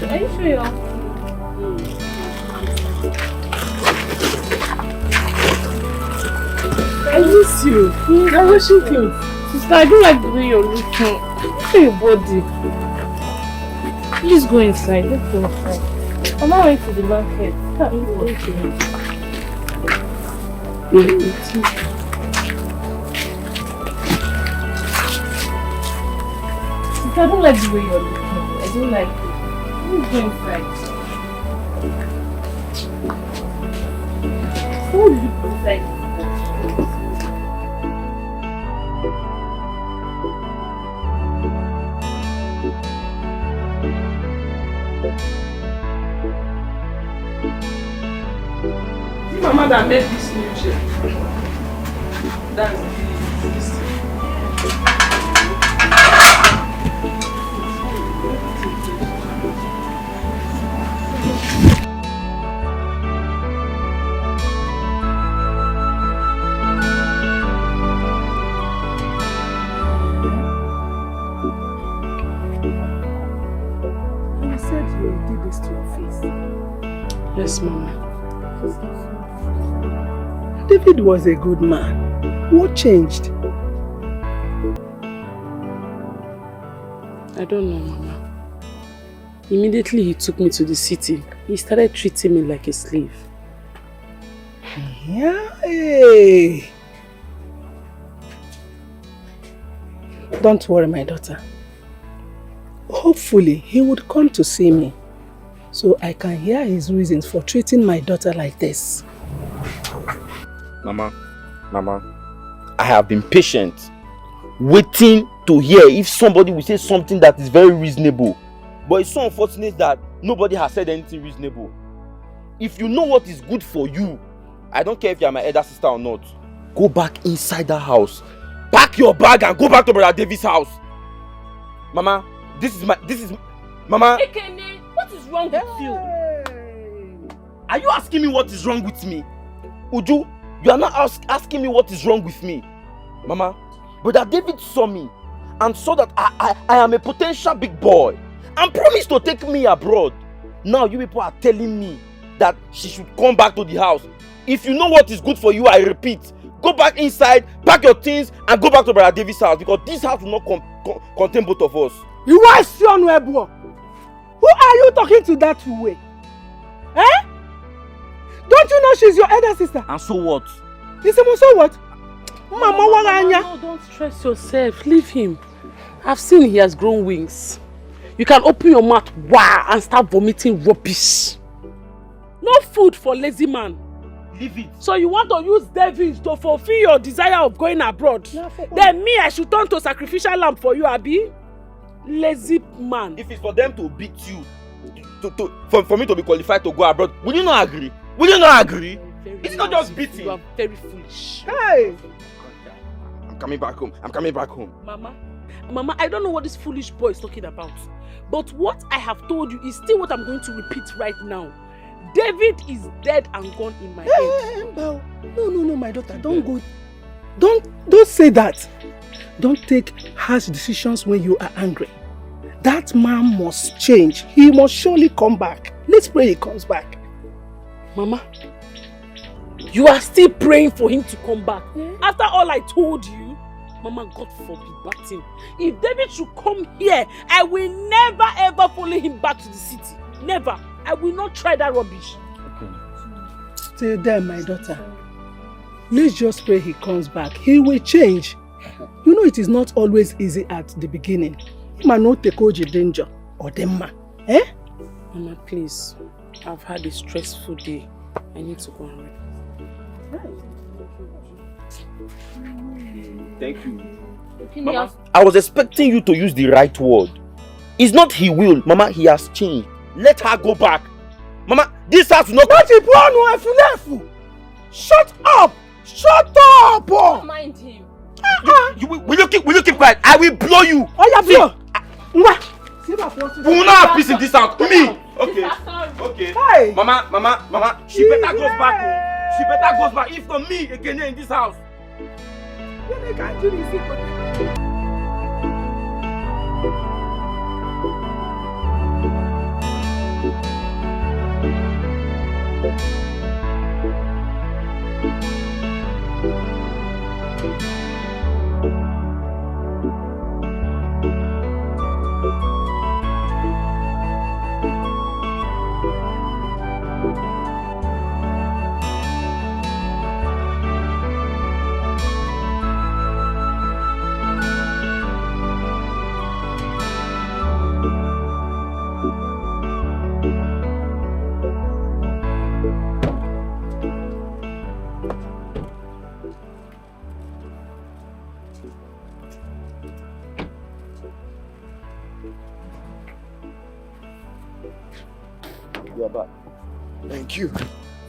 Are you sure you're I miss you. I'm washing clothes. Sister, I don't like the way you're looking. Look at your body. Please go inside. Let's go inside. Mama went to the market. Can't you go to Sister, I don't like the way you're looking. I don't like it. Please go inside. Who did you put inside? Mama that made this new chair. That's this. You said you did this to your face. Yes, Mama. David was a good man. What changed? I don't know, Mama. Immediately he took me to the city. He started treating me like a slave. Yeah. Hey. Don't worry, my daughter. Hopefully, he would come to see me so I can hear his reasons for treating my daughter like this. Mama, I have been patient, waiting to hear if somebody will say something that is very reasonable. But it's so unfortunate that nobody has said anything reasonable. If you know what is good for you, I don't care if you are my elder sister or not, go back inside that house. Pack your bag and go back to Brother David's house. Mama, Mama. Ekene, what is wrong with you? Are you asking me what is wrong with me? Uju, you are not asking me what is wrong with me. Mama, Brother David saw me and saw that I am a potential big boy and promised to take me abroad. Now you people are telling me that she should come back to the house. If you know what is good for you, I repeat, go back inside, pack your things and go back to Brother David's house because this house will not contain both of us. You are Sion Webo. Who are you talking to that way? Eh? Don't you know she's your elder sister? And so what? So what? Mama, no, don't stress yourself. Leave him. I've seen he has grown wings. You can open your mouth and start vomiting rubbish. No food for lazy man. Leave it. So you want to use David to fulfill your desire of going abroad? Then me, I should turn to sacrificial lamb for you, Abi? Lazy man. If it's for them to beat you, for me to be qualified to go abroad, will you not agree? Will you not agree? It's not just beating. You are very foolish. Hey! I'm coming back home. I'm coming back home. Mama, I don't know what this foolish boy is talking about. But what I have told you is still what I'm going to repeat right now. David is dead and gone in my head. No, my daughter, don't go. Don't say that. Don't take harsh decisions when you are angry. That man must change. He must surely come back. Let's pray he comes back. Mama, you are still praying for him to come back. After all I told you, Mama, God forbid back him. If David should come here, I will never ever follow him back to the city. Never. I will not try that rubbish. Stay there, my daughter. Let's just pray he comes back. He will change. You know it is not always easy at the beginning. He might not take on danger or them. Eh? Mama, please. I've had a stressful day. I need to go and rest. Thank you. Mama, I was expecting you to use the right word. It's not he will. Mama, he has changed. Let her go back. Mama, this house will not... Shut up! Shut up! Don't mind him. Will you keep quiet? I will blow you. We will not have peace in this house. Me. Okay. Hey. Mama. She better goes back home. She better goes back. If not me again in this house. You can't do this.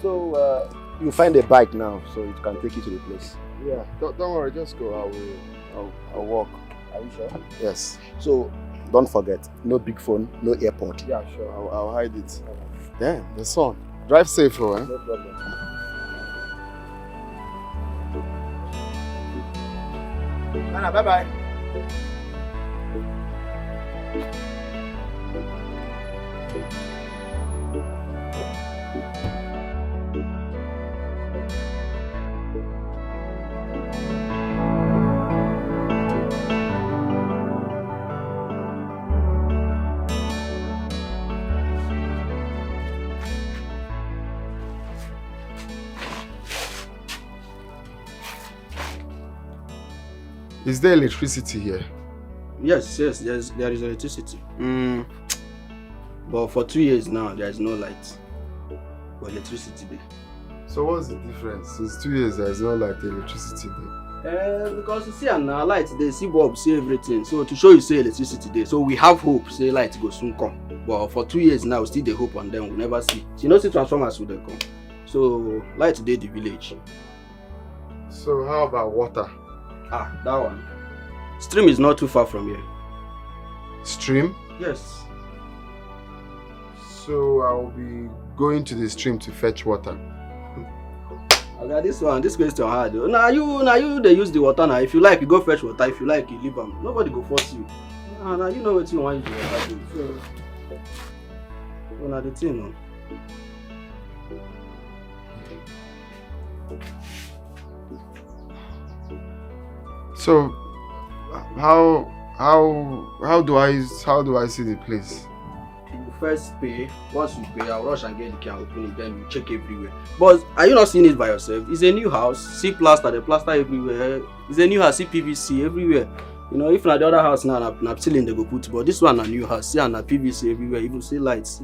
So you find a bike now, so it can take you to the place. Yeah, don't worry, just go. I'll walk. Are you sure? Yes. So don't forget, no big phone, no airport. Yeah, sure. I'll hide it. Damn, the sun. Drive safe, oh, eh? No problem. Anna, bye-bye. Is there electricity here? Yes, there is electricity. But for 2 years now, there is no light or electricity there. So what's the difference? Since 2 years, there is no light, electricity there. Because you see, now light, they see bulb, see everything. So to show you, say electricity there. So we have hope, say light go soon come. But for 2 years now, still the hope on them. We never see. So you know, see transformers will they come. So light today the village. So how about water? That one. Stream is not too far from here. Stream? Yes. So I'll be going to the stream to fetch water. Okay, this question hard. Now you they use the water now. If you like, you go fetch water. If you like, you leave them. Nobody go force you. Now you know what you want to do. So now the thing, no. So how do I see the place? You first pay. Once you pay, I'll rush and get the key and open it. Then you check everywhere. But are you not seeing it by yourself? It's a new house. See plaster, the plaster everywhere. It's a new house. See PVC everywhere. You know, if not the other house now, na ceiling they go put. But this one a new house. See and PVC everywhere. Even see lights.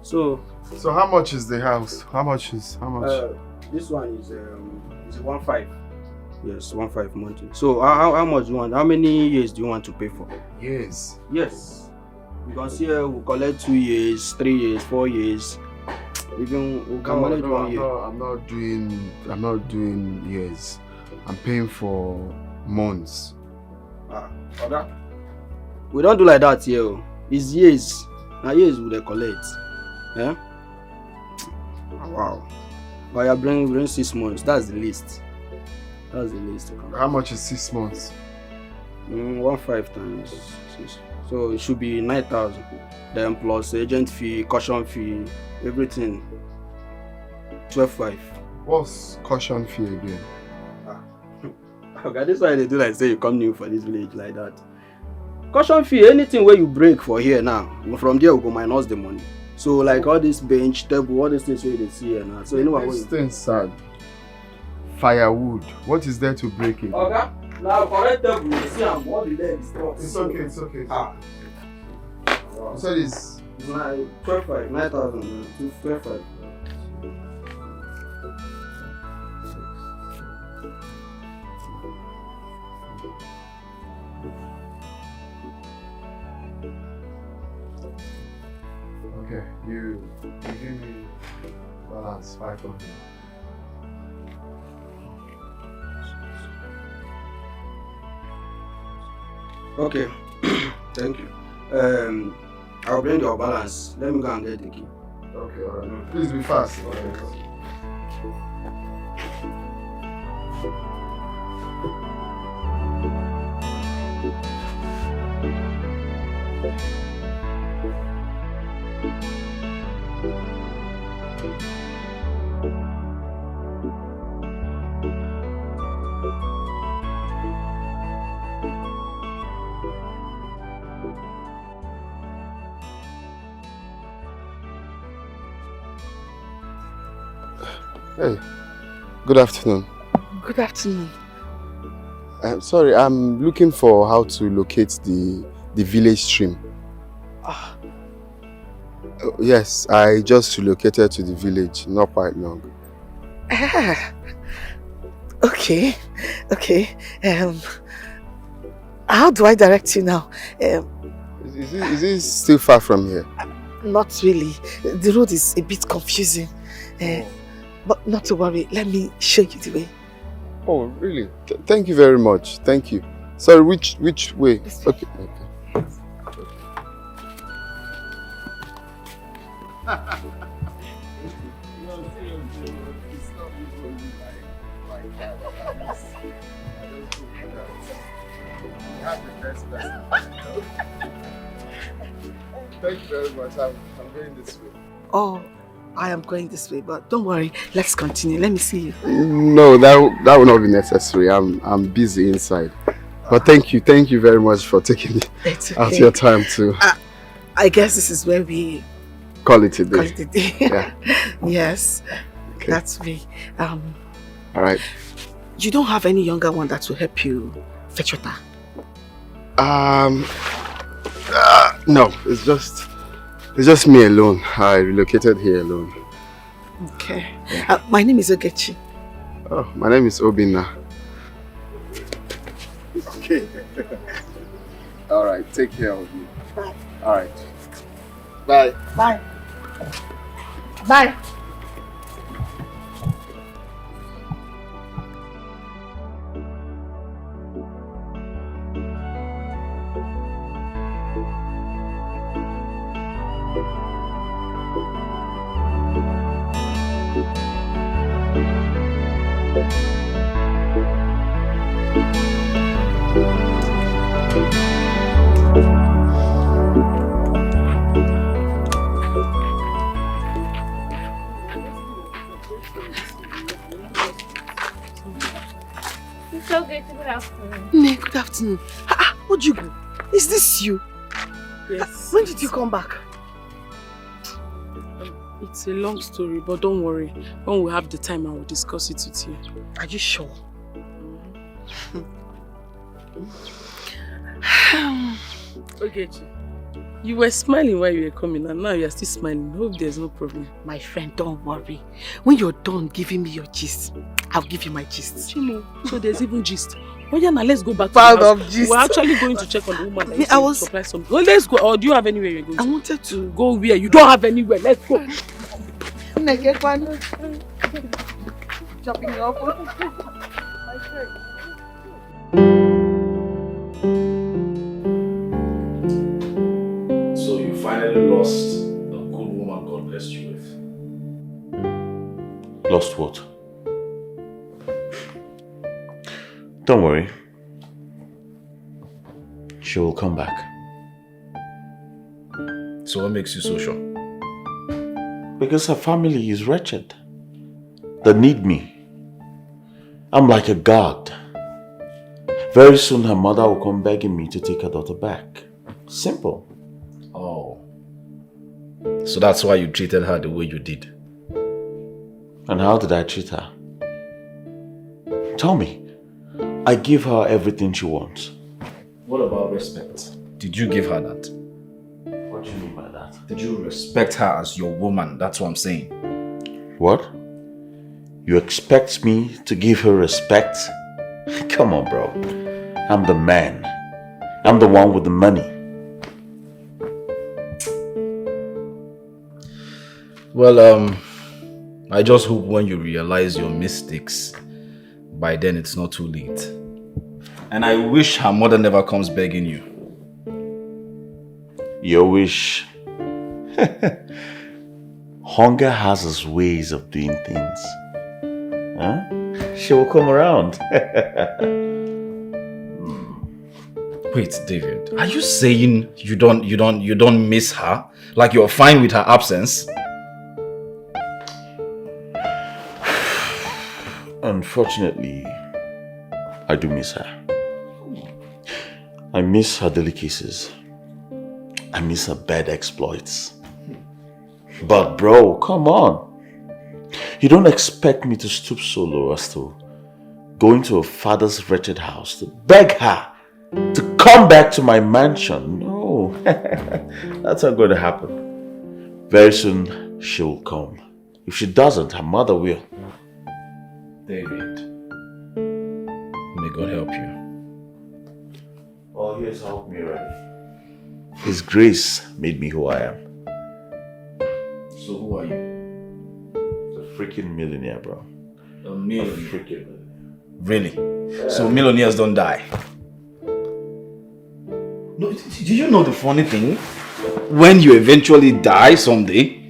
So how much is the house? How much? This one is 1.5. Yes, 1.5 monthly. So how much do you want? How many years do you want to pay for? Years. Yes. Because here we collect 2 years, 3 years, 4 years. Even we can manage 1 year. I'm not doing years. I'm paying for months. Okay. We don't do like that here. It's years. Now years we collect. Yeah. Wow. But you bring 6 months. That's the least. That's the least. How much is 6 months? 1.5 times 6. So it should be 9,000. Then plus agent fee, caution fee, everything. 12.5. What's caution fee again? Okay, this is why they do like say you come new for this village like that. Caution fee, anything where you break for here now, from there we go minus the money. So like all this bench, table, all these things where they see here now. So you know what? This thing sad. Firewood. What is there to break it? Okay. Now correct table, you see I'm all the legs. It's okay. Wow. You said it's 12.5, 9,000, 12.5. Okay, you give me balance 500. Okay, thank you. I'll bring your balance. Let me go and get the key. Okay, alright. Please be fast. Hey, good afternoon. Good afternoon. I'm sorry, I'm looking for how to locate the village stream. Yes, I just relocated to the village, not quite long. Okay. How do I direct you now? Is it still far from here? Not really. The road is a bit confusing. But not to worry, let me show you the way. Oh, really? Thank you very much. Thank you. Sorry, which way? Okay. Thank you very much. I'm going this way. Oh, I am going this way, but don't worry. Let's continue. Let me see you. No, that will not be necessary. I'm busy inside. But thank you very much for taking out your time to. I guess this is where we call it a day. Call it a day. Yeah. Yes, okay. That's me. All right. You don't have any younger one that will help you fetch water? No, it's just me alone. I relocated here alone. Okay. My name is Ogechi. Oh, my name is Obina. Okay. All right. Take care of you. Bye. All right. Bye. Bye. Bye. Good afternoon. Ojugo, is this you? Yes. When did you come back? It's a long story, but don't worry. When we have the time, I will discuss it with you. Are you sure? Ogechi, you were smiling while you were coming and now you are still smiling. Hope there's no problem. My friend, don't worry. When you're done giving me your gist, I'll give you my gist. Chimo, so there's even gist. Oh yeah, now let's go back to Part the house. of gist. We're actually going to check on the woman that I was supply some. Well, let's go. Or do you have anywhere you're going to? I wanted to go where? You don't have anywhere. Let's go. Chopping off. So you finally lost a good woman God blessed you with. Lost what? Don't worry. She will come back. So what makes you so sure? Because her family is wretched. They need me. I'm like a god. Very soon her mother will come begging me to take her daughter back. Simple. Oh. So that's why you treated her the way you did. And how did I treat her? Tell me. I give her everything she wants. What about respect? Did you give her that? What do you mean by that? Did you respect her as your woman? That's what I'm saying. What? You expect me to give her respect? Come on, bro. I'm the man. I'm the one with the money. Well, I just hope when you realize your mistakes, by then it's not too late. And I wish her mother never comes begging you. Your wish. Hunger has its ways of doing things. Huh? She will come around. Wait, David, are you saying you don't miss her? Like you're fine with her absence? Unfortunately, I do miss her. I miss her delicacies. I miss her bad exploits. But bro, come on. You don't expect me to stoop so low as to go into her father's wretched house to beg her to come back to my mansion. No, that's not going to happen. Very soon she will come. If she doesn't, her mother will. David, may God help you. Well, he has helped me already. His grace made me who I am. So who are you? The freaking millionaire, bro. A millionaire? Freaking millionaire. Really? So millionaires don't die? No, do you know the funny thing? When you eventually die someday,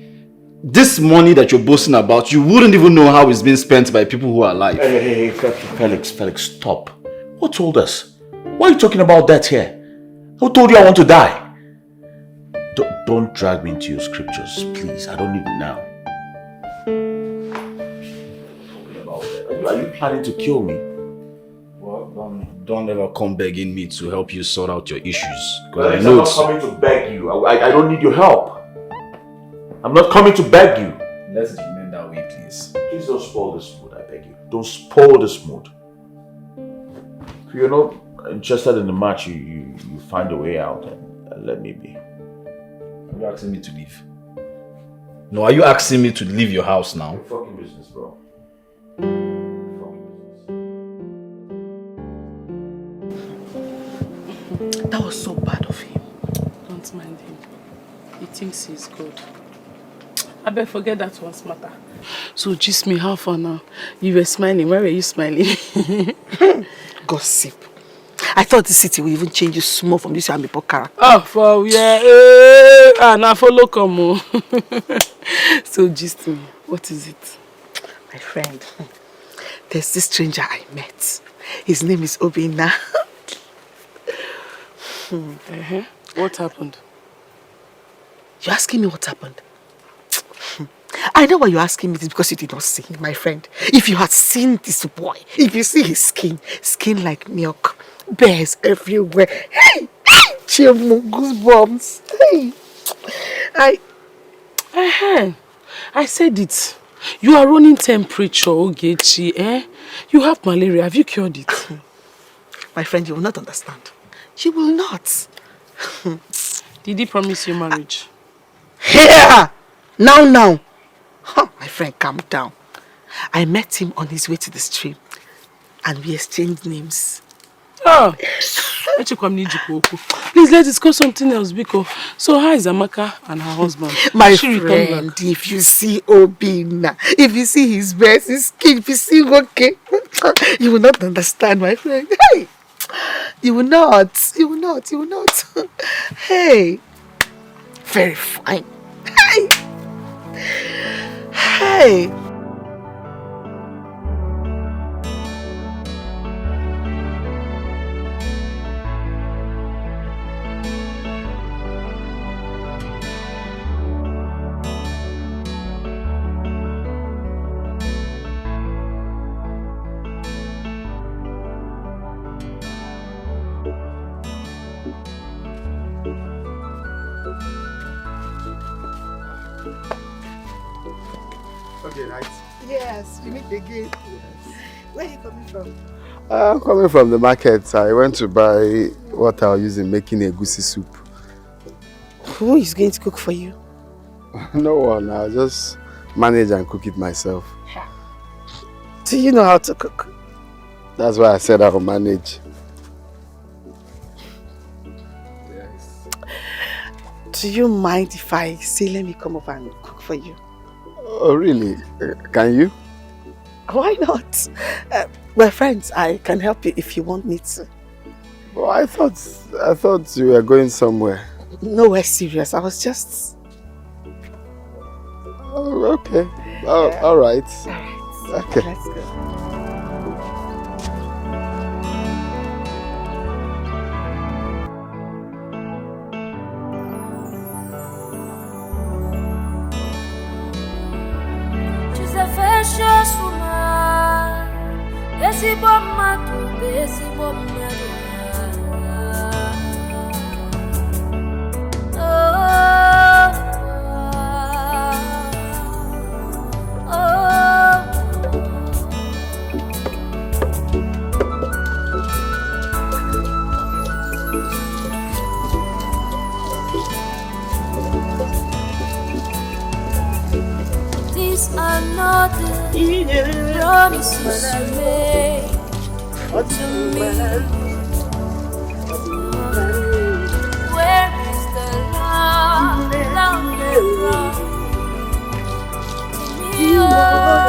this money that you're boasting about, you wouldn't even know how it's being spent by people who are alive. Hey, Felix, stop. Who told us? Why are you talking about that here? Who told you I want to die? Don't drag me into your scriptures, please. I don't need it now. Are you planning to kill me? Well, don't ever come begging me to help you sort out your issues. Well, I'm not coming to beg you. I don't need your help. I'm not coming to beg you. Let's remain that way, please. Please don't spoil this mood, I beg you. Don't spoil this mood. If you're not interested in the match, you find a way out and let me be. Are you asking me to leave? No, are you asking me to leave your house now? Your fucking business, bro. That was so bad of him. Don't mind him. He thinks he's good. I better forget that once matter. So, gist me, how far now? You were smiling. Why were you smiling? Gossip. I thought the city would even change you small from this Amipo character. Oh, for yeah. Now follow come. So, gist me, what is it? My friend, there's this stranger I met. His name is Obina. What happened? You're asking me what happened? I know why you're asking me this, because you did not see him, my friend. If you had seen this boy, if you see his skin like milk, bears everywhere. Hey! Goosebumps. Hey! I said it. You are running temperature, Ogechi, eh? You have malaria. Have you cured it? My friend, you will not understand. You will not. Did he promise you marriage? Here! Now. Huh, my friend, calm down. I met him on his way to the stream and we exchanged names. Oh, please let's discuss something else, Biko. So how is Amaka and her husband? My friend, if you see Obina, if you see his breast, his skin, if you see okay, you will not understand, my friend. Hey! You will not. Hey! Very fine. Hey! Okay, right? Yes, we meet again. Yes. Where are you coming from? I'm coming from the market. I went to buy what I'll use in making a goosey soup. Who is going to cook for you? No one. I'll just manage and cook it myself. Do you know how to cook? That's why I said I'll manage. Yes. Do you mind if I say, let me come over and cook for you? Oh, really? Can you? Why not? We're friends. I can help you if you want me to. Well, I thought you were going somewhere. No, we're serious. I was just... Oh, okay. Oh, yeah. All right. Okay. Let's go. Precious woman, ezigbo mmadụ bụ ezigbo mmadụ. These are not the promises you made to me. Where is the love, love you brought to me? Oh.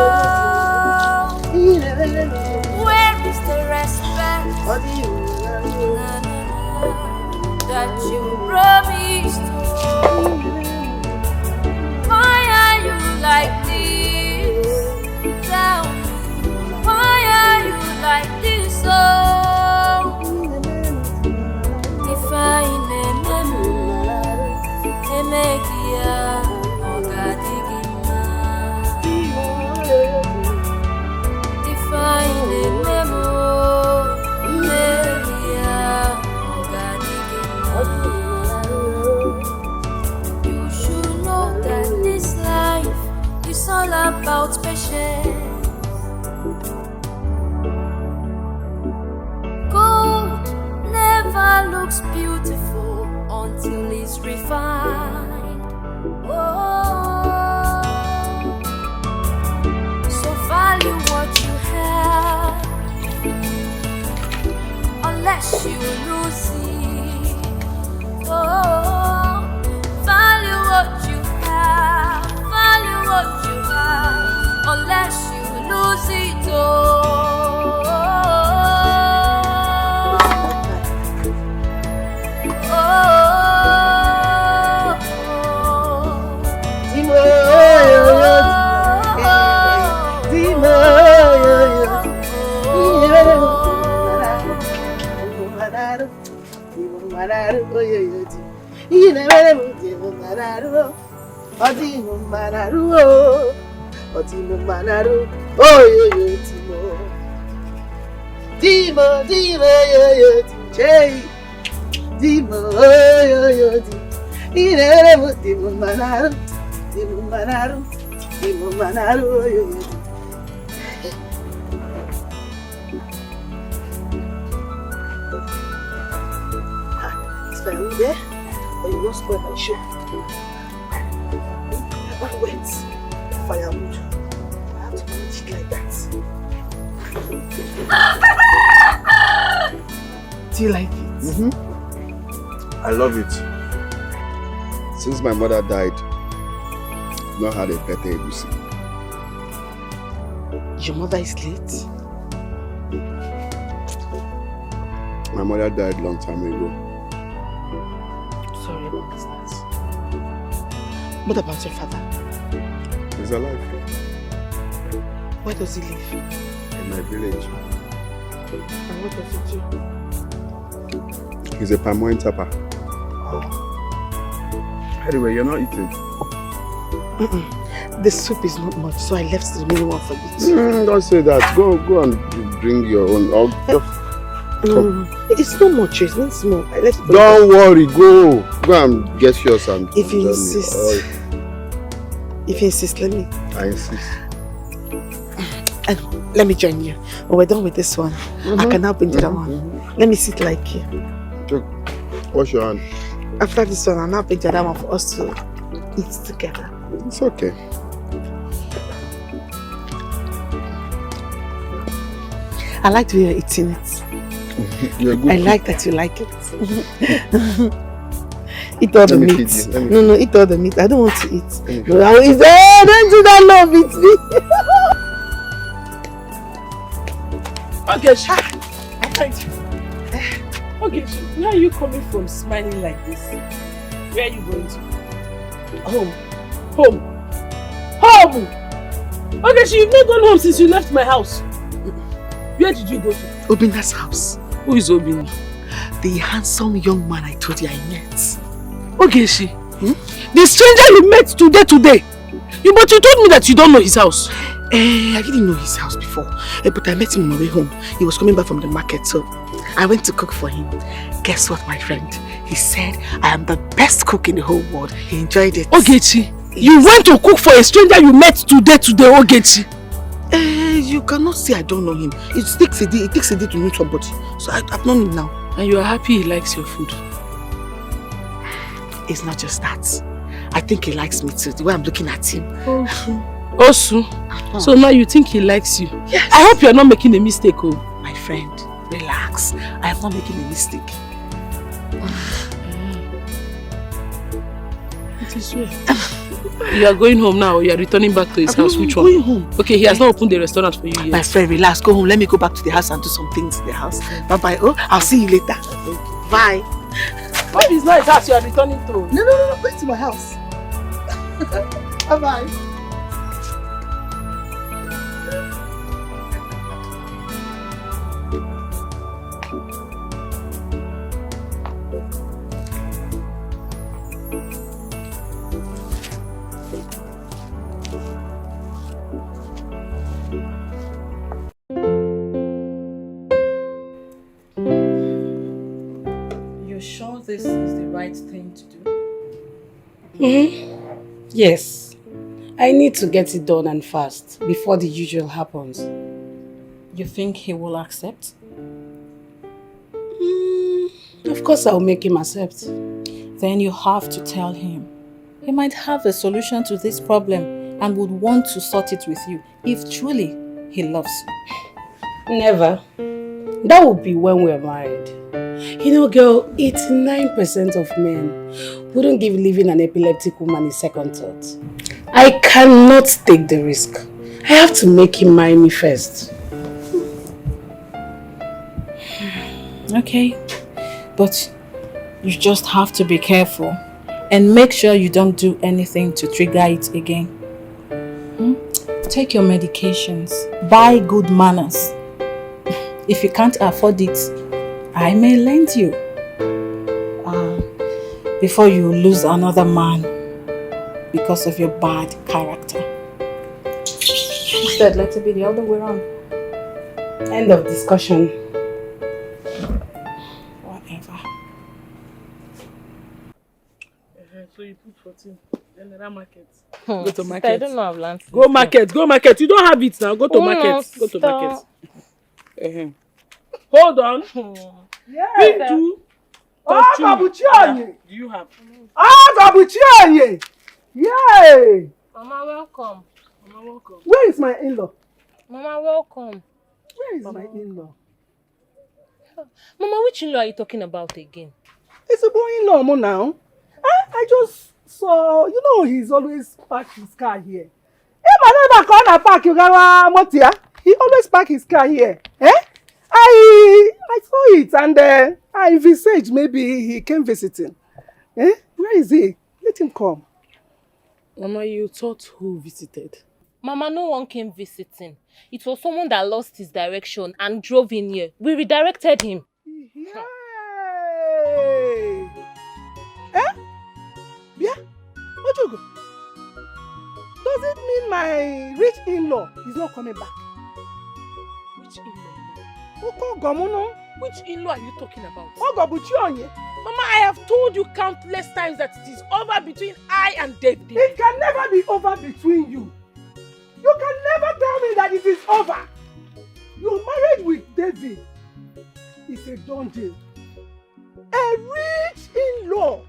looks beautiful until it's refined. Oh, so value what you have, unless you lose it. Oh, value what you have, unless you lose it. Oh. There, or you won't spoil my show. Wait, firewood. I have to manage it like that. Do you like it? I love it. Since my mother died, I've not had a better egusi. Your mother is late? My mother died a long time ago. Sorry about this. What about your father? He's alive. Where does he live? In my village. And what does he do? He's a palm wine tapper. Anyway, you're not eating. The soup is not much, so I left the remaining one for you. Don't say that. Go and bring your own. It's not much, it's not small. I left it. Don't worry, go and get yours and if you insist. If you insist, let me. I insist. And let me join you. When we're done with this one, I can now bring the other one. Let me sit like you. Wash your hand. After this one, I'll now bring the other one for us to eat together. It's okay. I like the way you're eating it. You're good. I like that you like it. Eat all the meat. No, eat all the meat. I don't want to eat. No, I will eat. Don't do that, love. It's me. Okay, okay, where are you coming from smiling like this? Where are you going to? Home. Okay, you've not gone home since you left my house. Where did you go to? Obina's house. Who is Obina? The handsome young man I told you I met. Ogechi, the stranger you met today. But you told me that you don't know his house. I didn't know his house before, but I met him on my way home. He was coming back from the market, so I went to cook for him. Guess what, my friend? He said I am the best cook in the whole world. He enjoyed it. Ogechi, you went to cook for a stranger you met today, Ogechi. You cannot say I don't know him. It takes a day to meet somebody. So I've known him now. And you are happy he likes your food? It's not just that. I think he likes me too, the way I'm looking at him. Osu. So now you think he likes you? Yes. I hope you are not making a mistake, oh. My friend, relax. I am not making a mistake. It is well. You are going home now or you are returning back to his house? Which one? I'm going home. Okay, he has not opened the restaurant for you yet. My friend, relax. Go home. Let me go back to the house and do some things in the house. Bye-bye. Oh, I'll see you later. Bye. Where is not his house you are returning to? No. Go to my house. Bye-bye. This is the right thing to do? Yes. I need to get it done and fast before the usual happens. You think he will accept? Of course I'll make him accept. Then you have to tell him. He might have a solution to this problem and would want to sort it with you if truly he loves you. Never. That would be when we're married. You know, girl, 89% of men wouldn't give leaving an epileptic woman a second thought. I cannot take the risk. I have to make him marry me first. Okay, but you just have to be careful and make sure you don't do anything to trigger it again. Take your medications, buy good manners. If you can't afford it, I may lend you. Before you lose another man because of your bad character. Instead, let it be the other way around. End of discussion. Whatever. So you put 14. General market. Go to market. I don't know I've learned. Go market. Go market. You don't have it now. Go to market. Go to stop. market. Hold on. Yeah. Two. Babuchionye. Do you have? Babuchionye. Yay. Mama, welcome. Mama, welcome. Where is my in-law? Mama, welcome. Where is my in-law? Mama, which in-law are you talking about again? It's a boy in-law mo now. I just saw, you know, he's always park his car here. He always park his car here. I saw it and I envisaged maybe he came visiting. Where is he? Let him come. Mama, you thought who visited? Mama, no one came visiting. It was someone that lost his direction and drove in here. We redirected him. Yay! Yeah? Ojogo, does it mean my rich in-law is not coming back? Which in-law? Oko Gomuno. Which in-law are you talking about? Ogobuchionye. Mama, I have told you countless times that it is over between I and David. It can never be over between you. You can never tell me that it is over. Your marriage with David is a done deal. A rich in-law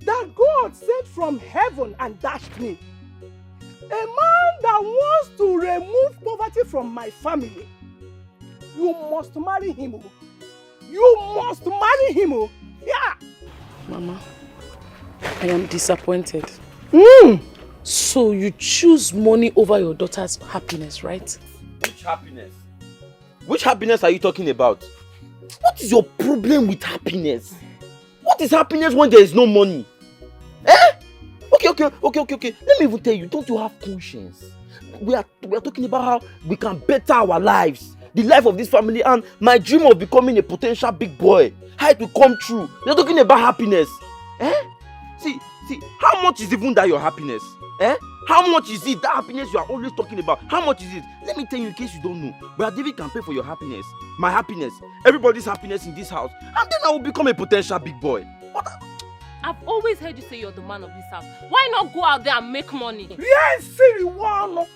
that God sent from heaven and dashed me. A man that wants to remove poverty from my family. You must marry him. You must marry him. Yeah. Mama, I am disappointed. So you choose money over your daughter's happiness, right? Which happiness? Which happiness are you talking about? What is your problem with happiness? What is happiness when there is no money? Okay. Let me even tell you, don't you have conscience? We are talking about how we can better our lives. The life of this family and my dream of becoming a potential big boy. How it will come true. You're talking about happiness. See, how much is even that your happiness? How much is it, that happiness you are always talking about? How much is it? Let me tell you in case you don't know. Brother David can pay for your happiness. My happiness. Everybody's happiness in this house. And then I will become a potential big boy. I've always heard you say you're the man of this house. Why not go out there and make money? Yes, Siri, one.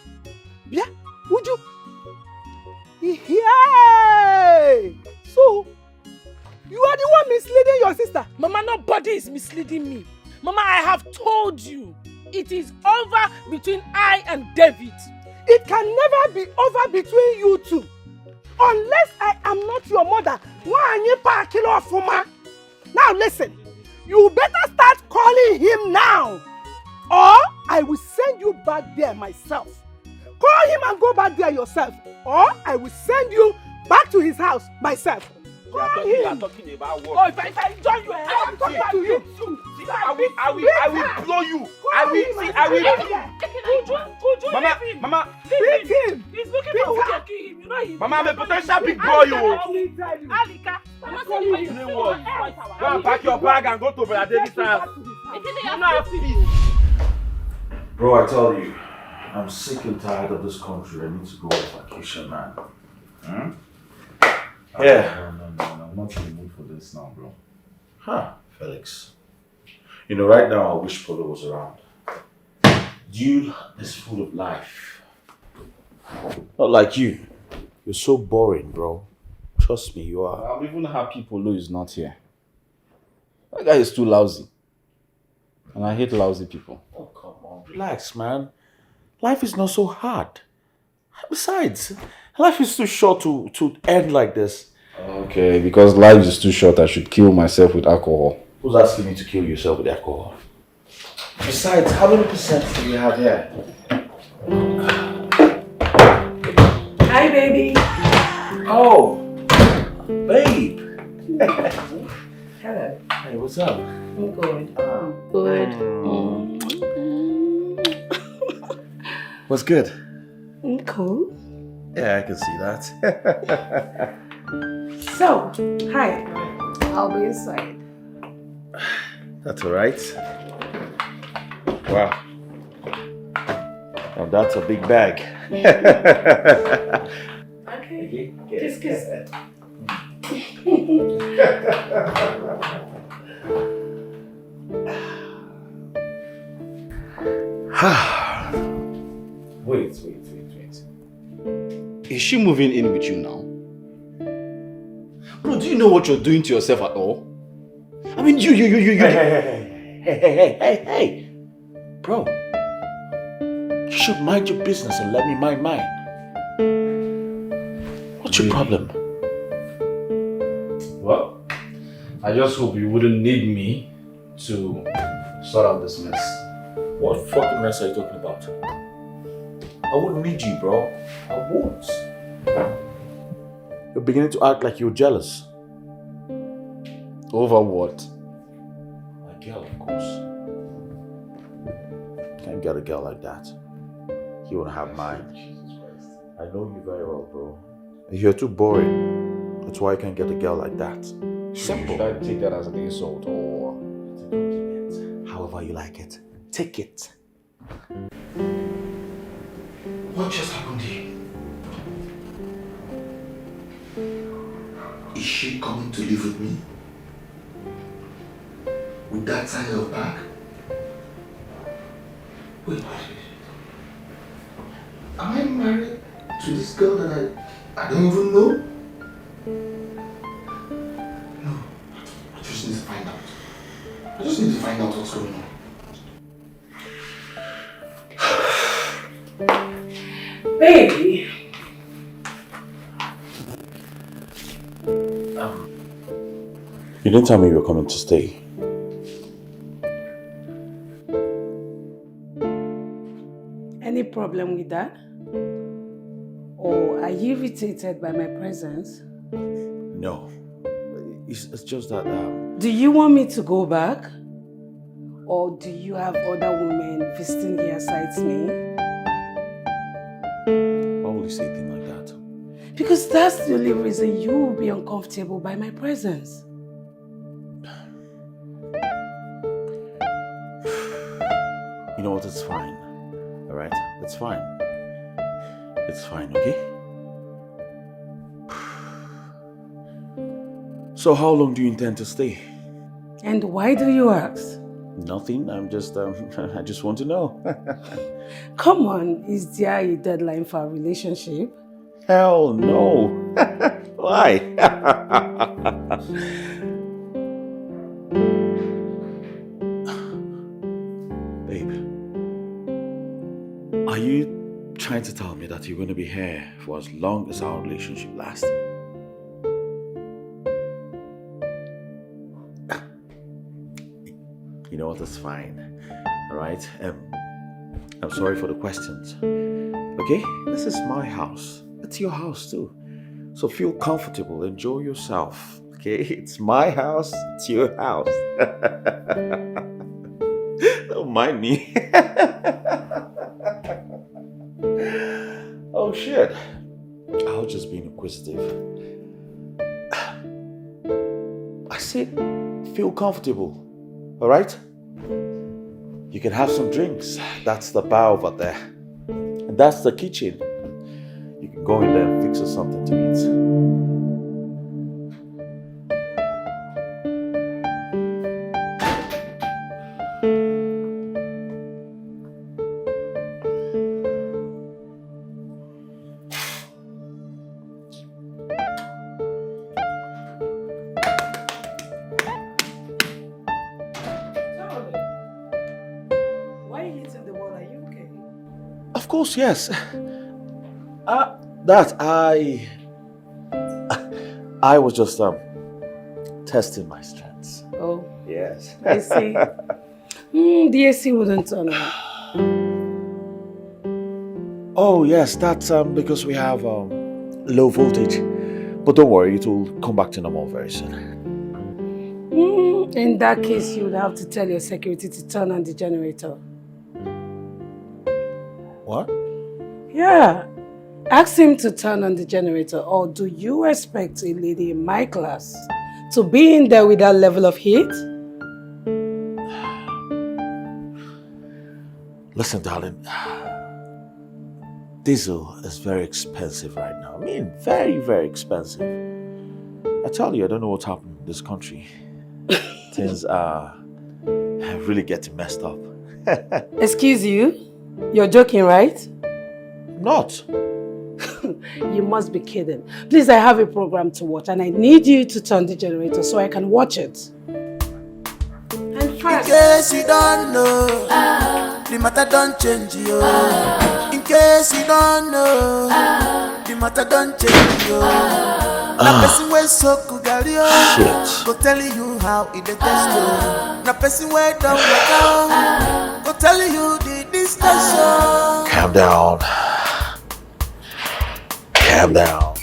Yeah, Uju. Yeah. So, you are the one misleading your sister. Mama, nobody is misleading me. Mama, I have told you. It is over between I and David. It can never be over between you two. Unless I am not your mother. Now listen. You better start calling him now. Or I will send you back there myself. Call him and go back there yourself. Or I will send you back to his house myself. Call him. You are talking about what? Oh, if I join you, I am talking to you too. I will blow you. I will. Mama. Beat him. He's looking for who can kill him. You know he. Mama, I'm a potential big boy, you. Alika. Mama, tell you what? Go and pack your bag and go to Brother David's house. You know how Bro, I tell you, I'm sick and tired of this country. I need to go on vacation, man. Yeah. No, I'm not in the mood for this now, bro. Felix. You know, right now I wish Polo was around. Dude is full of life. Not like you. You're so boring, bro. Trust me, you are. I'm even happy Polo is not here. That guy is too lousy. And I hate lousy people. Oh, come on. Relax, man. Life is not so hard. Besides, life is too short to end like this. Okay, because life is too short, I should kill myself with alcohol. Who's asking you to kill yourself with alcohol? Besides, how many percent do you have here? Hi, baby. Oh, babe. Hello. Hey, what's up? I'm good. Good. What's good? I'm cool. Yeah, I can see that. So, hi. I'll be inside. That's all right. Wow. Now that's a big bag. Okay. Kiss, kiss. Wait. Is she moving in with you now? Bro, do you know what you're doing to yourself at all? I mean, you. Hey. Bro, you should mind your business and let me mind mine. What's your problem? Well, I just hope you wouldn't need me to sort out this mess. What fucking mess are you talking about? I wouldn't need you, bro. I won't. You're beginning to act like you're jealous. Over what? My girl, of course. Can't get a girl like that. You won't have mine. I know you very well, bro. You're too boring. That's why I can't get a girl like that. Simple. Should I take that as an insult or it's a compliment? However you like it. Take it. What just happened here? Is she coming to live with me? With that kind of bag? Wait. Am I married to this girl that I don't even know? No. I just need to find out. I just need to find out what's going on. Baby. You didn't tell me you were coming to stay. Any problem with that? Or are you irritated by my presence? No. It's just that... Do you want me to go back? Or do you have other women visiting here besides me? Why would you say a thing like that? Because that's the only reason you will be uncomfortable by my presence. You know what? It's fine. Alright? It's fine. It's fine, okay? So how long do you intend to stay? And why do you ask? Nothing. I'm just, I just want to know. Come on, is there a deadline for our relationship? Hell no. Why? Babe, are you trying to tell me that you're going to be here for as long as our relationship lasts? You know what? That's fine. Alright? I'm sorry for the questions. Okay? This is my house. It's your house too. So feel comfortable. Enjoy yourself. Okay? It's my house. It's your house. Don't mind me. Oh shit. I was just being inquisitive. I said, feel comfortable. Alright? You can have some drinks. That's the bar over there. And that's the kitchen. You can go in there and fix us something to eat. Of course, yes. That I was just testing my strengths. Oh. Yes. I see. The AC wouldn't turn on. Oh yes, that's because we have low voltage. But don't worry, it will come back to normal very soon. In that case, you would have to tell your security to turn on the generator. What? Yeah. Ask him to turn on the generator, or do you expect a lady in my class to be in there with that level of heat? Listen, darling. Diesel is very expensive right now. I mean, very, very expensive. I tell you, I don't know what's happened in this country. Things are really getting messed up. Excuse you? You're joking, right? Not. You must be kidding. Please, I have a program to watch and I need you to turn the generator so I can watch it. And first... In case you don't know, the matter don't change you. In case you don't know, the matter don't change you. Na person wey so kugali go tell you how it dey test you. Na person wey don't work out go tell you the distance. Calm down. Calm down.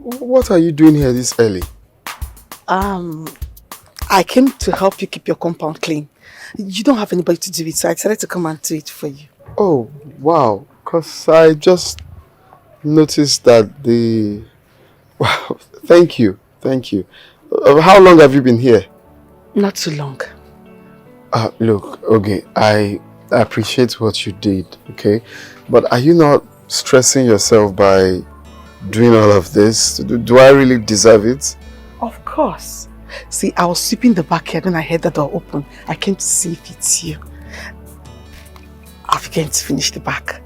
What are you doing here this early? I came to help you keep your compound clean. You don't have anybody to do it, so I decided to come and do it for you. Oh, wow. Because I just noticed that the... Wow, thank you. Thank you. How long have you been here? Not too long. Look, okay, I appreciate what you did, okay? But are you not stressing yourself by doing all of this? Do I really deserve it? Of course. See, I was sweeping the backyard when I heard the door open. I came to see if it's you. I'm going to finish the back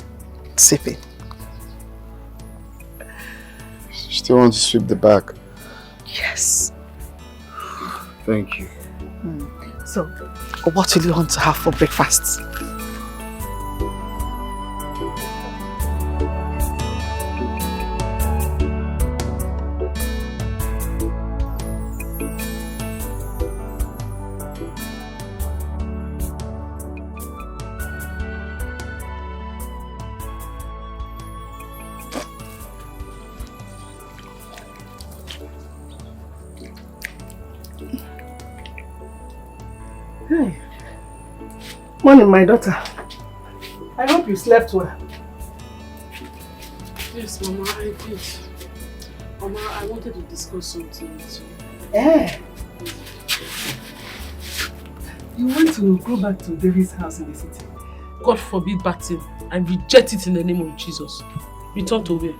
sweeping. You still want to sweep the back? Yes. Thank you. So, what will you want to have for breakfast? Hey. Morning, my daughter. I hope you slept well. Yes, Mama, I did. Mama, I wanted to discuss something with you. Eh? You want to go back to David's house in the city? God forbid bad thing. I reject it in the name of Jesus. Return to where?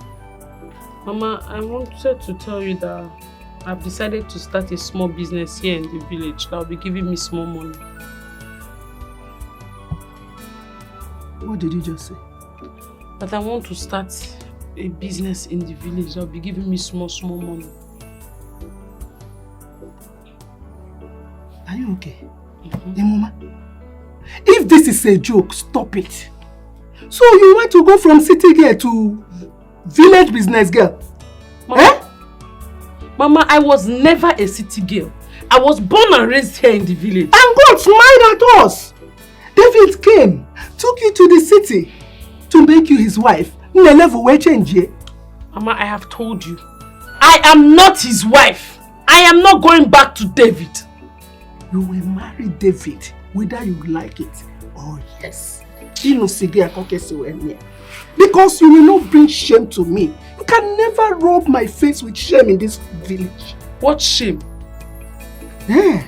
Mama, I wanted to tell you that I've decided to start a small business here in the village that will be giving me small money. What did you just say? But I want to start a business in the village that will be giving me small money. Are you okay? Hey, Mama, if this is a joke, stop it. So you want to go from city girl to village business girl? Mama, Mama, I was never a city girl. I was born and raised here in the village. And God smiled at us. David came, took you to the city to make you his wife. No level will change yet. Mama, I have told you, I am not his wife. I am not going back to David. You will marry David, whether you like it or yes. Because you will not bring shame to me. You can never rub my face with shame in this village. What shame? Yeah.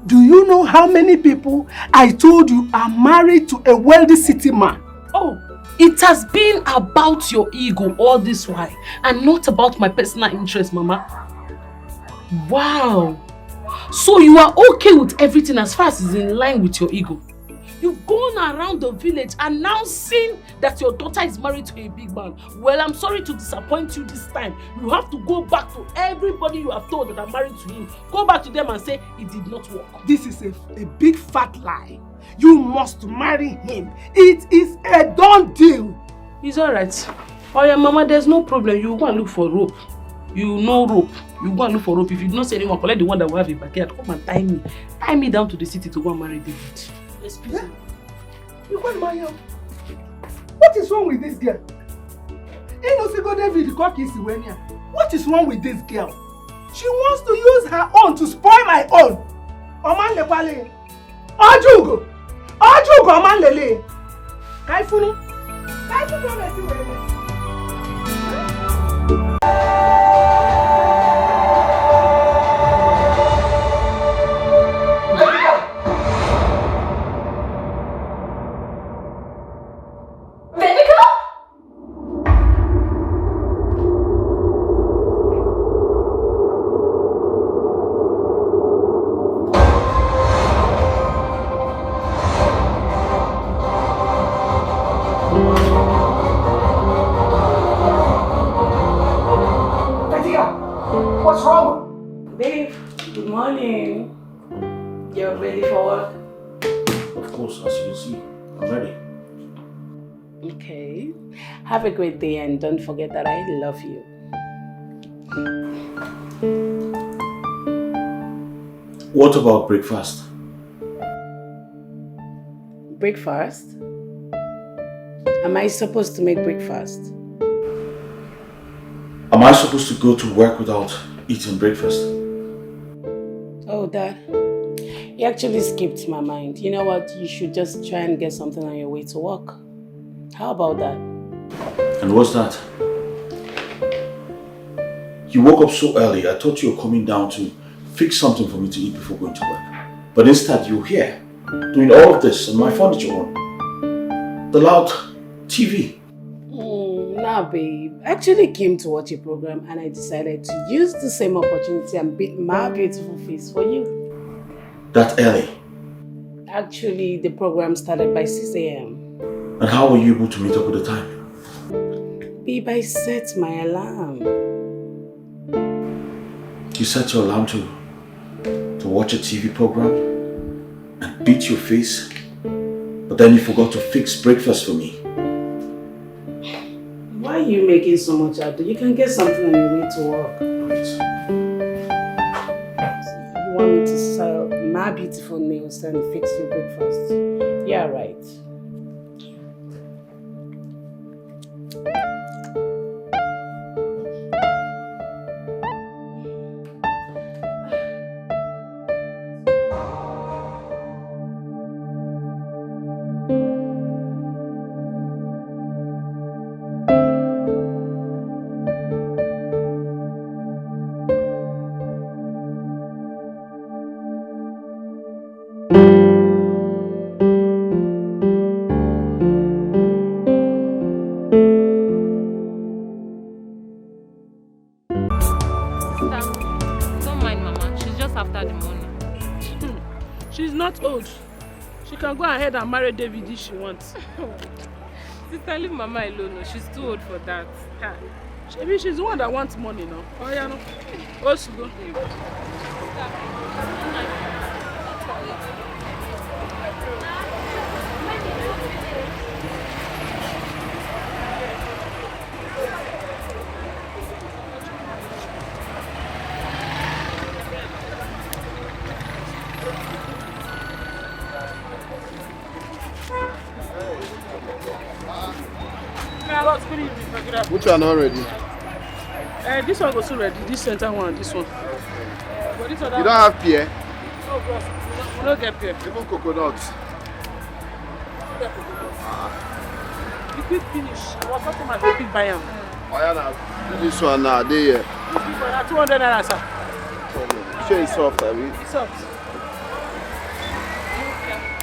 Do you know how many people I told you are married to a wealthy city man? Oh, it has been about your ego all this while and not about my personal interest, Mama. Wow. So you are okay with everything as far as it's in line with your ego? You've gone around the village announcing that your daughter is married to a big man. Well, I'm sorry to disappoint you this time. You have to go back to everybody you have told that are married to him. Go back to them and say it did not work. This is a big fat lie. You must marry him. It is a done deal. It's alright. Oh yeah, Mama, there's no problem. You go and look for rope. You know rope. You go and look for rope. If you do not see anyone, collect the one that will have a backyard. Come and tie me. Tie me down to the city to go and marry David. Excuse me. You can't marry her. What is wrong with this girl? What is wrong with this girl? She wants to use her own to spoil my own. Oman lepale. Ojugo. Ojugo oman lele. Kaifunu. Kaifunu mesi wele. Have a great day and don't forget that I love you. What about breakfast? Breakfast? Am I supposed to make breakfast? Am I supposed to go to work without eating breakfast? Oh, Dad. You actually skipped my mind. You know what? You should just try and get something on your way to work. How about that? And what's that? You woke up so early, I thought you were coming down to fix something for me to eat before going to work. But instead, you're here, doing all of this on my furniture room. The loud TV. Nah, babe. I actually came to watch a program and I decided to use the same opportunity and beat my beautiful face for you. That early? Actually, the program started by 6 a.m. And how were you able to meet up with the time? Babe, I set my alarm. You set your alarm to watch a TV program and beat your face, but then you forgot to fix breakfast for me. Why are you making so much out of it? You can get something on your way to work. Right. You want me to sell my beautiful nails and fix your breakfast? Yeah, right. Go ahead and marry David if she wants. Sister, leave Mama alone. No, she's too old for that. Maybe she's the one that wants money now. Oh yeah, no. Let's go. Which one already? This one goes already. This center one, this one. But this other you don't have pear? No, bros. We don't get pear. Even coconuts. You quick finish. I was talking about the quick buy them. Oh, yeah, this one now, they here. This one, 200 naira, sir. Sure, it's soft, I mean. It's soft.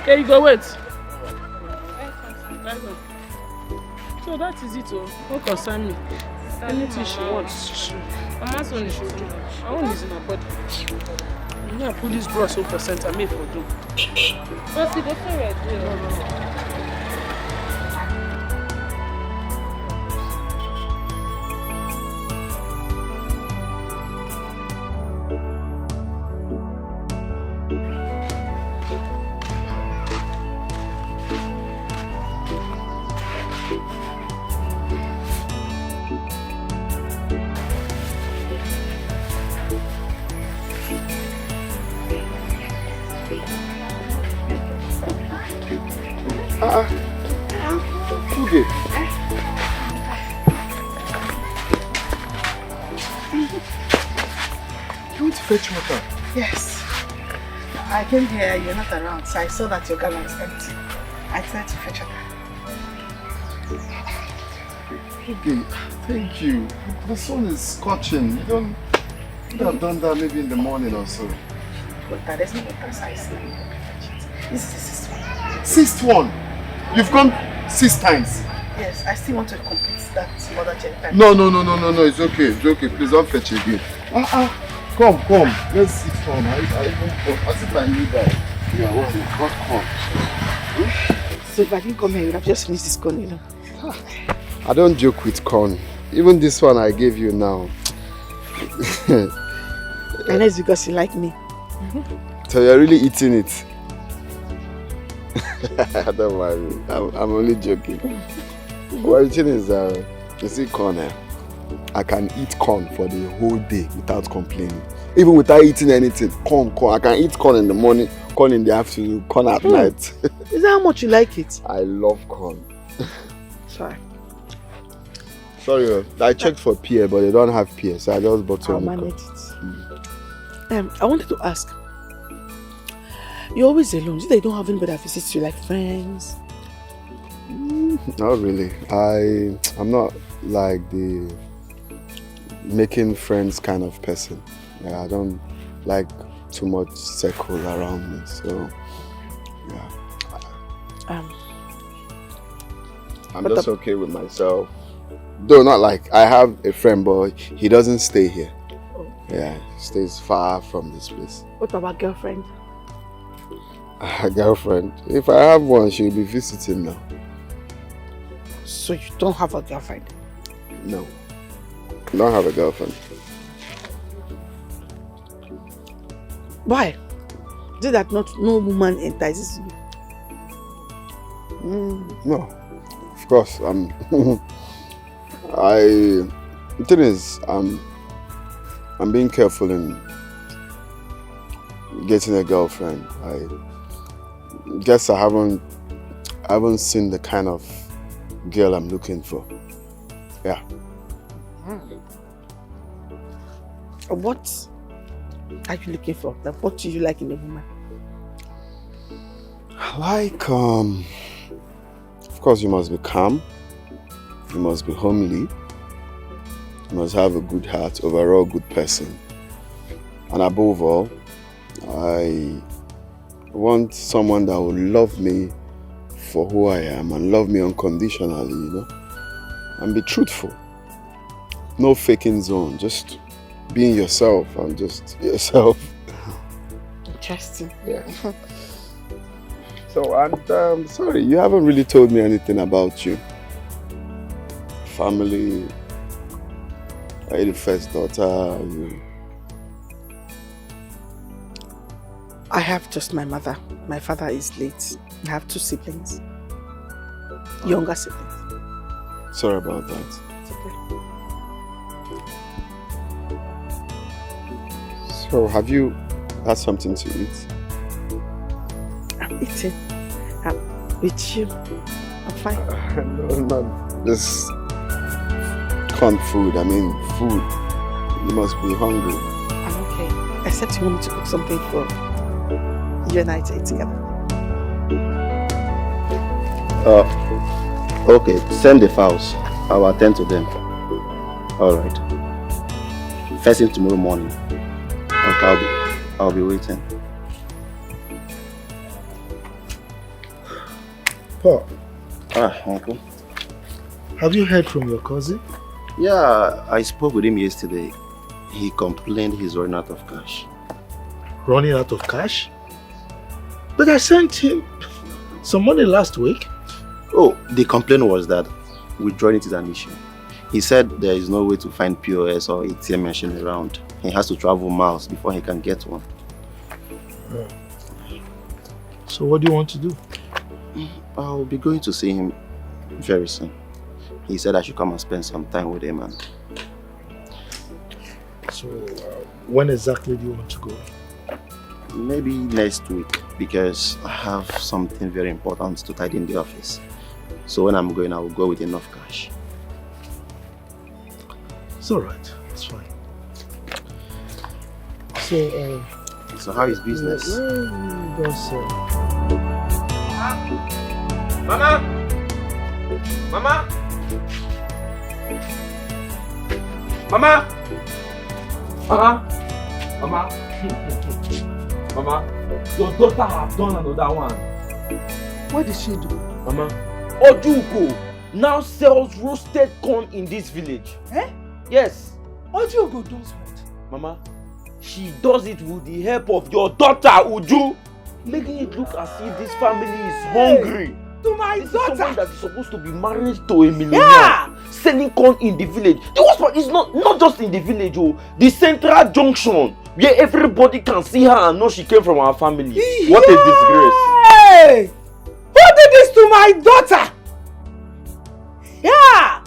Here you go, wait. So that is it, oh. Don't concern me. Anything she wants, Mama's own is she do. My own is in her body. You know, I put this bra so percent I made for do. But see, that's alright. Funke. You want to fetch water? Yes. I came here, you're not around, so I saw that your gallon was empty. I tried to fetch water. Okay, thank you. The sun is scorching. You don't could have done that maybe in the morning or so. Water, there's no water, so I said you can fetch it. This is the sixth one. Sixth one? You've gone 6 times. Yes, I still want to complete that mother check. No, it's okay. It's okay. Please don't fetch again. Come. Let's sit down. I think I knew that. Yeah, well, come. So if I didn't come here, you would have just finished this corn, you know. I don't joke with corn. Even this one I gave you now. And it's because you like me. So you're really eating it? Don't worry. I'm only joking. Well, the thing is, you see corn, I can eat corn for the whole day without complaining. Even without eating anything, corn. I can eat corn in the morning, corn in the afternoon, corn at night. Is that how much you like it? I love corn. Sorry. Sorry, I checked for pear, but they don't have pear, so I just bought some. I'll manage it. I wanted to ask. You're always alone. You don't have anybody that visits you, like friends? Not really. I'm not like the making friends kind of person. I don't like too much circle around me, so yeah. I'm just okay with myself. Though not like I have a friend, but he doesn't stay here. Yeah, he stays far from this place. What about girlfriend? A girlfriend? If I have one, she'll be visiting now. So you don't have a girlfriend? No. I don't have a girlfriend. Why? Is it that no woman entices you? No. Of course, the thing is, I'm being careful in getting a girlfriend. I guess I haven't seen the kind of girl I'm looking for. Yeah. What are you looking for? Like, what do you like in a woman? Like, of course, you must be calm. You must be homely. You must have a good heart, overall good person. And above all, I want someone that will love me for who I am and love me unconditionally, you know, and be truthful. No faking zone, just being yourself and just yourself. Interesting. Yeah. So, and sorry, you haven't really told me anything about you. Family, are you the first daughter? I have just my mother. My father is late. I have 2 siblings. Younger siblings. Sorry about that. It's okay. So, have you had something to eat? I'm eating. I'm with you. I'm fine. No, not this corn food. I mean, food. You must be hungry. I'm okay. Except you want me to cook something for you and I to eat together. Okay. Send the files. I'll attend to them. All right. First thing tomorrow morning. Okay, I'll be waiting. Paul. Uncle. Have you heard from your cousin? Yeah, I spoke with him yesterday. He complained he's running out of cash. Running out of cash? But I sent him some money last week. Oh, the complaint was that withdrawing it is an issue. He said there is no way to find POS or ATM machine around. He has to travel miles before he can get one. So what do you want to do? I'll be going to see him very soon. He said I should come and spend some time with him. And so when exactly do you want to go? Maybe next week, because I have something very important to tidy in the office. So when I'm going, I will go with enough cash. It's alright, it's fine. So how is business? Mama! Mama! Mama! Mama! Mama! Mama, your daughter has done another one. What did she do? Mama, Ojuko now sells roasted corn in this village. Eh? Yes. Ojuko does what? Mama, she does it with the help of your daughter Uju, making it look as if this family is hungry. To my this daughter? Is someone that is supposed to be married to a millionaire. Yeah! Selling corn in the village. The worst part is not just in the village, oh, the central junction, where everybody can see her and know she came from our family. What a disgrace. Hey! Who did this to my daughter? Yeah!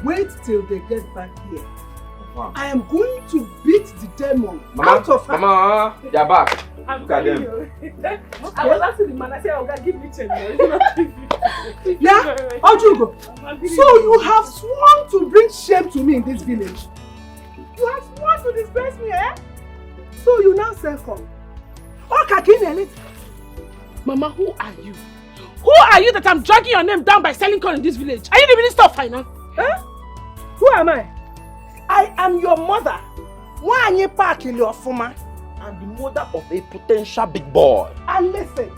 Wait till they get back here. I am going to beat the demon out of her. Mama, they're back. Look at them. I was asking the man, I said, I'll give me 10. Yeah? Ojugo, so you have sworn to bring shame to me in this village. You have sworn to disgrace me, eh? So you now say come. Okay, Mama, who are you? Who are you that I'm dragging your name down by selling corn in this village? Are you the Minister of Finance? Eh? Who am I? I am your mother. Why Park in your former? And the mother of a potential big boy. And listen,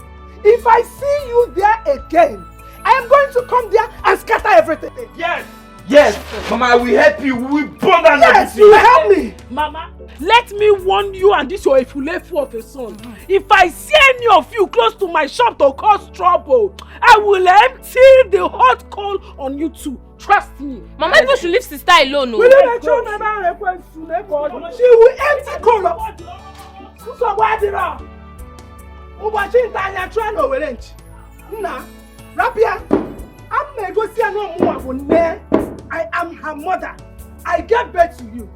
if I see you there again, I am going to come there and scatter everything. Yes! Yes! Mama, I will help you. We will burn down everything. Yes, you help me! Mama, let me warn you and this your efulefu of a son. If I see any of you close to my shop to cause trouble, I will empty the hot coal on you too. Trust me. Mama, you should leave sister alone. No? She will empty coal up. So why did I? I am her mother. I get back to you.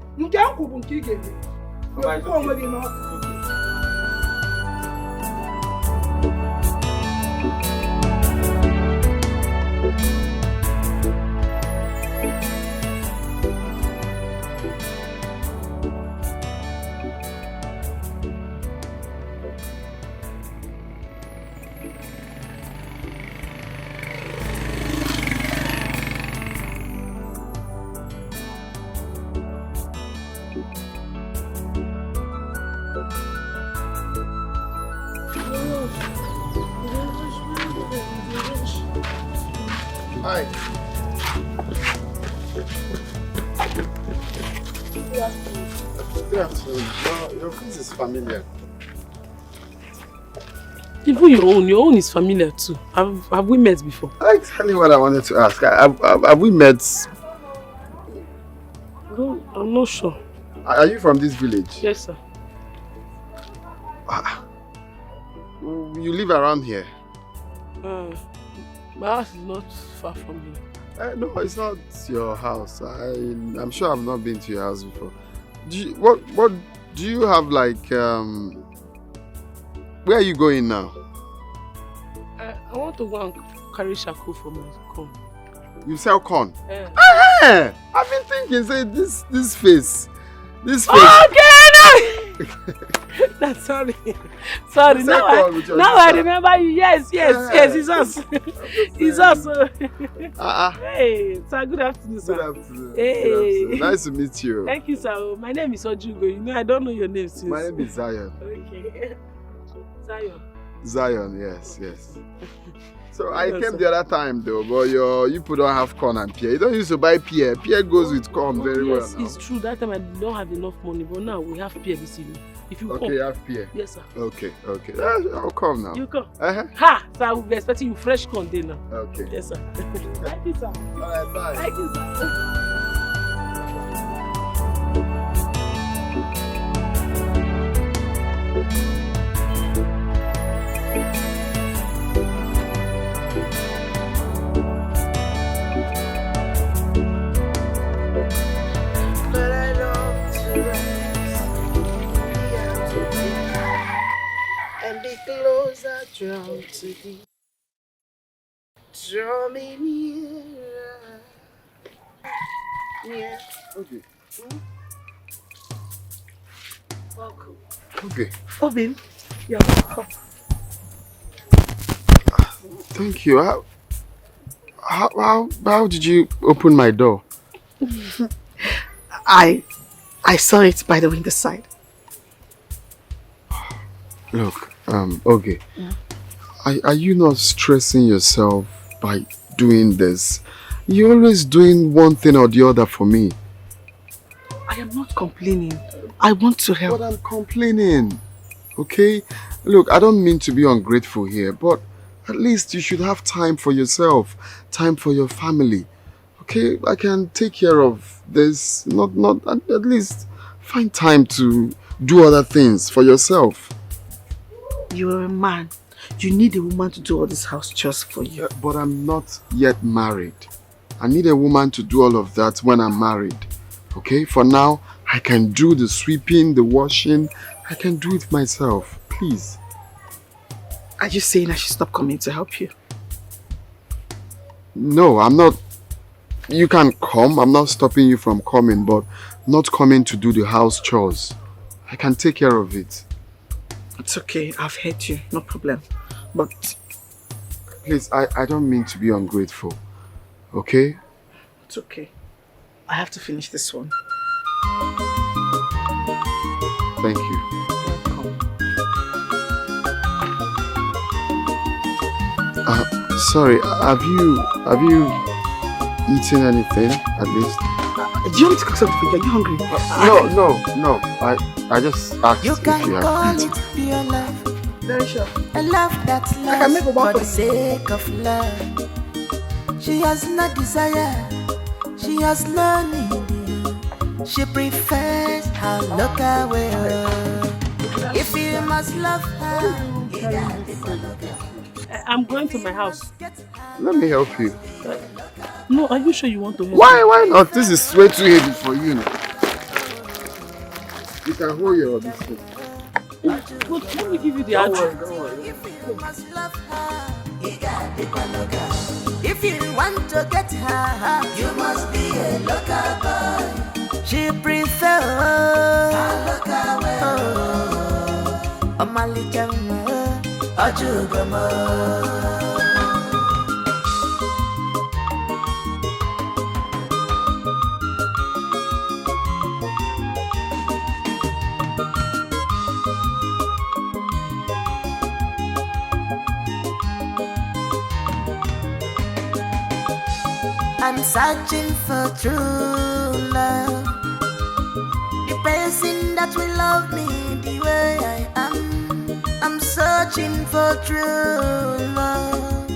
Hi. Good afternoon. Your face is familiar. Even your own is familiar too. Have we met before? Exactly what I wanted to ask. Have we met? No, I'm not sure. Are you from this village? Yes, sir. You live around here? My house is not far from here. No, it's not your house. I'm sure I've not been to your house before. What do you have like? Where are you going now? I want to go and carry shaku for my corn. You sell corn? Yeah. I've been thinking, say this face. Okay, no. That's sorry. Now I remember you. Yes, it's us. It's us. Hey, sir, good afternoon, sir. Good afternoon. Hey. Good afternoon. Nice to meet you. Thank you, sir. My name is Ojugo. You know, I don't know your name since. My name is Zion. Okay. Zion, yes. So I came the other time though, but you put don't have corn and pear. You don't used to buy pear. Pear goes with corn very well. Yes, it's true. That time I don't have enough money, but now we have pear this evening. If you come. Okay, you have pear. Yes, sir. Okay. I'll come now. You come. Uh-huh. Ha! So I will be expecting you fresh corn dinner. Okay. Yes, sir. Thank you, sir. Alright, bye. Thank you, sir. Closer, draw to thee. Draw me nearer. Yeah. Okay. Welcome. Okay. Oh, babe. You're welcome. Thank you. How did you open my door? I saw it by the window side. Look, okay. Yeah. Are you not stressing yourself by doing this? You're always doing one thing or the other for me. I am not complaining. I want to help. But I'm complaining, okay? Look, I don't mean to be ungrateful here, but at least you should have time for yourself, time for your family, okay? I can take care of this, not at least find time to do other things for yourself. You're a man. You need a woman to do all this house chores for you. But I'm not yet married. I need a woman to do all of that when I'm married. Okay? For now, I can do the sweeping, the washing. I can do it myself. Please. Are you saying I should stop coming to help you? No, I'm not. You can come. I'm not stopping you from coming, but not coming to do the house chores. I can take care of it. It's okay. I've heard you. No problem. But please, I don't mean to be ungrateful. Okay? It's okay. I have to finish this one. Thank you. Welcome. Sorry, have you eaten anything at least? Do you want me to cook something? Are you hungry? No. I just asked you if you have eaten. Pure love. Very sure. A love that loves for the sake of love. She has no desire. She has no need. She prefers her local way. If you must love her, you gotta. I'm going to my house. Let me help you. No, are you sure you want to help? Why not? This is way too heavy for you. You can hold your this thing. But let me give you the address. Don't worry. If you want to get her, you must be a local boy. She prefers a local way. A Malijama, a Jugama. I'm searching for true love, the person that will love me the way I am. I'm searching for true love.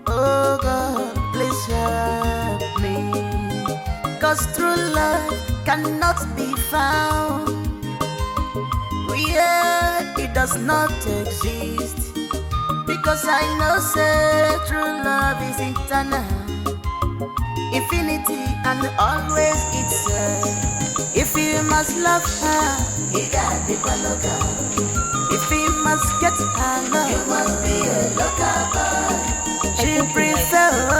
Oh God, please help me, 'cause true love cannot be found. Yeah, it does not exist, because I know say true love is eternal. Infinity and always it's if you must love her, you gotta be a local. If you must get her love, you must be a local boy. She prefers a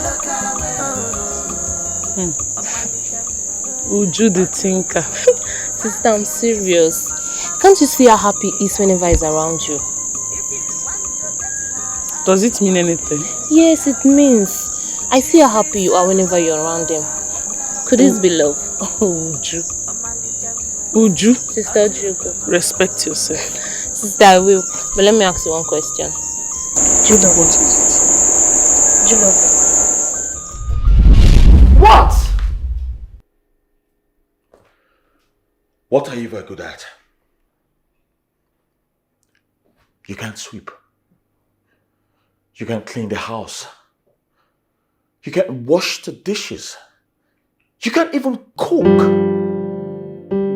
local boy. Uju the thinker. Sister, I'm serious. Can't you see how happy he is whenever he's around you? Does it mean anything? Yes, it means. I see how happy you are whenever you're around him. Could this be love? Oh, Uju. Uju? Sister Uju. Respect yourself. Sister, I will. But let me ask you one question. Jolade. What is Jolade. What? What are you very good at? You can't sweep. You can't clean the house. You can't wash the dishes. You can't even cook.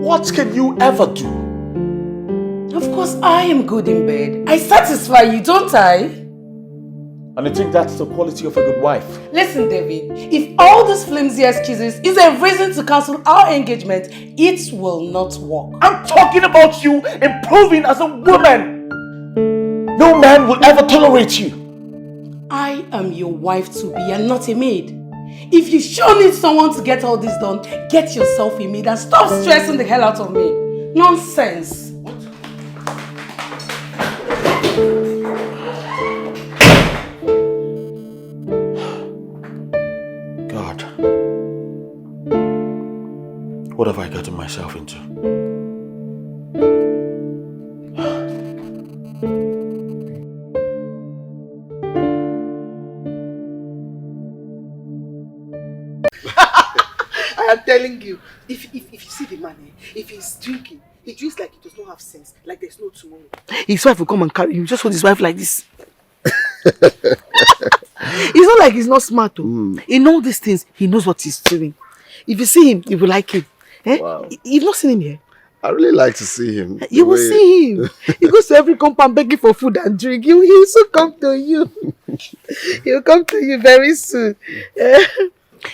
What can you ever do? Of course, I am good in bed. I satisfy you, don't I? And you think that's the quality of a good wife? Listen, David, if all these flimsy excuses is a reason to cancel our engagement, it will not work. I'm talking about you improving as a woman. No man will ever tolerate you. I am your wife to be and not a maid. If you sure need someone to get all this done, get yourself a maid and stop stressing the hell out of me. Nonsense. God, what have I gotten myself into? I am telling you, if you see the man, if he's drinking, he drinks like he does not have sense, like there's no tomorrow. His wife will come and carry him, just hold his wife like this. It's not like he's not smart though. In all these things, he knows what he's doing. If you see him, you will like him. Wow. You've not seen him here? I really like to see him. You will see him. He goes to every compound begging for food and drink. He will soon come to you. He will come to you very soon.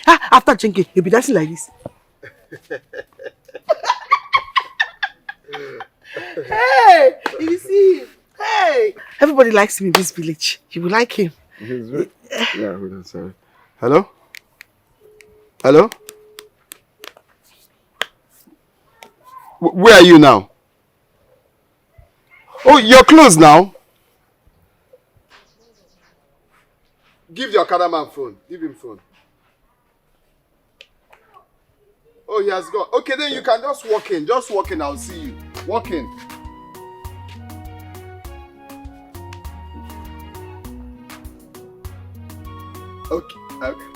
After drinking, he'll be dancing like this. Hey, you see him. Hey, everybody likes him in this village. You will like him. Yeah, hold on, sorry. Hello? Hello? Where are you now? Oh, you're close now. Give your Okada man phone. Give him phone. Oh, he has gone. Okay, then you can just walk in. Just walk in. I'll see you. Walk in. Okay. Okay.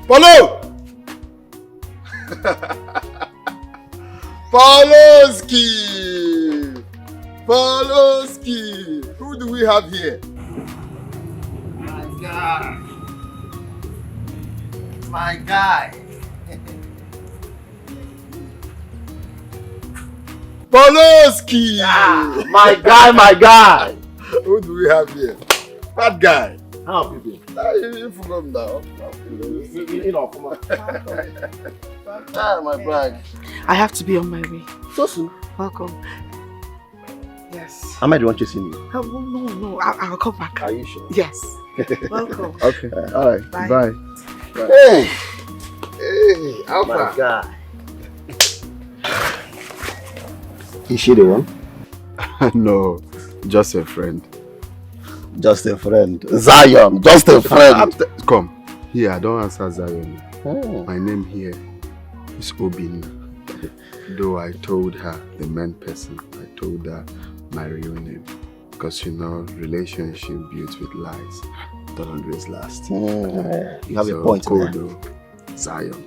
Follow! Poloski! Poloski! Who do we have here? My guy. My guy. Poloski! My guy. Who do we have here? That guy. How have you been? You forgot now. My bag. I have to be on my way. So soon? Welcome. Yes. Ahmed, do you want to see me? No. I'll come back. Are you sure? Yes. Welcome. Okay. All right. Bye. Bye. Hey! Hey, Alpha. My guy. Is she the one? No, just a friend. Just a friend. Zion, just a friend. Come. Here, don't answer Zion. Oh. My name here is Obin. Though I told her, the main person, I told her my real name. Because you know, relationship built with lies don't always last. You have a point there. Zion.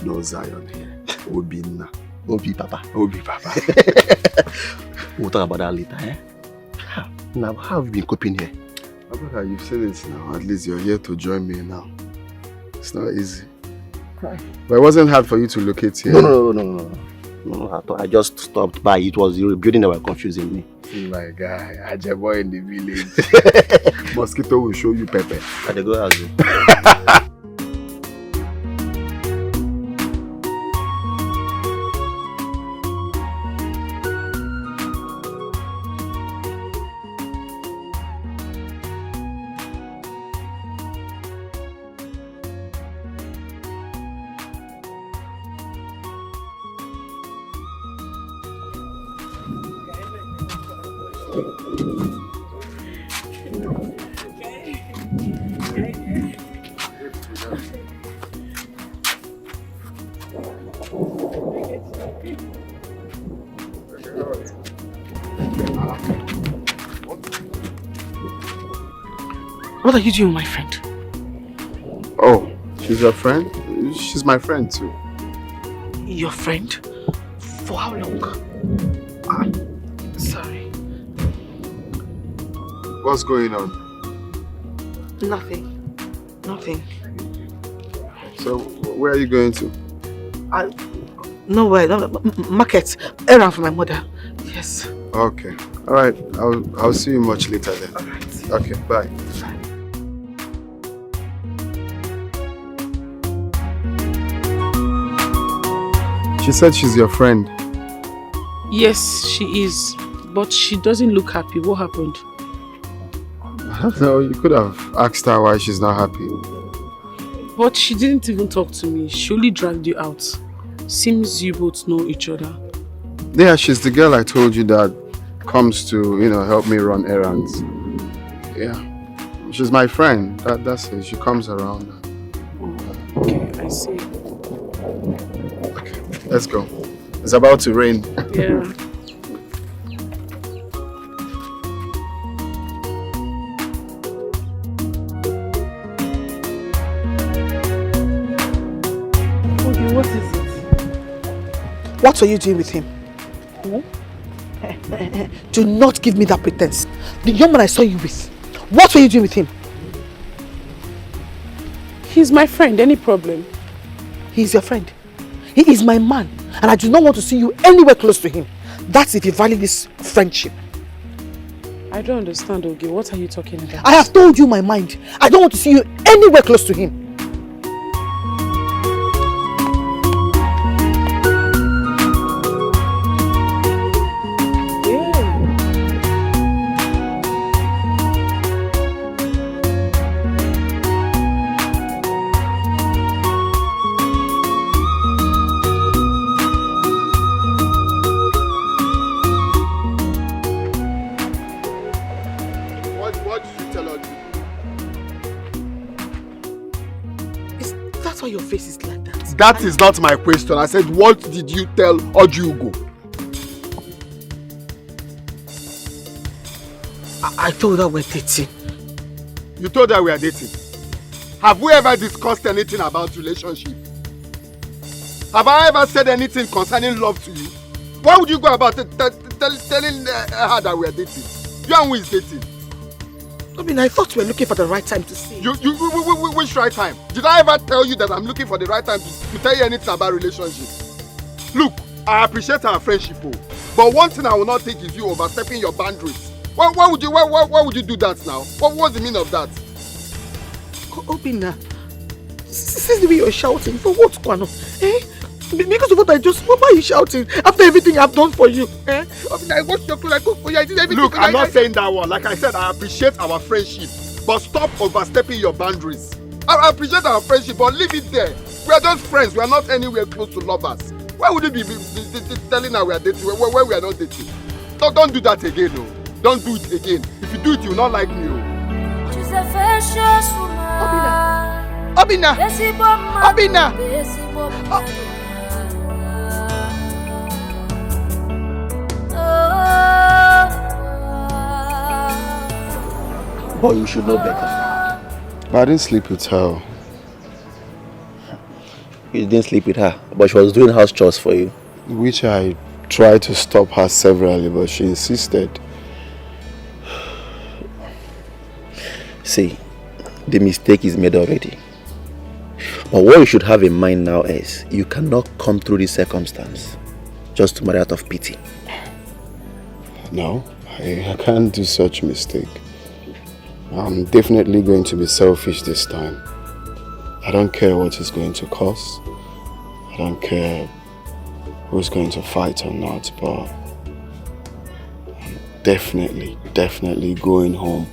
No Zion here. Obinna. Obi Papa. Obi Papa. We'll talk about that later, eh? Now, how have you been coping here? Abba, you've seen it now. At least you're here to join me now. It's not easy. But it wasn't hard for you to locate here. No. I just stopped by. It was your building that were confusing me. My guy, Ajabo in the village. Mosquito will show you pepper. I go as you. What are you doing with my friend? Oh, she's your friend? She's my friend too. Your friend? For how long? Sorry. What's going on? Nothing. So, where are you going to? Nowhere. No, market. Errand for my mother. Yes. Okay. Alright. I'll see you much later then. Alright. Okay, bye. She said she's your friend. Yes, she is. But she doesn't look happy. What happened? I don't know. You could have asked her why she's not happy. But she didn't even talk to me. She only dragged you out. Seems you both know each other. Yeah, she's the girl I told you that comes to, help me run errands. Yeah. She's my friend. That's it. She comes around. Okay, I see. Okay, let's go. It's about to rain. Yeah. Okay, what is it? What are you doing with him? Do not give me that pretense. The young man I saw you with, what were you doing with him? He's my friend. Any problem? He is your friend. He is my man, and I do not want to see you anywhere close to him. That's if you value this friendship. I don't understand, Oge. What are you talking about? I have told you my mind. I don't want to see you anywhere close to him. That is not my question. I said, what did you tell Ojugo? I told her we're dating. You told her we are dating? Have we ever discussed anything about relationship? Have I ever said anything concerning love to you? Why would you go about telling her that we are dating? You and who is dating? I mean, I thought we were looking for the right time to see. Which right time? Did I ever tell you that I'm looking for the right time to tell you anything about relationship? Look, I appreciate our friendship, but one thing I will not take is you overstepping your boundaries. Why would you do that now? What's the meaning of that? Obina, since the way you're shouting, for what, Kwano? Because of what I just... Why are you shouting? After everything I've done for you. Obina, I washed your clothes, I cooked for you, I did everything. Look, I'm not saying that one. Like I said, I appreciate our friendship, but stop overstepping your boundaries. I appreciate our friendship, but leave it there. We are just friends. We are not anywhere close to lovers. Why would you be telling her we are dating when we are not dating? Don't do that again, no. Don't do it again. If you do it, you will not like me. She's a precious woman. Obina! Obina! Boy, you should know better. I didn't sleep with her. You didn't sleep with her, but she was doing house chores for you. Which I tried to stop her severally, but she insisted. See, the mistake is made already. But what you should have in mind now is, you cannot come through this circumstance just to marry out of pity. No, I can't do such mistake. I'm definitely going to be selfish this time. I don't care what it's going to cost. I don't care who's going to fight or not, but I'm definitely going home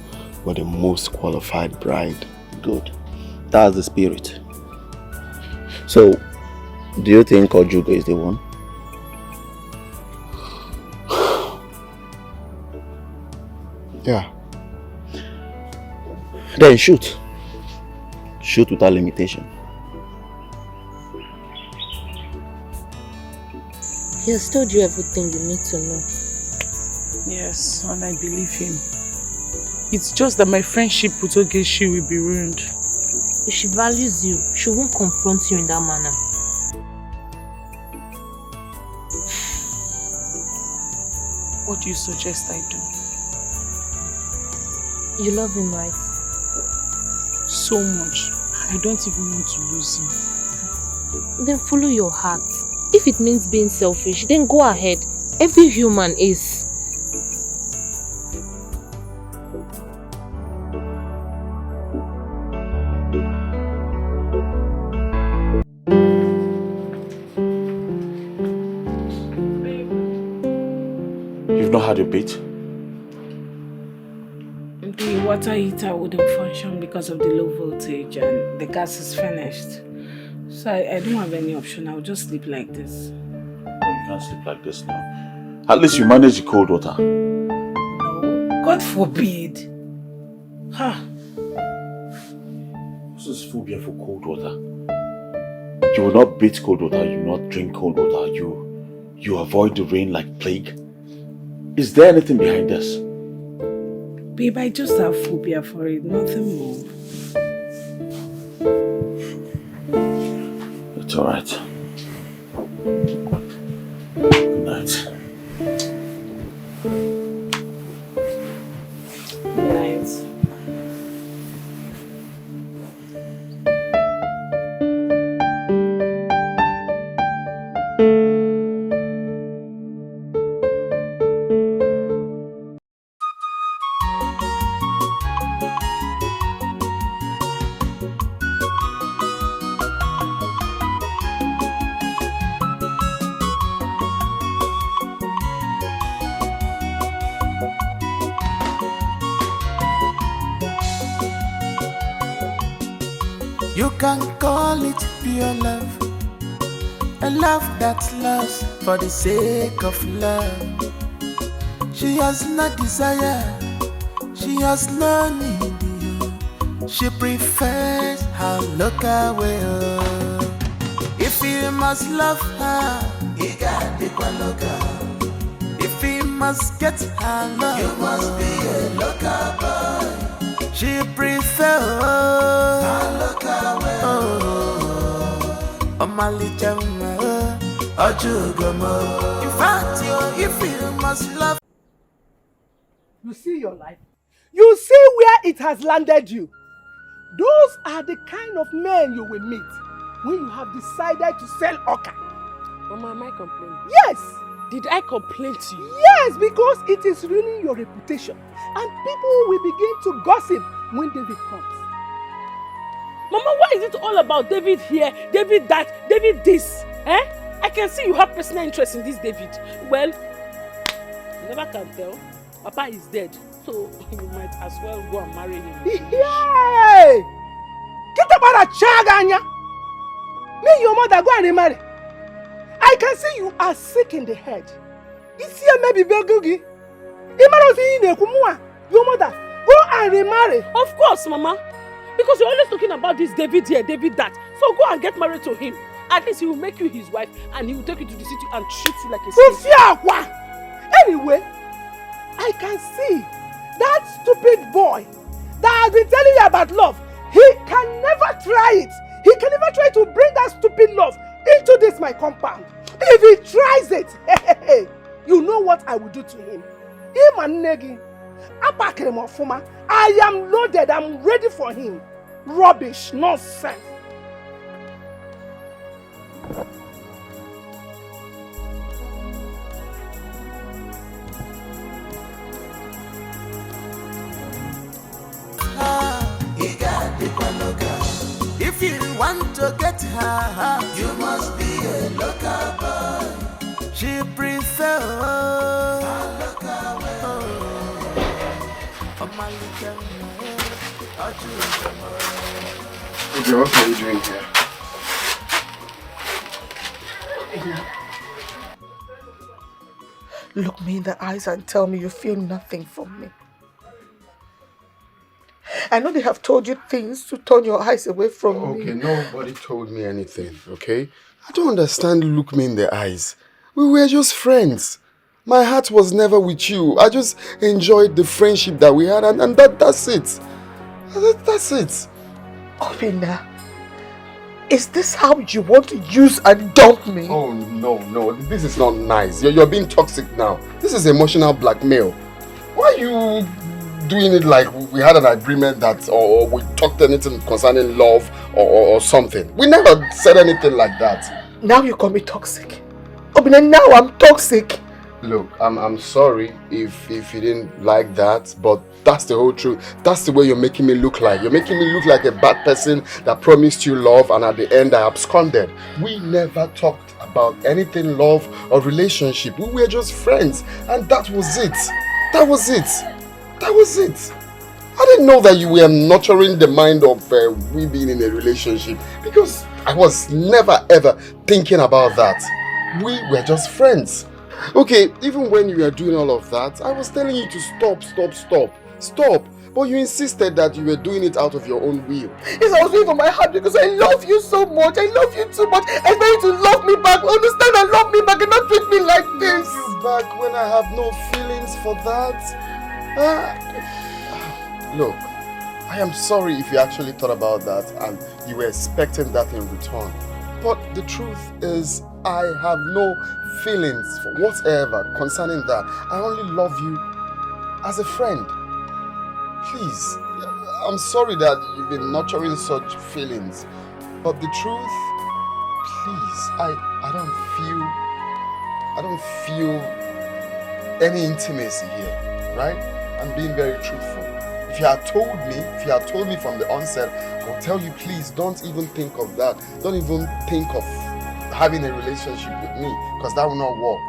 with the most qualified bride. Good. That's the spirit. So, do you think Ojugo is the one? Yeah. Then shoot. Shoot without limitation. He has told you everything you need to know. Yes, and I believe him. It's just that my friendship with Ogechi will be ruined. If she values you, she won't confront you in that manner. What do you suggest I do? You love him, right? So much. I don't even want to lose him. Then follow your heart. If it means being selfish, then go ahead. Every human is. You've not had your bait? The water heater wouldn't function because of the low voltage and the gas is finished. So I don't have any option. I'll just sleep like this. No, you can't sleep like this now. At least you manage the cold water. No, God forbid. Ha! This is phobia for cold water. You will not bathe cold water, you will not drink cold water, you avoid the rain like plague. Is there anything behind this? Babe, I just have phobia for it, nothing more. It's alright. Good night. Good night. You can call it pure love, a love that loves for the sake of love. She has no desire, she has no need. She prefers her local way. If you must love her, you got the local. If you must get her love, you must be a local boy. She prefers her local way. Oh my little Ojugomo. In fact, if you must love. You see your life. You see where it has landed you. Those are the kind of men you will meet when you have decided to sell Oka. Mama, am I complaining? Yes! Did I complain to you? Yes, because it is ruining your reputation. And people will begin to gossip when David comes. Mama, why is it all about David here, David that, David this? Eh? I can see you have personal interest in this David. Well, you never can tell. Papa is dead, so you might as well go and marry him. Yay! Get about a chaganya! Me and your mother go and remarry. I can see you are sick in the head. This year maybe Belgugi. Your mother, go and remarry. Of course, Mama. Because you're always talking about this David here, David that. So go and get married to him. At least he will make you his wife and he will take you to the city and treat you like a slave. Anyway, I can see that stupid boy that has been telling you about love. He can never try it. He can never try to bring that stupid love into this my compound. If he tries it, you know what I will do to him. I am loaded. I'm ready for him. Rubbish, nonsense. If you want to get her, you must be a local boy. She prefers her local way. Okay, what are you doing here? Look me in the eyes and tell me you feel nothing from me. I know they have told you things to turn your eyes away from me. Okay, nobody told me anything, okay? I don't understand look me in the eyes. We were just friends. My heart was never with you. I just enjoyed the friendship that we had, and that's it. That's it. Obina, is this how you want to use and dump me? Oh, no. This is not nice. You're being toxic now. This is emotional blackmail. Why are you doing it like we had an agreement that, or we talked anything concerning love or something? We never said anything like that. Now you call me toxic. Obina, now I'm toxic. Look, I'm sorry if you didn't like that, but that's the whole truth. That's the way you're making me look like. You're making me look like a bad person that promised you love and at the end I absconded. We never talked about anything love or relationship. We were just friends and that was it. That was it. I didn't know that you were nurturing the mind of we being in a relationship because I was never ever thinking about that. We were just friends. Okay, even when you were doing all of that, I was telling you to stop. But you insisted that you were doing it out of your own will. Yes, I was doing it from my heart because I love you so much. I love you too much. I expect you to love me back. Understand and love me back and not treat me like this. Love you back when I have no feelings for that? Look, I am sorry if you actually thought about that and you were expecting that in return. But the truth is, I have no feelings for whatever concerning that. I only love you as a friend. Please, I'm sorry that you've been nurturing such feelings, but the truth, please, I don't feel any intimacy here, right? I'm being very truthful. If you had told me from the onset, I would tell you, please don't even think of that. Don't even think of having a relationship with me, because that will not work.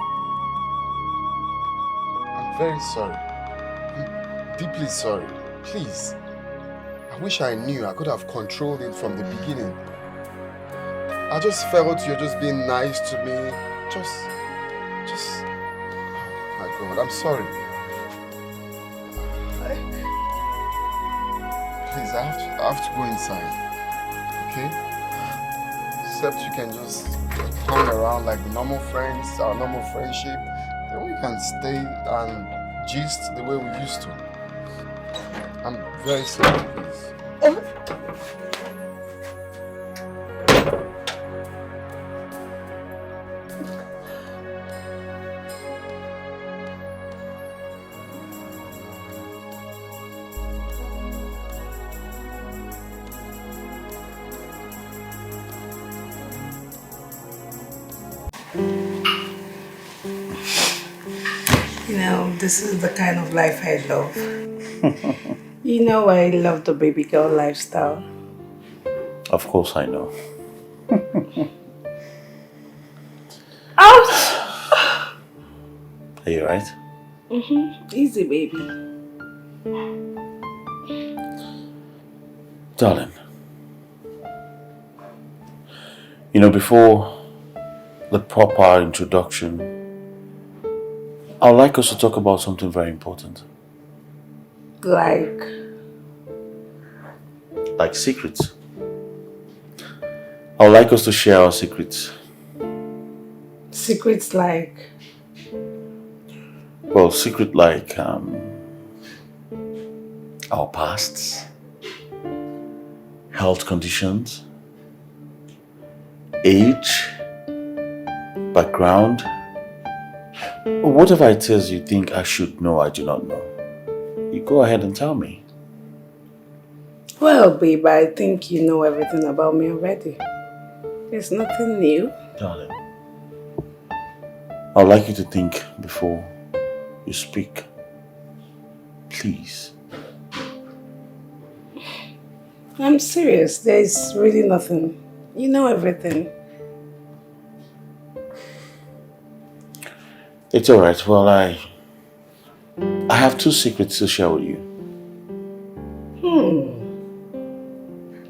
I'm very sorry. I'm deeply sorry. Please. I wish I knew. I could have controlled it from the beginning. I just felt you're just being nice to me. Just... Oh my God, I'm sorry. Please, I have to go inside. Okay? Except you can just hang around like the normal friends, our normal friendship. Then we can stay and gist the way we used to. I'm very sorry, please. Oh. You know, this is the kind of life I love. You know I love the baby girl lifestyle. Of course I know. Ouch! Are you right? Easy, baby. Darling. You know, before the proper introduction, I'd like us to talk about something very important. Like secrets. I would like us to share our secrets. Secrets like? Well, secret like our pasts, health conditions, age, background, or whatever it is you think I should know I do not know. You go ahead and tell me. Well, babe, I think you know everything about me already. There's nothing new. Darling, I'd like you to think before you speak. Please. I'm serious. There's really nothing. You know everything. It's alright. Well, I have two secrets to share with you.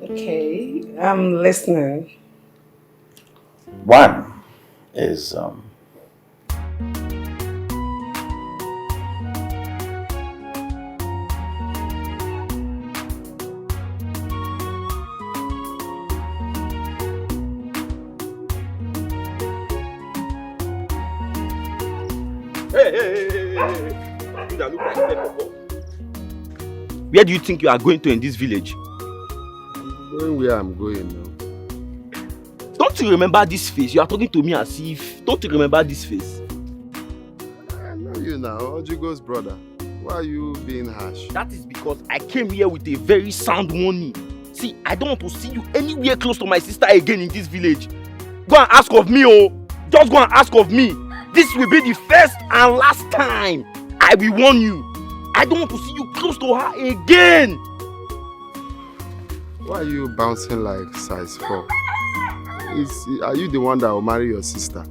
Okay, I'm listening. One is Hey. You that look like a pepper. Where do you think you are going to in this village? I'm going where I'm going now. Don't you remember this face? You are talking to me as if... Don't you remember this face? I know you now, Ojugo's brother. Why are you being harsh? That is because I came here with a very sound warning. See, I don't want to see you anywhere close to my sister again in this village. Go and ask of me, oh. Just go and ask of me. This will be the first and last time. I will warn you. I don't want to see you close to her again. Why are you bouncing like size 4? Are you the one that will marry your sister?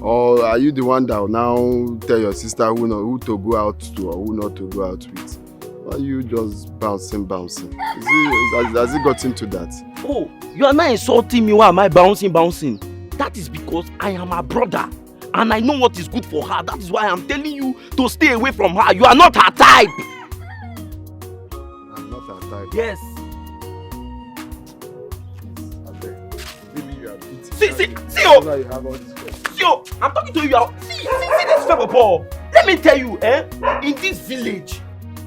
Or are you the one that will now tell your sister who to go out to or who not to go out with? Why are you just bouncing? Has it got into that? Oh, you are not insulting me. Why am I bouncing? That is because I am her brother. And I know what is good for her. That is why I am telling you to stay away from her. You are not her type. I'm not her type. Yes. Maybe you are beating. See, I'm talking to you. See this fella, Paul. Let me tell you, in this village,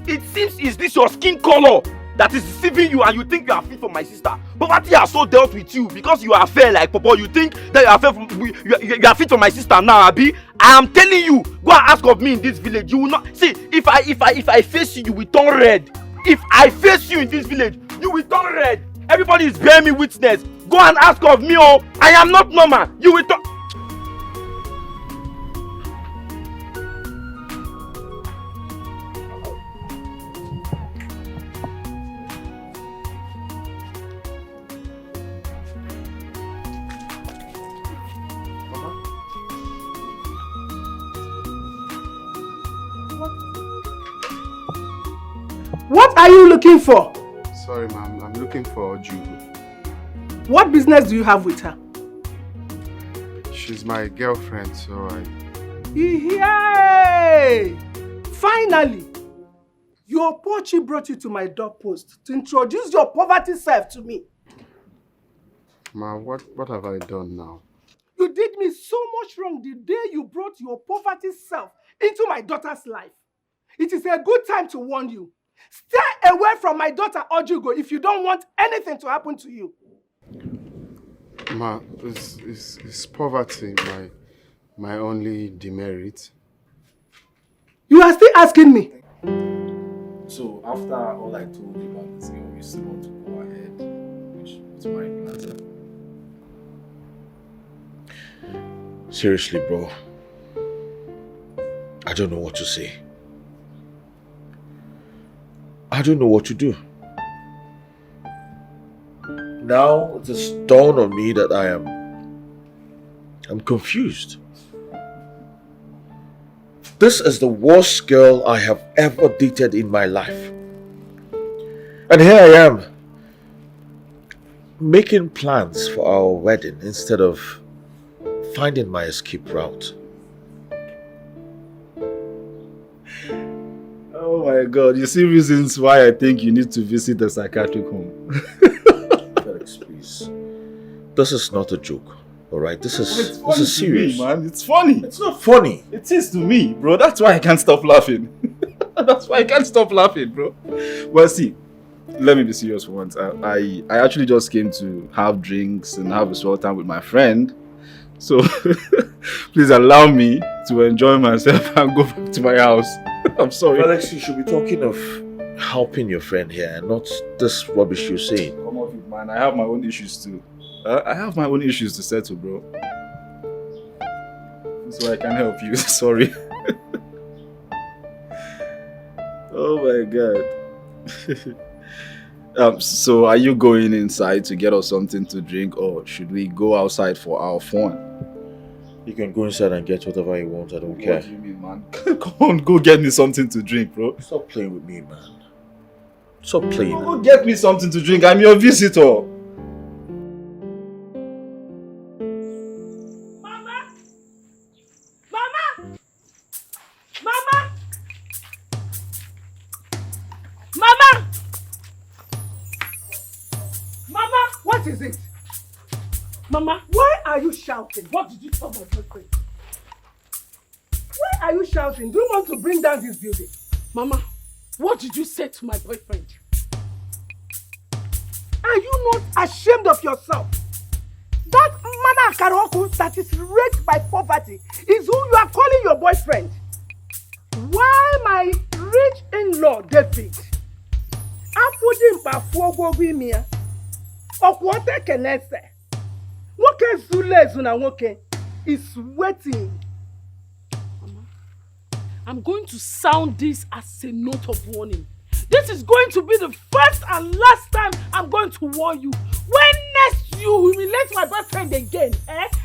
it seems is this your skin color that is deceiving you and you think you are fit for my sister. Poverty has so dealt with you because you are fair like Papa. You think that you are fit for my sister now, Abi? I am telling you, go and ask of me in this village. You will not see if I face you, you will turn red. If I face you in this village, you will turn red. Everybody is bearing me witness. Go and ask of me, oh. I am not normal. You will turn. What are you looking for? Sorry, ma'am. I'm looking for Ojugo. What business do you have with her? She's my girlfriend, so Yay! Finally! Your Pochi brought you to my doorpost to introduce your poverty self to me. Ma, what have I done now? You did me so much wrong the day you brought your poverty self into my daughter's life. It is a good time to warn you. Stay away from my daughter Ojugo if you don't want anything to happen to you. Ma, is poverty my only demerit? You are still asking me. So after all I told you about this girl, you still want to go ahead with my plans? Seriously, bro. I don't know what to say. I don't know what to do. Now it has dawned on me that I'm confused. This is the worst girl I have ever dated in my life. And here I am, making plans for our wedding instead of finding my escape route. Oh my God, you see reasons why I think you need to visit a psychiatric home. Felix, please. This is not a joke, alright? This is serious. Me, man. It's funny. It's not funny. It is to me, bro. That's why I can't stop laughing. That's why I can't stop laughing, bro. Well, see, let me be serious for once. I actually just came to have drinks and have a swell time with my friend. So, please allow me to enjoy myself and go back to my house. I'm sorry. Alex, you should be talking of helping your friend here and not this rubbish you're saying. Come off it, man. I have my own issues too. I have my own issues to settle, bro. That's why I can't help you. Sorry. Oh my God. So are you going inside to get us something to drink, or should we go outside for our fun? You can go inside and get whatever you want. I don't care. What do you mean, man? Come on, go get me something to drink, bro. Stop playing with me, man. Stop playing. Go get me something to drink. I'm your visitor. What is it? Mama, why are you shouting? What did you tell my boyfriend? Why Why are you shouting? Do you want to bring down this building? Mama, what did you say to my boyfriend? Are you not ashamed of yourself? That man Akaroku that is raised by poverty is who you are calling your boyfriend. While my rich in-law, David, is waiting. I'm going to sound this as a note of warning. This is going to be the first and last time I'm going to warn you. When next you humiliate my boyfriend again,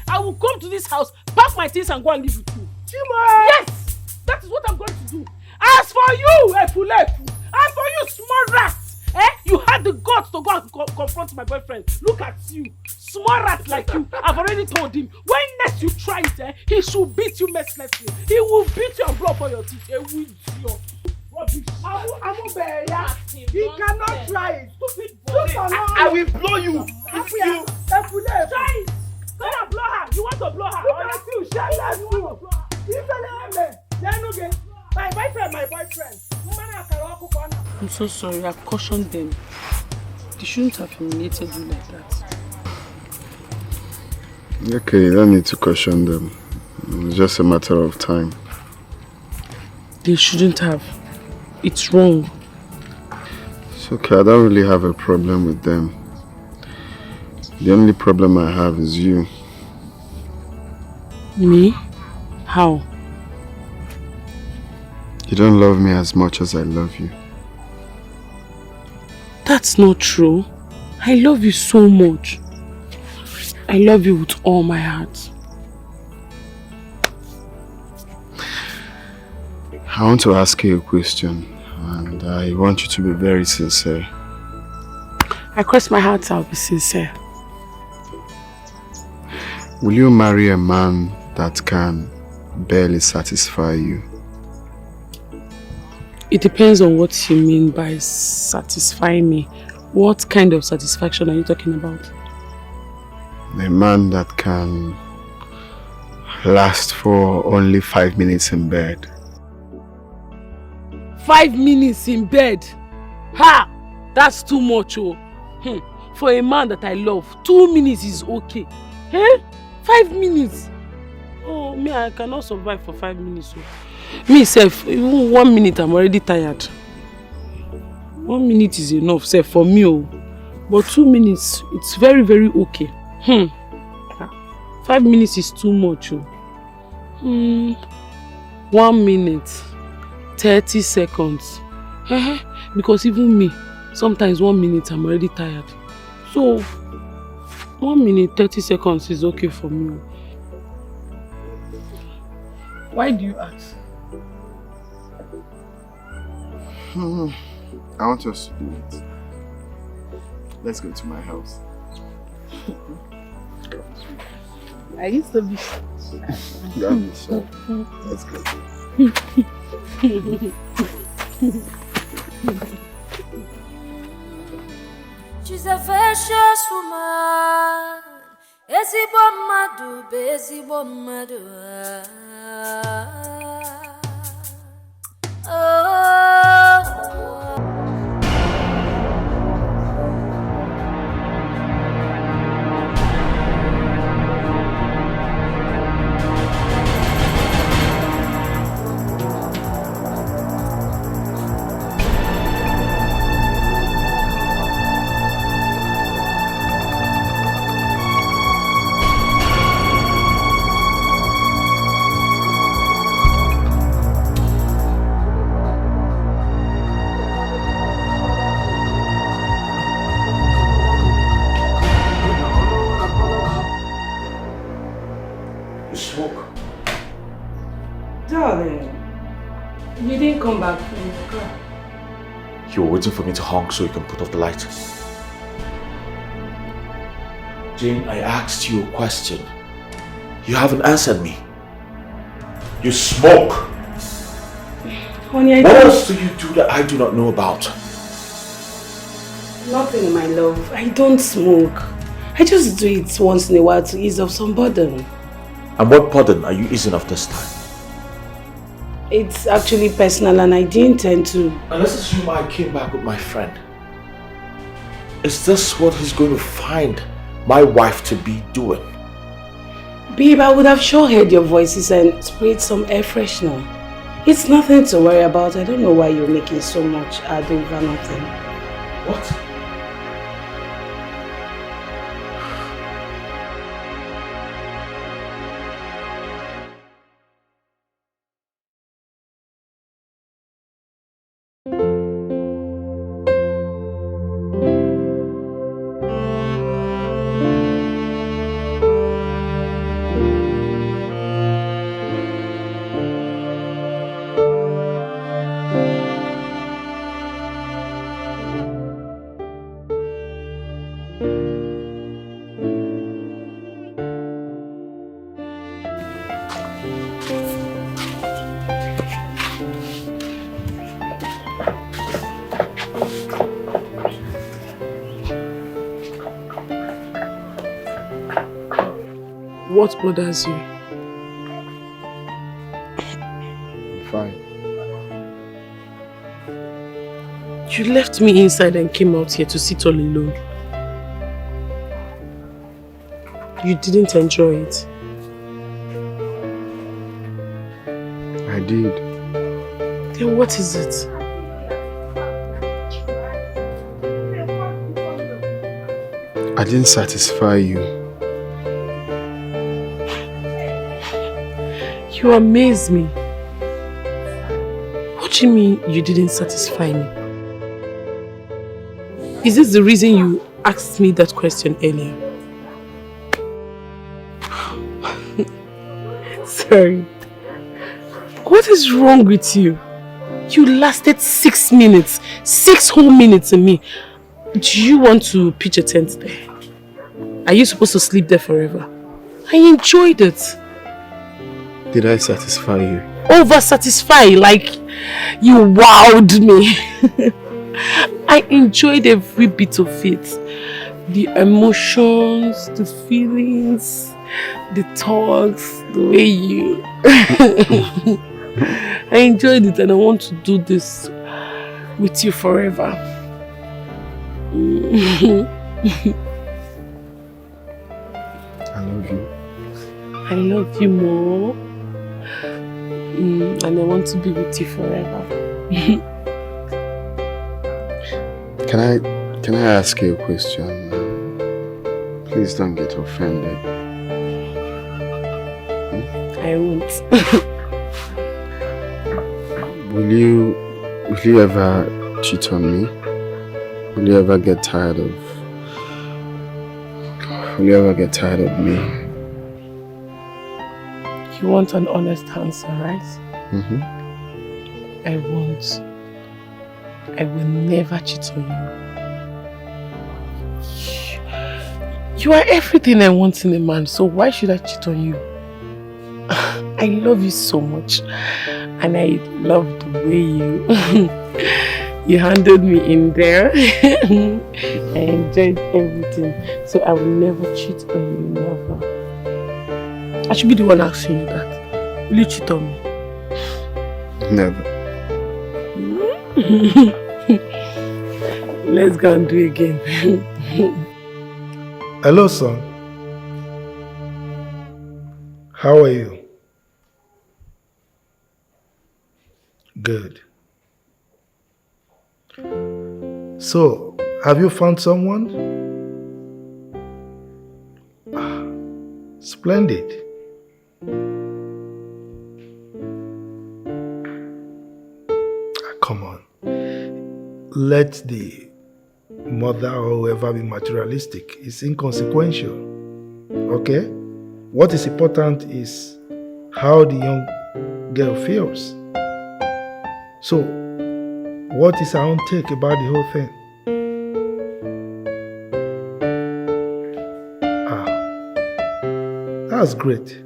I will come to this house, pack my things and go and live with you. Chima! Yes! That is what I'm going to do. As for you, Efulefu, and for you, small rat, you had the guts to go and confront my boyfriend. Look at you, small rat like you. I've already told him, when next you try it, he should beat you mercilessly. He will beat your blood for your teeth. He cannot try it. I will blow you. If you try it. Go and blow her. You want to blow her? Look at you, my boyfriend. I'm so sorry. I've cautioned them. They shouldn't have humiliated you like that. Okay, you don't need to caution them. It's just a matter of time. They shouldn't have. It's wrong. It's okay, I don't really have a problem with them. The only problem I have is you. Me? How? You don't love me as much as I love you. That's not true. I love you so much. I love you with all my heart. I want to ask you a question, and I want you to be very sincere. I cross my heart, I'll be sincere. Will you marry a man that can barely satisfy you? It depends on what you mean by satisfying me. What kind of satisfaction are you talking about? A man that can last for only 5 minutes in bed. 5 minutes in bed? Ha! That's too much, oh. For a man that I love, 2 minutes is okay. 5 minutes? Oh, me, I cannot survive for 5 minutes. Oh. Me, self, even 1 minute, I'm already tired. 1 minute is enough, self, for me. Oh. But 2 minutes, it's very, very okay. 5 minutes is too much. Oh. 1 minute, 30 seconds. Because even me, sometimes 1 minute, I'm already tired. So, 1 minute, 30 seconds is okay for me. Why do you ask? I want us to do it. Let's go to my house. I used to be. Don't be shy. Let's go. She's a precious woman. Ezigbo mmadụ bụ ezigbo mmadụ. You were waiting for me to honk so you can put off the light. Jane, I asked you a question. You haven't answered me. You smoke. Honey, what else do you do that I do not know about? Nothing, my love. I don't smoke. I just do it once in a while to ease off some burden. And what burden are you easing off this time? It's actually personal and I didn't intend to. Now let's assume I came back with my friend. Is this what he's going to find my wife to be doing? Babe, I would have sure heard your voices and sprayed some air freshener. It's nothing to worry about. I don't know why you're making so much ado over nothing. What? What bothers you? Fine. You left me inside and came out here to sit all alone. You didn't enjoy it. I did. Then what is it? I didn't satisfy you. You amaze me. What do you mean you didn't satisfy me? Is this the reason you asked me that question earlier? Sorry. What is wrong with you? You lasted 6 minutes. 6 whole minutes in me. Do you want to pitch a tent there? Are you supposed to sleep there forever? I enjoyed it. Did I satisfy you? Over-satisfy, like you wowed me. I enjoyed every bit of it. The emotions, the feelings, the talks, the way you... I enjoyed it and I want to do this with you forever. I love you. I love you more. And I want to be with you forever. Can I ask you a question? Please don't get offended. I won't. Will you ever cheat on me? Will you ever get tired of me? You want an honest answer, right? Mm-hmm. I won't. I will never cheat on you. You are everything I want in a man, so why should I cheat on you? I love you so much. And I love the way you handled me in there. I enjoyed everything. So I will never cheat on you, never. I should be the one asking you that. Will you cheat on me? Never. Let's go and do it again. Hello, son. How are you? Good. So, have you found someone? Splendid. Come on. Let the mother or whoever be materialistic. It's inconsequential. Okay? What is important is how the young girl feels. So, what is our own take about the whole thing? That's great.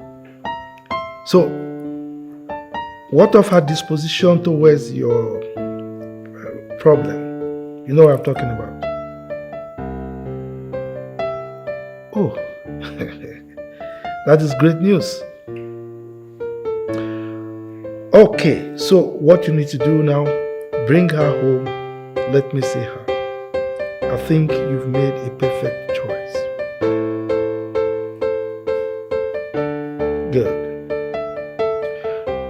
So, what of her disposition towards your problem? You know what I'm talking about? Oh, that is great news. Oh, Okay, so what you need to do now, bring her home, let me see her. I think you've made a perfect choice. Good.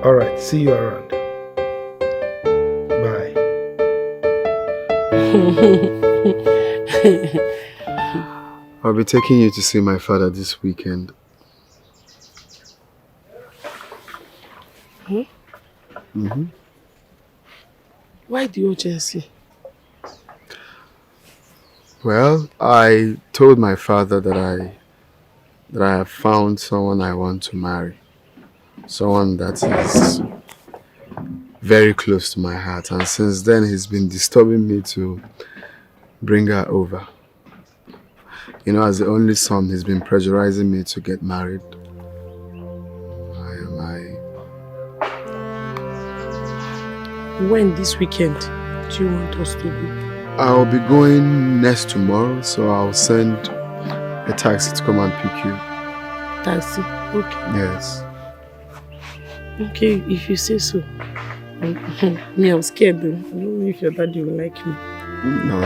Alright, see you around. Bye. I'll be taking you to see my father this weekend. Hmm? Mm-hmm. Why the urgency? Well, I told my father that I have found someone I want to marry. Someone that is very close to my heart, and since then he's been disturbing me to bring her over. You know, as the only son, he's been pressurizing me to get married. When this weekend do you want us to go? I'll be going next tomorrow, so I'll send a taxi to come and pick you. Taxi? Okay. Yes. Okay, if you say so. Me, I'm scared though. I don't know if your daddy will like me. No.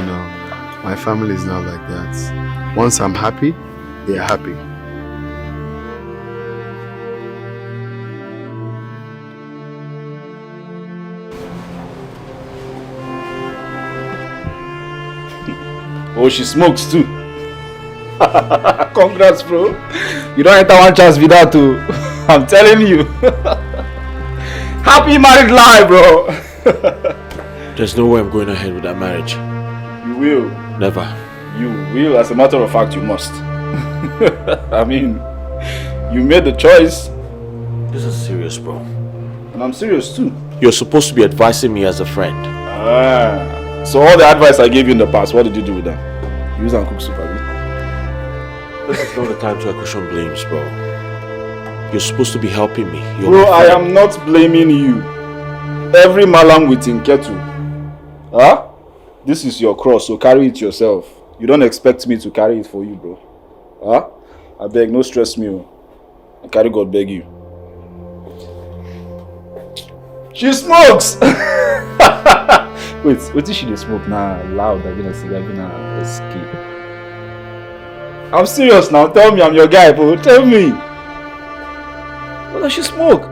My family is not like that. Once I'm happy, they are happy. Oh, she smokes too. Congrats, bro. You don't enter one chance without two. I'm telling you. Happy married life, bro. There's no way I'm going ahead with that marriage. You will. Never. You will. As a matter of fact, you must. I mean, you made the choice. This is serious, bro. And I'm serious too. You're supposed to be advising me as a friend. So all the advice I gave you in the past, what did you do with them? Use and cook soup, have you? This is not the time to cushion blames, bro. You're supposed to be helping me. Bro, I am not blaming you. Every malam within kettle. Huh? This is your cross, so carry it yourself. You don't expect me to carry it for you, bro. Huh? I beg, no stress me. I carry God beg you. She smokes! Wait, what is she dey smoke now? Loud, I've been a cigar, I've been a escape. I'm serious now, tell me I'm your guy, bro. Tell me. What does she smoke?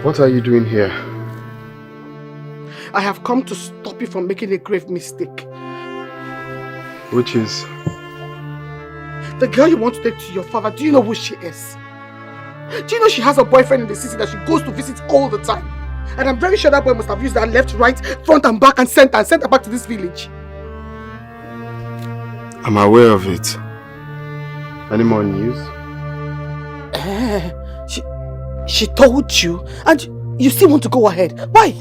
What are you doing here? I have come to stop you from making a grave mistake. Which is? The girl you want to take to your father, do you know who she is? Do you know she has a boyfriend in the city that she goes to visit all the time? And I'm very sure that boy must have used her left, right, front and back and sent her back to this village. I'm aware of it. Any more news? She told you, and you still want to go ahead. Why?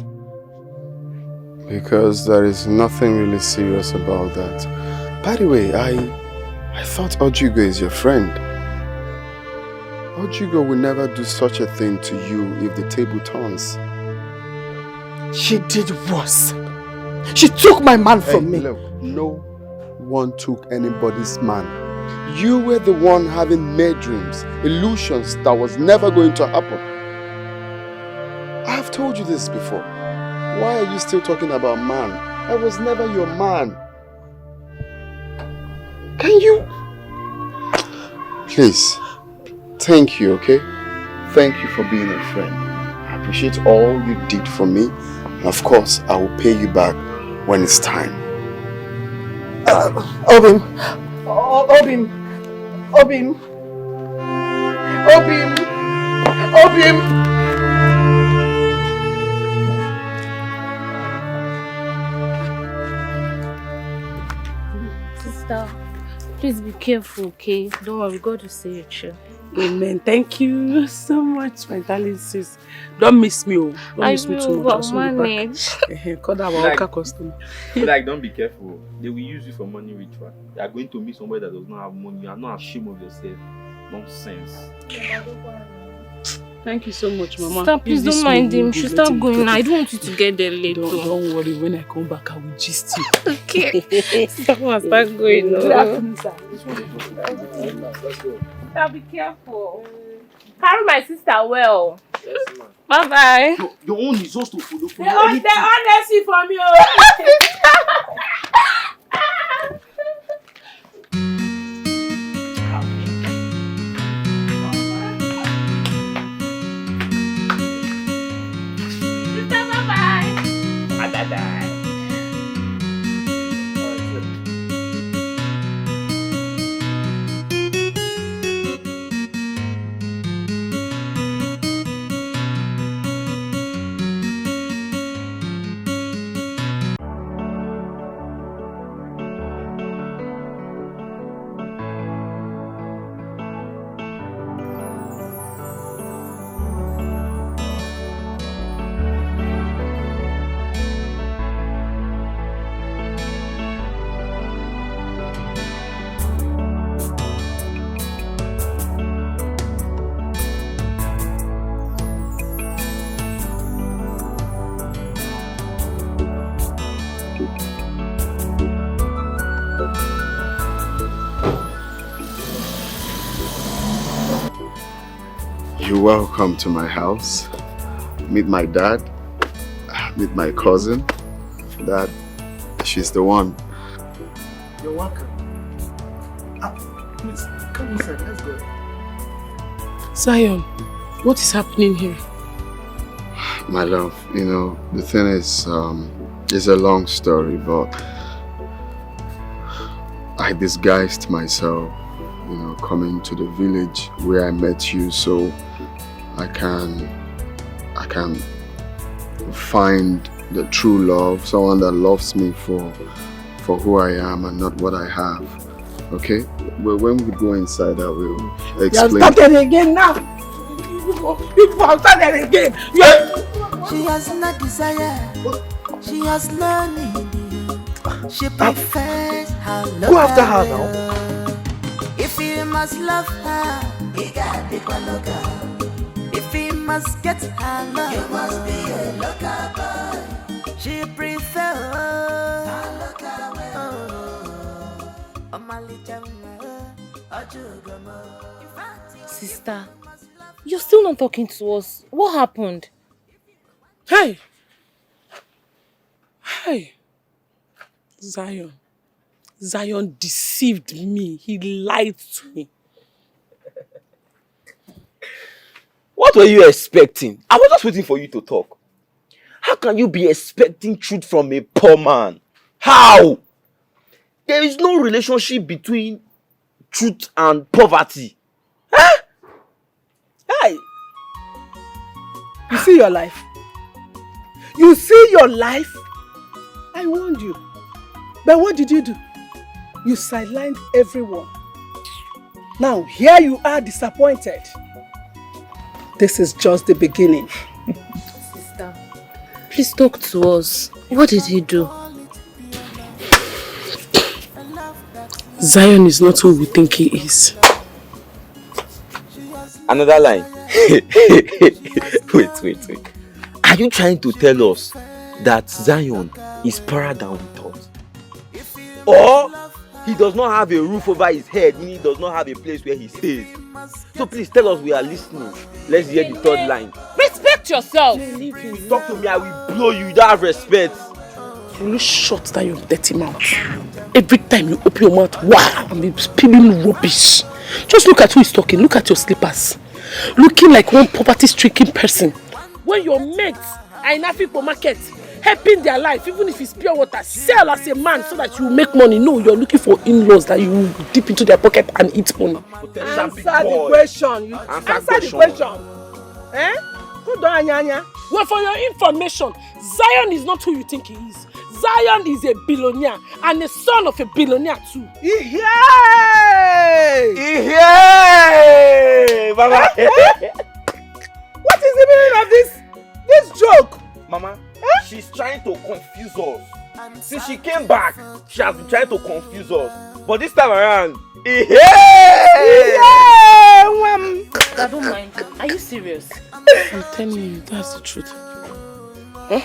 Because there is nothing really serious about that. By the way, I thought Ojugo is your friend. Ojugo will never do such a thing to you if the table turns. She did worse. She took my man from me. Look, no one took anybody's man. You were the one having mad dreams, illusions that was never going to happen. I have told you this before. Why are you still talking about man? I was never your man. Can you? Please, thank you, okay? Thank you for being a friend. I appreciate all you did for me. And of course, I will pay you back when it's time. Obim. Sister, please be careful, okay? Don't worry, God will see you chill. Amen. Thank you so much, my darling sis. Don't miss me, oh. Don't miss me too much. I'll soon be back. Call that our customer. Like, don't be careful. They will use you for money ritual. You are going to meet somebody that does not have money. You are not ashamed of yourself. Nonsense. Thank you so much, Mama. Stop, please don't mind him. Should stop going now. I don't want you to get there late. Don't worry, when I come back, I will gist you. Okay. Stop and start going. Good afternoon, sir. I'll be careful. Carry my sister well. Yes, bye-bye. Your own is just to follow. They honestly from you. You're welcome to my house. Meet my dad. Meet my cousin. Dad, she's the one. You're welcome. Please, come inside. Let's go. Zion, what is happening here? My love, you know, the thing is, it's a long story, but I disguised myself, you know, coming to the village where I met you, so I can find the true love, someone that loves me for who I am and not what I have. Okay? Well, when we go inside, I will explain. You have started again now. You have started again. She has no desire. She has no need. She prefers her love. Go after her now. If you must love her, you got to go local. If you must get her love, you must be a local boy. She prefers her local way. Sister, you're still not talking to us. What happened? Hey! Zion deceived me. He lied to me. What were you expecting? I was just waiting for you to talk. How can you be expecting truth from a poor man? How? There is no relationship between truth and poverty. Huh? Hey! You see your life? You see your life? I warned you. But what did you do? You sidelined everyone. Now, here you are disappointed. This is just the beginning. Sister, please talk to us. What did he do? Zion is not who we think he is. Another line. Wait. Are you trying to tell us that Zion is poorer than we thought? Or he does not have a roof over his head, meaning he does not have a place where he stays? So please tell us, we are listening. Let's hear the third line. Respect yourself! If you talk to me, I will blow you. You don't have respect. You look shut that your dirty mouth. Every time you open your mouth, wow, and be spilling rubbish. Just look at who is talking. Look at your slippers. Looking like one poverty-stricken person. When your mates are in African market, helping their life, even if it's pure water, sell as a man so that you make money. No, you're looking for in-laws that you dip into their pocket and eat money. Answer the question. Answer the question. Eh? Hold on, Anyanya. Well, for your information, Zion is not who you think he is. Zion is a billionaire and the son of a billionaire too. Yay! Mama. What is the meaning of this joke? Mama, she's trying to confuse us. Since she came back, she has been trying to confuse us. But this time around, I don't mind. Are you serious? I'm telling you, that's the truth. Eh?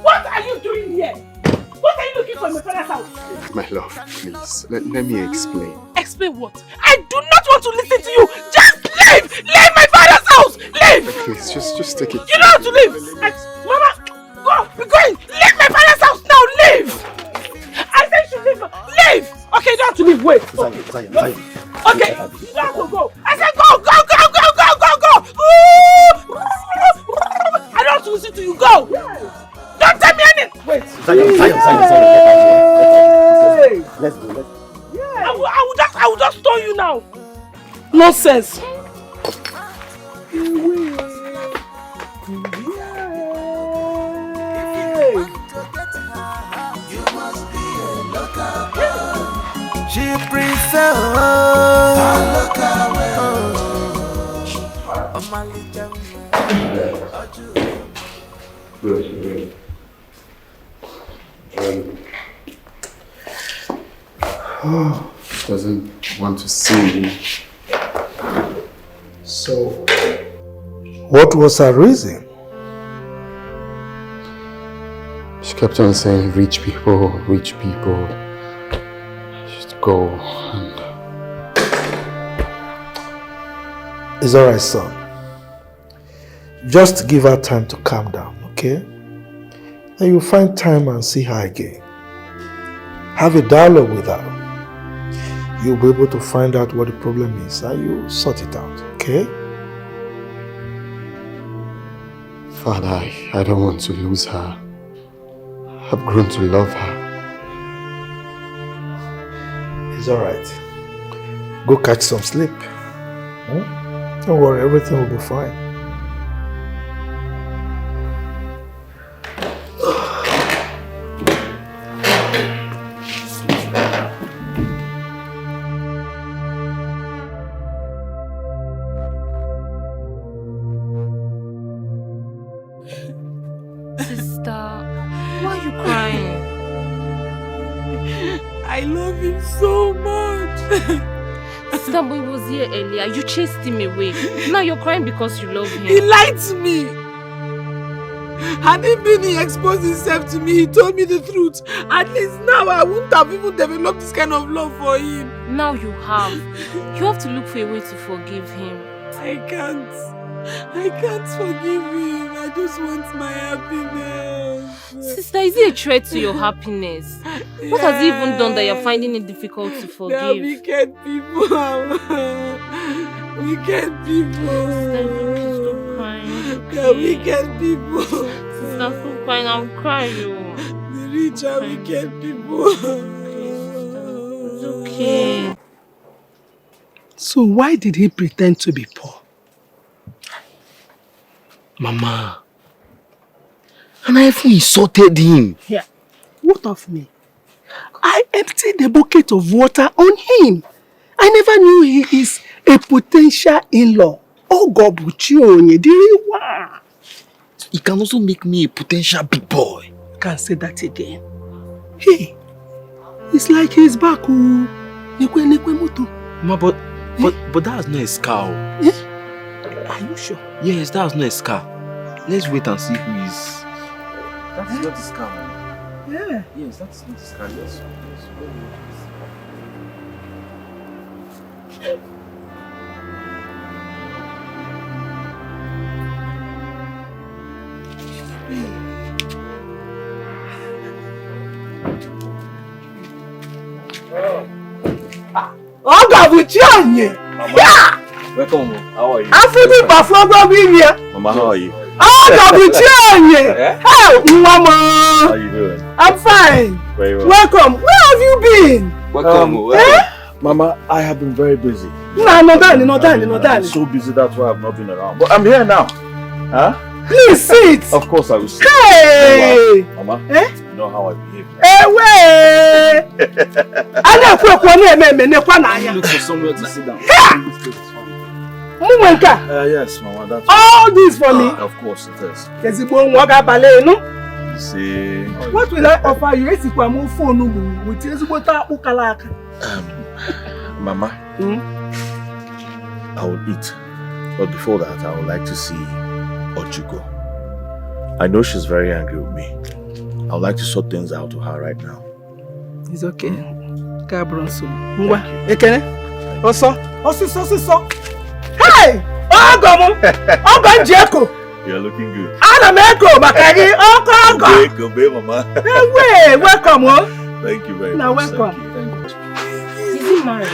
What are you doing here? What are you looking for in my father's house? My love, please, let me explain. Explain what? I do not want to listen to you! Just leave! Leave my father's house! Leave! Please, just take it. You don't have to leave! Mama, go! Be going! Leave my father's house now! Leave! I said you should leave! Leave! Okay, you don't have to leave. Wait. Zion. Okay, you don't have to go. I said go! I don't have to listen to you. Go! Don't tell me anything! Wait. Zion. Let's go. I will just stone you now. Nonsense. She prefer Good. Doesn't want to see me. So, what was her reason? She kept on saying rich people should go and... It's alright, son. Just give her time to calm down, okay? Then you'll find time and see her again. Have a dialogue with her. You'll be able to find out what the problem is and you'll sort it out, okay? Father, I don't want to lose her. I've grown to love her. It's alright. Go catch some sleep. Don't worry, everything will be fine. I love him so much. Sister boy was here earlier. You chased him away. Now you're crying because you love him. He lied to me. Had he been he exposed himself to me, he told me the truth. At least now I wouldn't have even developed this kind of love for him. Now you have. You have to look for a way to forgive him. I can't forgive him. I just want my happiness. Sister, is he a threat to your happiness? What has he even done that you're finding it difficult to forgive? They are wicked people. Wicked people. Sister, please stop crying. They are wicked people. Sister, stop crying. I'll cry you. The rich are wicked people. It's okay. So why did he pretend to be poor? Mama. And I even insulted him. Yeah. What of me? I emptied a bucket of water on him. I never knew he is a potential in-law. Oh God, Omotola, the real one. He can also make me a potential big boy. You can't say that again. Hey, it's like he's back. Ma, but that's not a scar. Eh? Are you sure? Yes, that's not a scar. Let's wait and see who is. That is not the scar. Yeah. Yes, that's not the scar. Yes. Omotola! Yeah! Welcome. How are you? I'm feeling my frog here. Mama, how are you? Omotola! How, Mama? How are you doing? I'm fine. Very well. Welcome. Where have you been? Welcome. Mama, I have been very busy. No, darling. I'm so busy, that's why I've not been around. But I'm here now. Huh? Please sit. Of course I will sit. Hey! Mama, you know how I behave. Hey, wait! Look for somewhere to sit down. Yes, Mama, that's all this for me. Of course it is. You see. What will I offer you? Mama, I will eat. But before that, I would like to see Ojugo. I know she's very angry with me. I would like to sort things out with her right now. It's okay. Cabronso. Ngwa, Ekene. Oso. Hey! Ogomo! Ogo Njeko! You're looking good. Ana Meko Makagi! Ogo! Go, mama. Hey, welcome, oh! Thank you very Now, much. welcome. Is he married?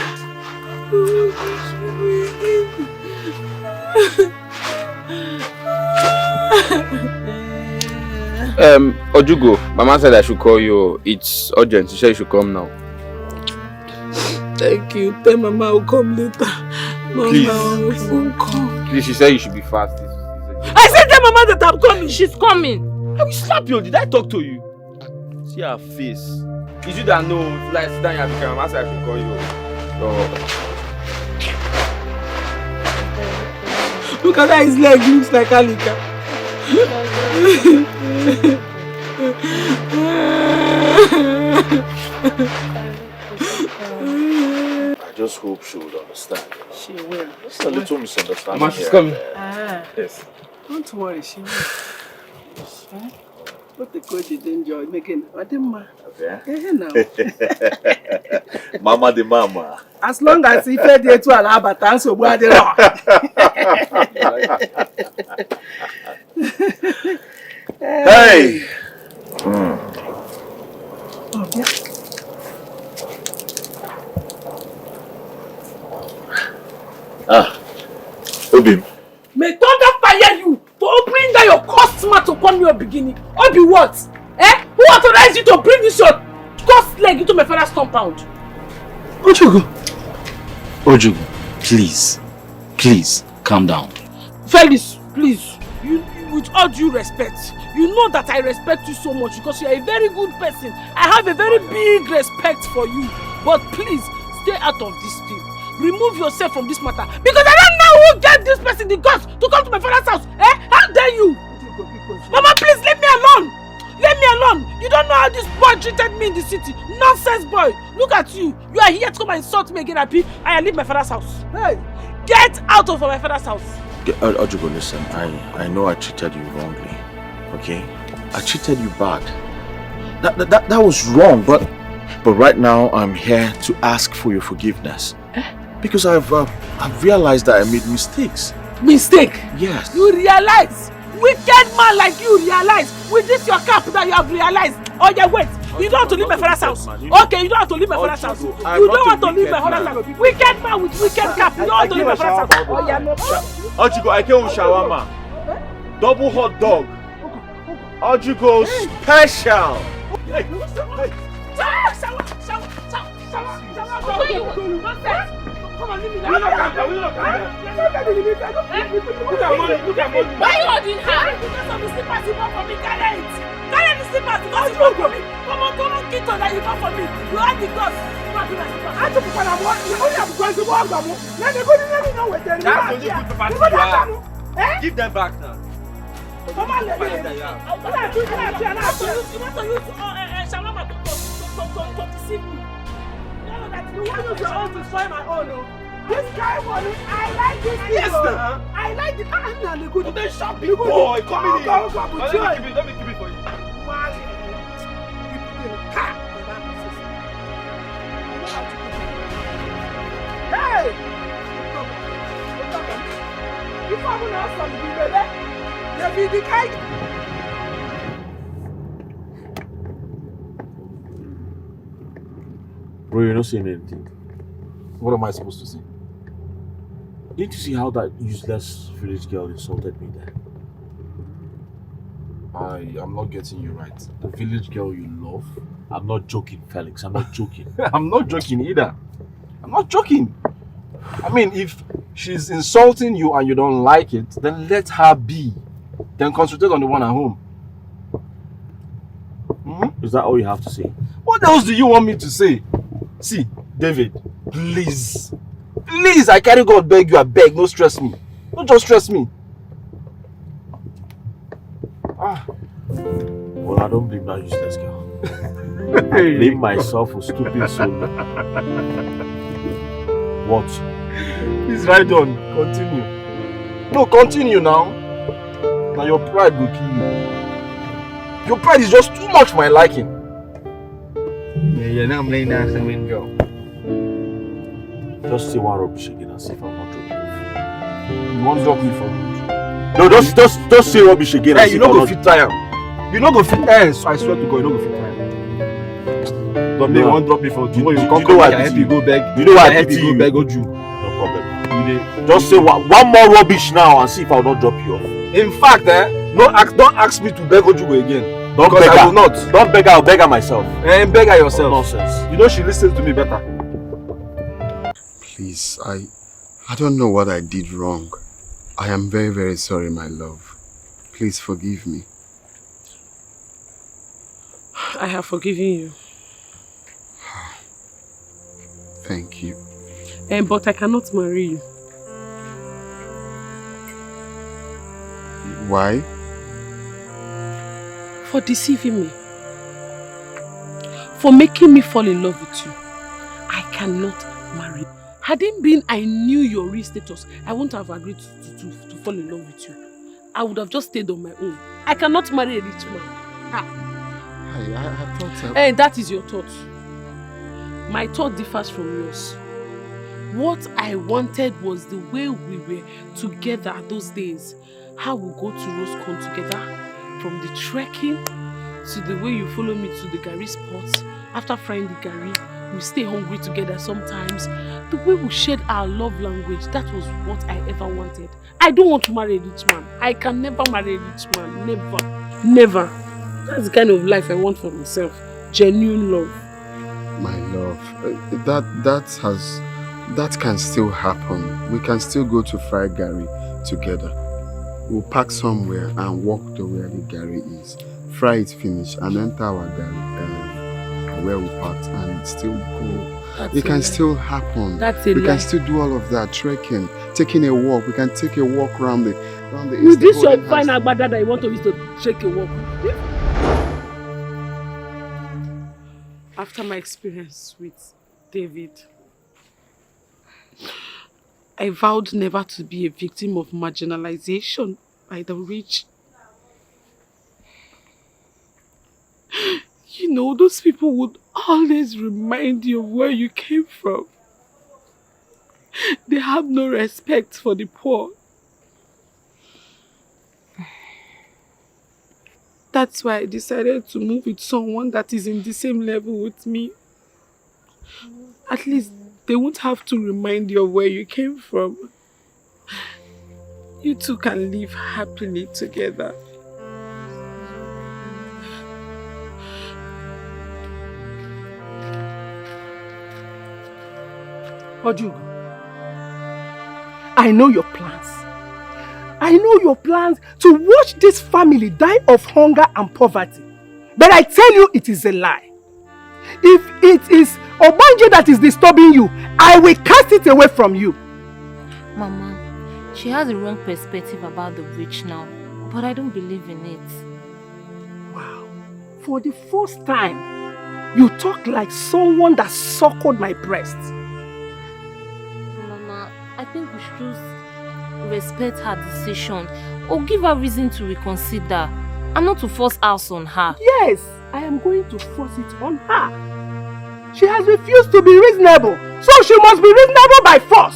Ojugo, Mama said I should call you. It's urgent. She said you should come now. Thank you. Tell Mama I'll come later. Mama, Please. I'll come. Please, she said you should be fast. I said tell Mama that I'm coming. She's coming. I will slap you. Did I talk to you? See her face. Is you that know? Like, sit down here because Mama said I should call you. Look at that, his leg looks like Alika. I just hope she would understand. She will. It's a little misunderstanding. Mama, she's here coming. and there. Yes. Don't worry, she will. What the coach did enjoy making. What the ma? Okay. Now. Mama the mama. As long as he fed you to Alabata, so what the law. Hey! Oh, yeah. Obi. May thunder fire you for opening that your customer to come your beginning. Obi what? Who authorized you to bring this your ghost leg into my father's compound? Ojugo, please, calm down. Felix, please. With all due respect, you know that I respect you so much because you are a very good person. I have a very big respect for you. But please, stay out of this thing. Remove yourself from this matter because I don't know who gave this person the guts to come to my father's house. How dare you? Mama, please leave me alone. Leave me alone. You don't know how this boy treated me in the city. Nonsense boy. Look at you. You are here to come and insult me again, Happy. I leave my father's house. Hey, get out of my father's house. Ojugo, listen. I know I treated you wrongly. Okay? I treated you bad. That was wrong, but right now I'm here to ask for your forgiveness. Because I've realized that I made mistakes. Mistake? Yes. You realize? Wicked man like you realize? With this your cap that you have realized? Oh yeah, wait. You don't have to leave my father's house. Okay, you don't have to leave my father's house. You don't want to leave my father's house. Wicked man with wicked cap. You don't want to leave my father's house. Oh yeah, no. Ojugo, I came with shawarma. Double hot dog. Ojugo special. Come on, leave me now. Why are you holding her? Because of the slippers you bought for me, carry it. Carry the slippers because you bought for me. Come on, get on that you bought for me. You had the guts. I took one of what? You only have guns to walk on. Let me know where they're going. Give them back now. Come on, let me. You want to use shawarma to deceive me. You want to use your own to spoil my own, no? This guy won it. I like this thing. Yes, sir. I like it. I'm not the good. Then shop big boy, come in. Let me keep it for you. Hey! If I'm going to ask something, baby, the guy. Bro, you're not saying anything. What am I supposed to say? Didn't you see how that useless village girl insulted me there? I am not getting you right. The village girl you love? I'm not joking, Felix. I'm not joking. I'm not joking either. I'm not joking. I mean, if she's insulting you and you don't like it, then let her be. Then concentrate on the one at home. Is that all you have to say? What else do you want me to say? See, David, please. Please, I carry God beg you, I beg, no stress me. Don't just stress me. Well, I don't blame that useless girl. I blame myself for stooping so low. What? Please ride on. Continue. No, continue now. Now your pride will kill you. Your pride is just too much for my liking. Yeah, you're not playing that same girl. Just say one rubbish again and see if I'm not dropping you. You won't drop me for rude. No, just say rubbish again. Hey, you know go fit time. You know go fit time. So I swear to God, you know go fit time. Don't they won't drop me for tomorrow. You come come and help you go beg. You know why I help pity you you? go beg Oju. No problem. Just say one more rubbish now and see if I'll not drop you off. In fact, don't ask me to beg Oju again. Don't because beg her. I will not. Don't beg her, I'll beg her myself. And beg her yourself. Nonsense. You know she listens to me better. Please, I don't know what I did wrong. I am very, very sorry, my love. Please forgive me. I have forgiven you. Thank you. But I cannot marry you. Why? For deceiving me. For making me fall in love with you. I cannot marry you. Had it been I knew your real status, I wouldn't have agreed to fall in love with you. I would have just stayed on my own. I cannot marry a rich man. I thought so. Hey, that is your thought. My thought differs from yours. What I wanted was the way we were together those days. How we go to Rosecon together. From the trekking to the way you follow me to the Gary spots. After frying the Gary, we stay hungry together sometimes. The way we shared our love language, that was what I ever wanted. I don't want to marry a rich man. I can never marry a rich man. Never. Never. That's the kind of life I want for myself. Genuine love. My love, that can still happen. We can still go to Fry Gary together. We'll park somewhere and walk to where the Gary is. Fry it finish and enter our Gary where we parked and still go. It can still happen. We can still do all of that, trekking, taking a walk. We can take a walk around the With this your fine agbada that you want to use to take a walk. After my experience with David, I vowed never to be a victim of marginalization by the rich. You know, those people would always remind you of where you came from. They have no respect for the poor. That's why I decided to move with someone that is in the same level with me. At least they won't have to remind you of where you came from. You two can live happily together. Oju, I know your plans. I know your plans to watch this family die of hunger and poverty. But I tell you, it is a lie. If it is Obanje that is disturbing you, I will cast it away from you. Mama, she has a wrong perspective about the rich now, but I don't believe in it. Wow. For the first time, you talk like someone that suckled my breast. Mama, I think we should just respect her decision or give her reason to reconsider and not to force us on her. Yes, I am going to force it on her. She has refused to be reasonable, so she must be reasonable by force.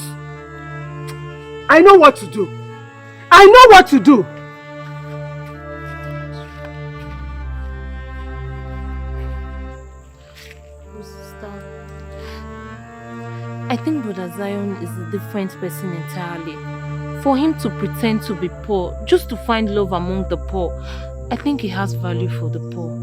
I know what to do. I know what to do. I think Brother Zion is a different person entirely. For him to pretend to be poor just to find love among the poor, I think he has value for the poor.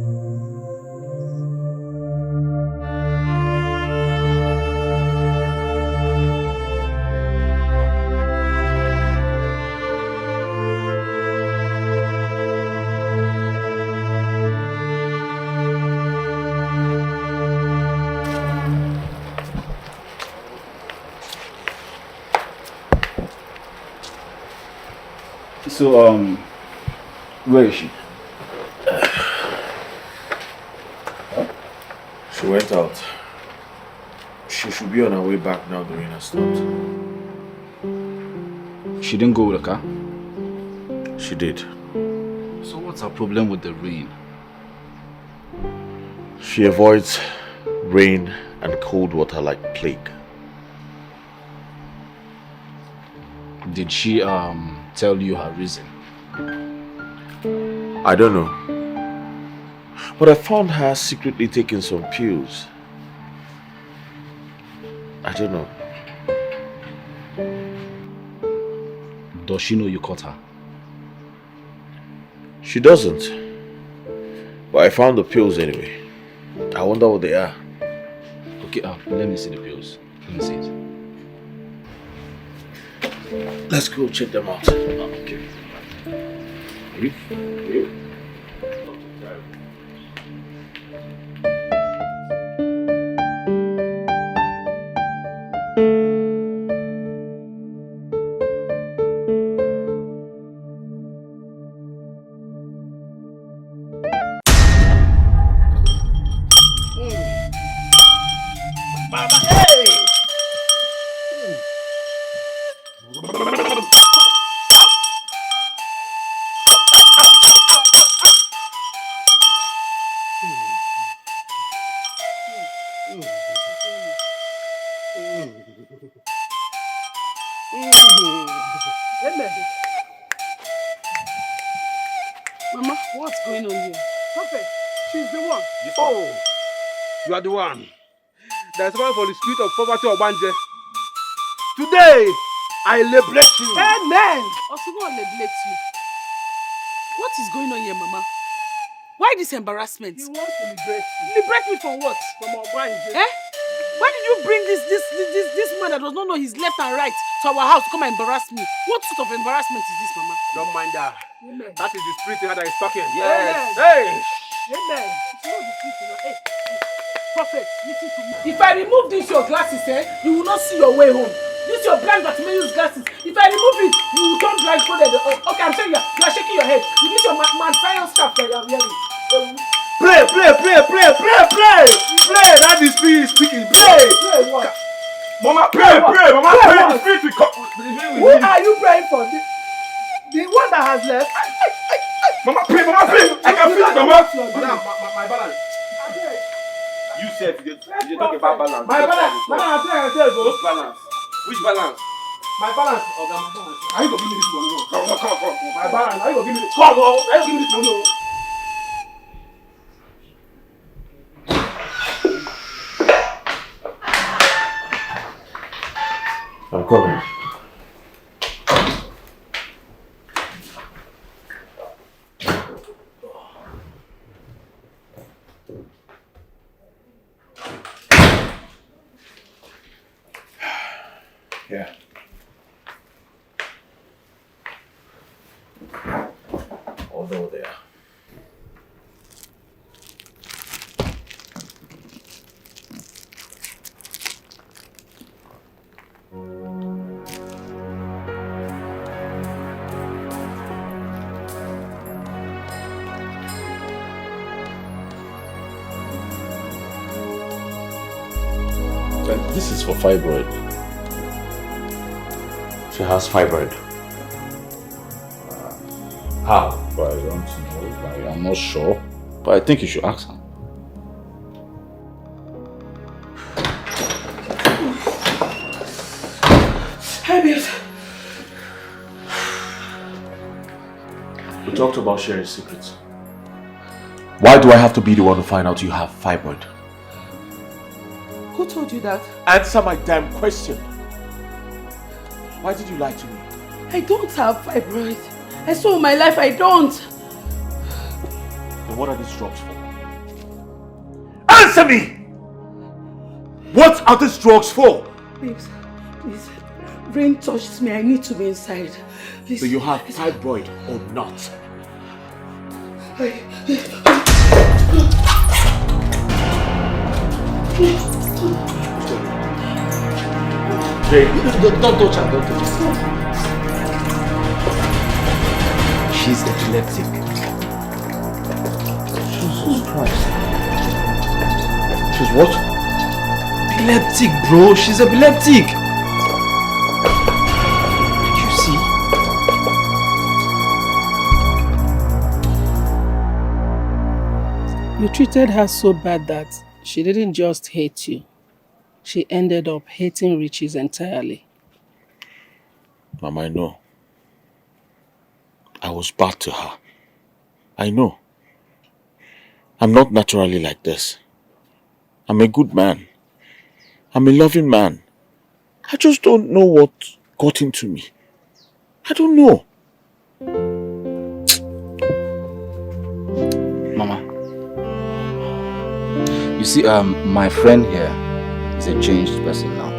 So, where is she? She went out. She should be on her way back now. The rain has stopped. She didn't go with the car? She did. So what's her problem with the rain? She avoids rain and cold water like plague. Did she tell you her reason? I don't know. But I found her secretly taking some pills. I don't know. Does she know you caught her? She doesn't. But I found the pills anyway. I wonder what they are. Okay, let me see the pills. Let me see it. Let's go check them out. Okay. Mama, what's going on here? Perfect. She's the one. Oh, you are the one. There's one for the spirit of poverty of Banje. Today, I liberate you. Amen. Also, go and liberate you. What is going on here, Mama? Why this embarrassment? He wants to liberate you. Liberate me from what? From Obanje. Eh? Why did you bring this man that does not know his left and right to our house to come and embarrass me? What sort of embarrassment is this, Mama? Don't mind that. Amen. That is the spirit that is talking. Yes. Hey. Amen. It's not the truth, you know. Hey, Prophet, listen to me. If I remove these your glasses, you will not see your way home. This your blind Bartimaeus glasses. If I remove it, you will turn blindfolded. Okay, I'm saying you are shaking your head. You need your man science stuff that you are wearing. Pray. That is spirit speaking. Pray. Pray what? Mama, pray. Mama, pray. The spirit will come. Who are you praying for? The one that has left? Mama, pray. I can feel it, Mama. Madam, my balance. You said you talk about balance. My balance. Which balance? Which balance? My balance. Okay, my balance. Are you going to give me this money? Come. My balance. Are you going to give me this? Come on. Are you going to give me this money? I'm coming. Yeah. Although there. This is for fibroid. She has fibroid. How? Well, I don't know. I'm not sure. But I think you should ask her. Hi, babes. We talked about sharing secrets. Why do I have to be the one to find out you have fibroid? Who told you that? Answer my damn question. Why did you lie to me? I don't have fibroid. I swear on my life I don't. Then what are these drugs for? Answer me! What are these drugs for? Babes, please. Rain touched me. I need to be inside. Please. Do you have fibroid or not? Jay, don't touch her, don't touch her. She's epileptic. Jesus Christ. She's what? epileptic, bro. She's epileptic. You see? You treated her so bad that she didn't just hate you. She ended up hating riches entirely. Mama, I know. I was bad to her. I know. I'm not naturally like this. I'm a good man. I'm a loving man. I just don't know what got into me. I don't know. Mama. You see, my friend here is a changed person now.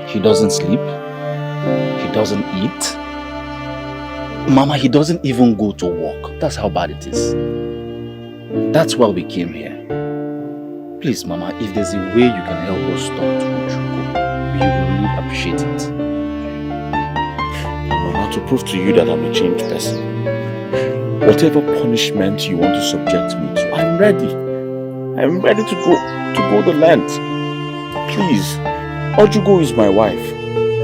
He doesn't sleep. He doesn't eat. Mama, he doesn't even go to work. That's how bad it is. That's why we came here. Please, Mama, if there's a way you can help us talk to Uju, we will really appreciate it. Mama, to prove to you that I'm a changed person, whatever punishment you want to subject me to, I'm ready. I'm ready to go the length. Please, Ojugo is my wife.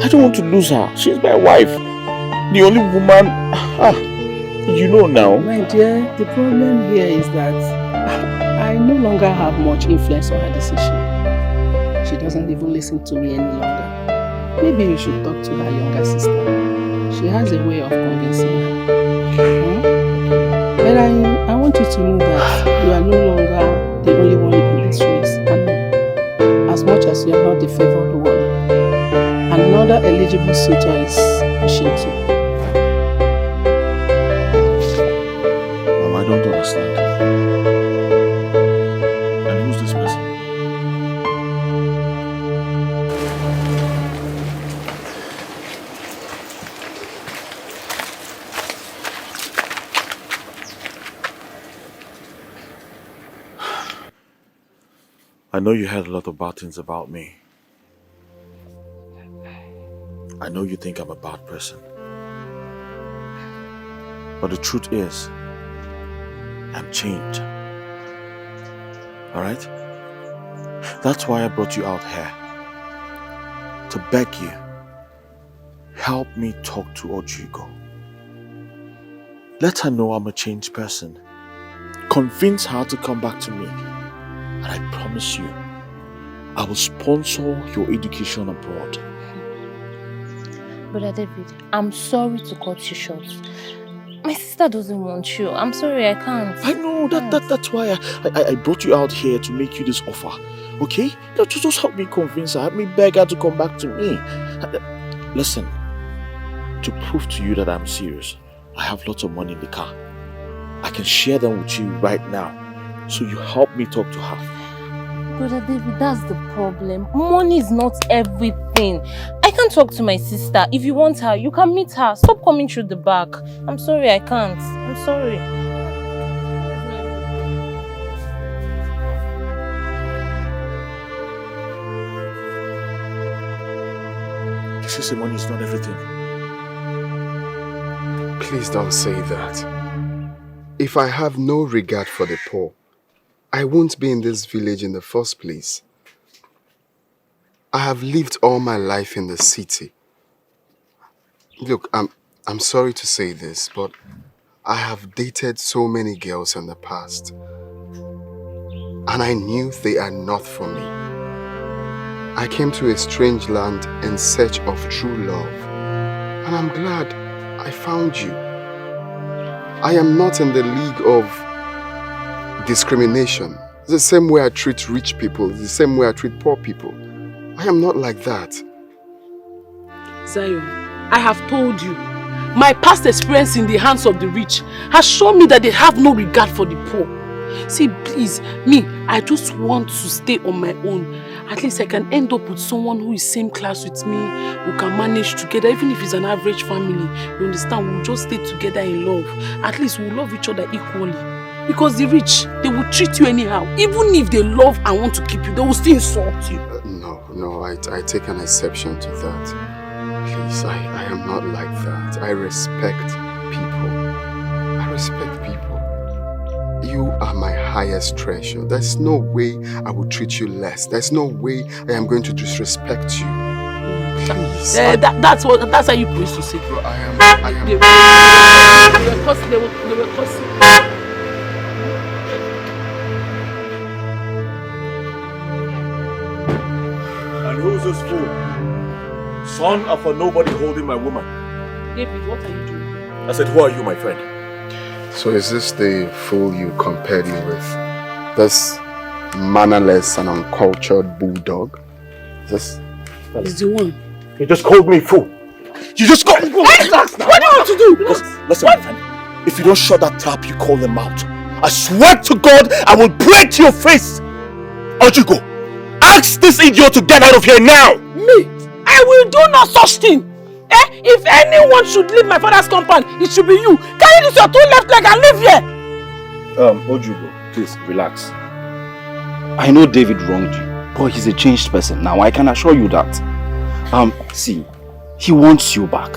I don't want to lose her. She's my wife. The only woman... you know now. My dear, the problem here is that I no longer have much influence on her decision. She doesn't even listen to me any longer. Maybe you should talk to her younger sister. She has a way of convincing her. But I want you to know that you are no longer the only one in this race. And as much as you are not the favored one, another eligible suitor is pushing too. Mama, I don't understand. And who's this person? I know you heard a lot of bad things about me. I know you think I'm a bad person. But the truth is, I'm changed. Alright? That's why I brought you out here. To beg you, help me talk to Ojugo. Let her know I'm a changed person. Convince her to come back to me. And I promise you, I will sponsor your education abroad. Brother David, I'm sorry to cut you short. My sister doesn't want you. I'm sorry, I can't. I know, that's why I brought you out here to make you this offer. Okay? Just help me convince her. Help me beg her to come back to me. Listen, to prove to you that I'm serious, I have lots of money in the car. I can share them with you right now. So you help me talk to her. Brother David, that's the problem. Money is not everything. I can't talk to my sister. If you want her, you can meet her. Stop coming through the back. I'm sorry, I can't. I'm sorry. She said money is not everything. Please don't say that. If I have no regard for the poor, I won't be in this village in the first place. I have lived all my life in the city. Look, I'm sorry to say this, but I have dated so many girls in the past. And I knew they are not for me. I came to a strange land in search of true love. And I'm glad I found you. I am not in the league of discrimination. It's the same way I treat rich people, it's the same way I treat poor people. I am not like that. Zion, I have told you, my past experience in the hands of the rich has shown me that they have no regard for the poor. See, please, me, I just want to stay on my own. At least I can end up with someone who is same class with me, who can manage together, even if it's an average family. You understand? We'll just stay together in love. At least we'll love each other equally. Because the rich, they will treat you anyhow. Even if they love and want to keep you, they will still insult you. No, I take an exception to that. Please, I am not like that. I respect people. I respect people. You are my highest treasure. There's no way I will treat you less. There's no way I am going to disrespect you. Please. That's how you used to say. Bro, I am. They were cursing. And who's this fool? Son of a nobody holding my woman. David, what are you doing? I said, who are you, my friend? So is this the fool you compared me with? This mannerless and uncultured bulldog? Is He's the one. You just called me fool. You just called me fool. What do you want to do? Listen, my friend. If you don't shut that trap, you call them out. I swear to God, I will break your face. Ojugo, ask this idiot to get out of here now. Me? I will do no such thing. If anyone should leave my father's compound, it should be you. Carry this your two left leg and leave here. Ojugo, please relax. I know David wronged you, but he's a changed person now. I can assure you that. See, he wants you back.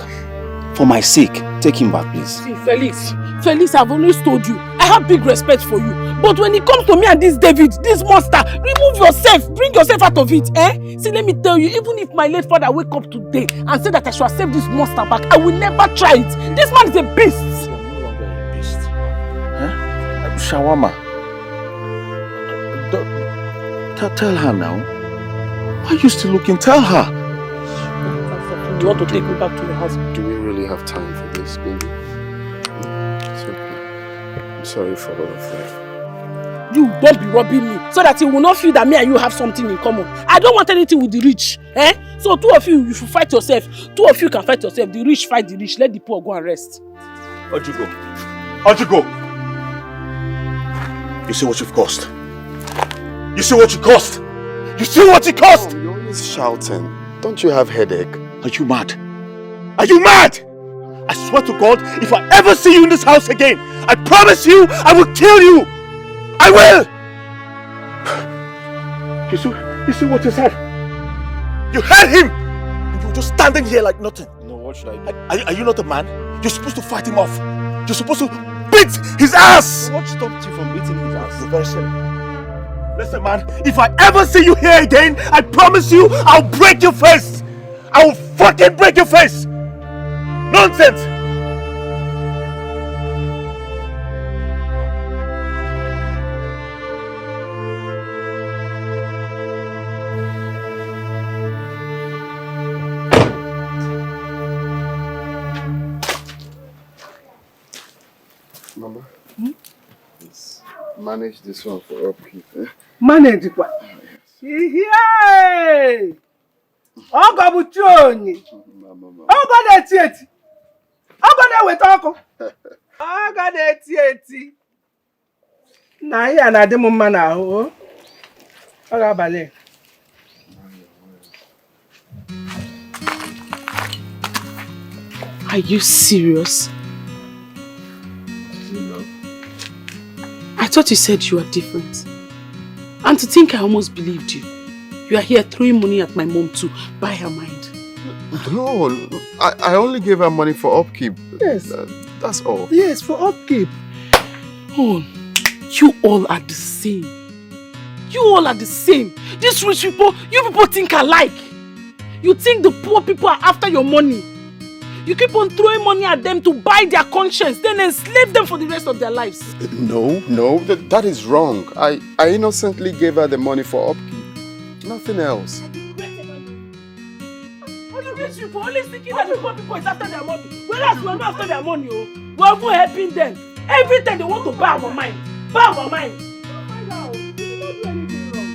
For my sake, take him back, please. See, Felix, I've always told you, I have big respect for you. But when it comes to me and this David, this monster, remove yourself, bring yourself out of it, See, let me tell you, even if my late father wake up today and say that I should save this monster back, I will never try it. This man is a beast. You are no longer a beast. Shawama. Tell her now. Why are you still looking? Tell her. You want to take me back to your house? Do we really have time for this, baby? It's okay. I'm sorry for all of that. You don't be robbing me so that you will not feel that me and you have something in common. I don't want anything with the rich. So two of you should fight yourself. Two of you can fight yourself. The rich fight the rich. Let the poor go and rest. Ojugo. You see what you've cost. You see what you cost. You see what you cost. Oh, you're always shouting. Don't you have headache? Are you mad? Are you mad? I swear to God, if I ever see you in this house again, I promise you, I will kill you. I will! You see what you said? You heard him! And you were just standing here like nothing. No, what should I do? Are you not a man? You're supposed to fight him off. You're supposed to beat his ass! What stopped you from beating his ass? You're very silly. Listen, man, if I ever see you here again, I promise you, I'll break your face! I will fucking break your face! Nonsense! Mama, let's manage this one for upkeep. Manage what? Yay! Ogo buchoni. Ogo de tieti. Ogo de wetoko. Ogo de tieti. Na ya na demo mana ho. Ogo bale. Are you serious? No. I thought you said you were different. And to think I almost believed you. You are here throwing money at my mom to buy her mind. No, I only gave her money for upkeep. Yes. That's all. Yes, for upkeep. Oh, you all are the same. You all are the same. These rich people, you people think alike. You think the poor people are after your money. You keep on throwing money at them to buy their conscience, then enslave them for the rest of their lives. No, that is wrong. I innocently gave her the money for upkeep. Nothing else. What you rich people only thinking that the poor people is after their money. Whereas we are not after their money, oh. We are even helping them. Every time they want to buy our mind. Buy our mind. Don't find out. You did not do anything wrong.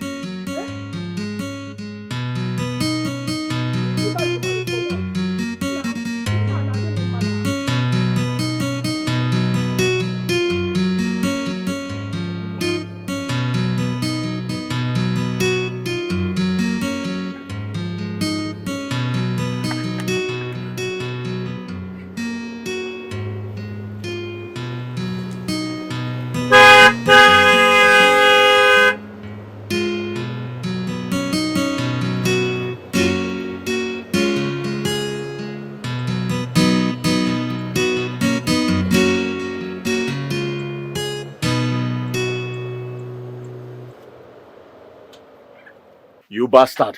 You bastard.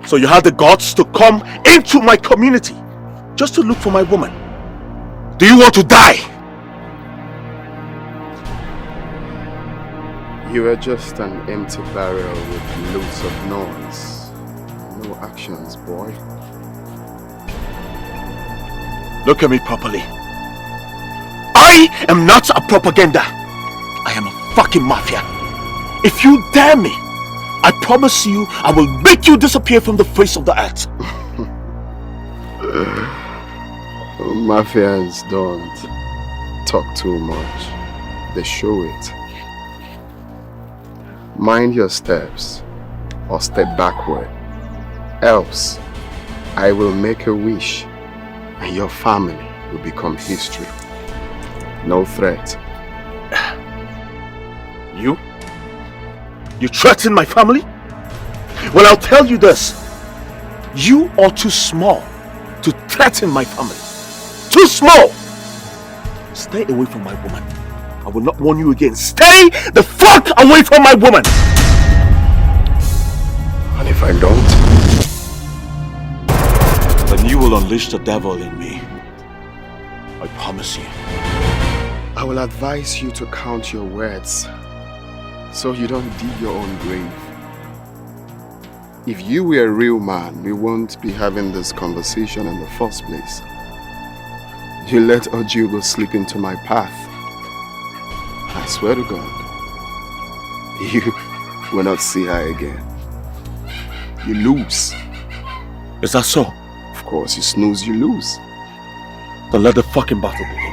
So you had the guts to come into my community just to look for my woman. Do you want to die? You are just an empty barrel with loads of noise. No actions, boy. Look at me properly. I am not a propaganda. I am a fucking mafia. If you dare me, I promise you I will make you disappear from the face of the earth. Mafians don't talk too much. They show it. Mind your steps or step backward. Else, I will make a wish and your family will become history. No threat. You? You threaten my family? Well, I'll tell you this. You are too small to threaten my family. Too small! Stay away from my woman. I will not warn you again. Stay the fuck away from my woman! And if I don't? Then you will unleash the devil in me. I promise you. I will advise you to count your words so you don't dig your own grave. If you were a real man, we won't be having this conversation in the first place. You let Ojugo slip into my path. I swear to God, you will not see her again. You lose. Is that so? Of course, you snooze, you lose. Then let the fucking battle begin.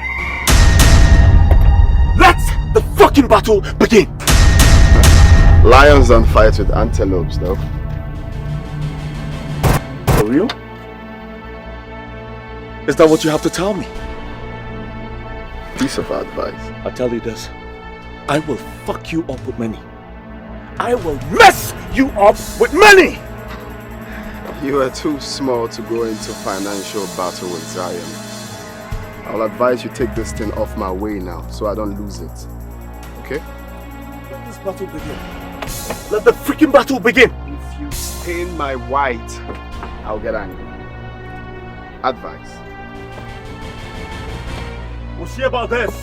Let the fucking battle begin! Lions don't fight with antelopes, though. For real? Is that what you have to tell me? Piece of advice. I'll tell you this. I will fuck you up with money. I will mess you up with money! You are too small to go into financial battle with Zion. I'll advise you take this thing off my way now so I don't lose it. Okay? Let this battle begin. Let the freaking battle begin! If you stain my white, I'll get angry. Advice. We'll see about this.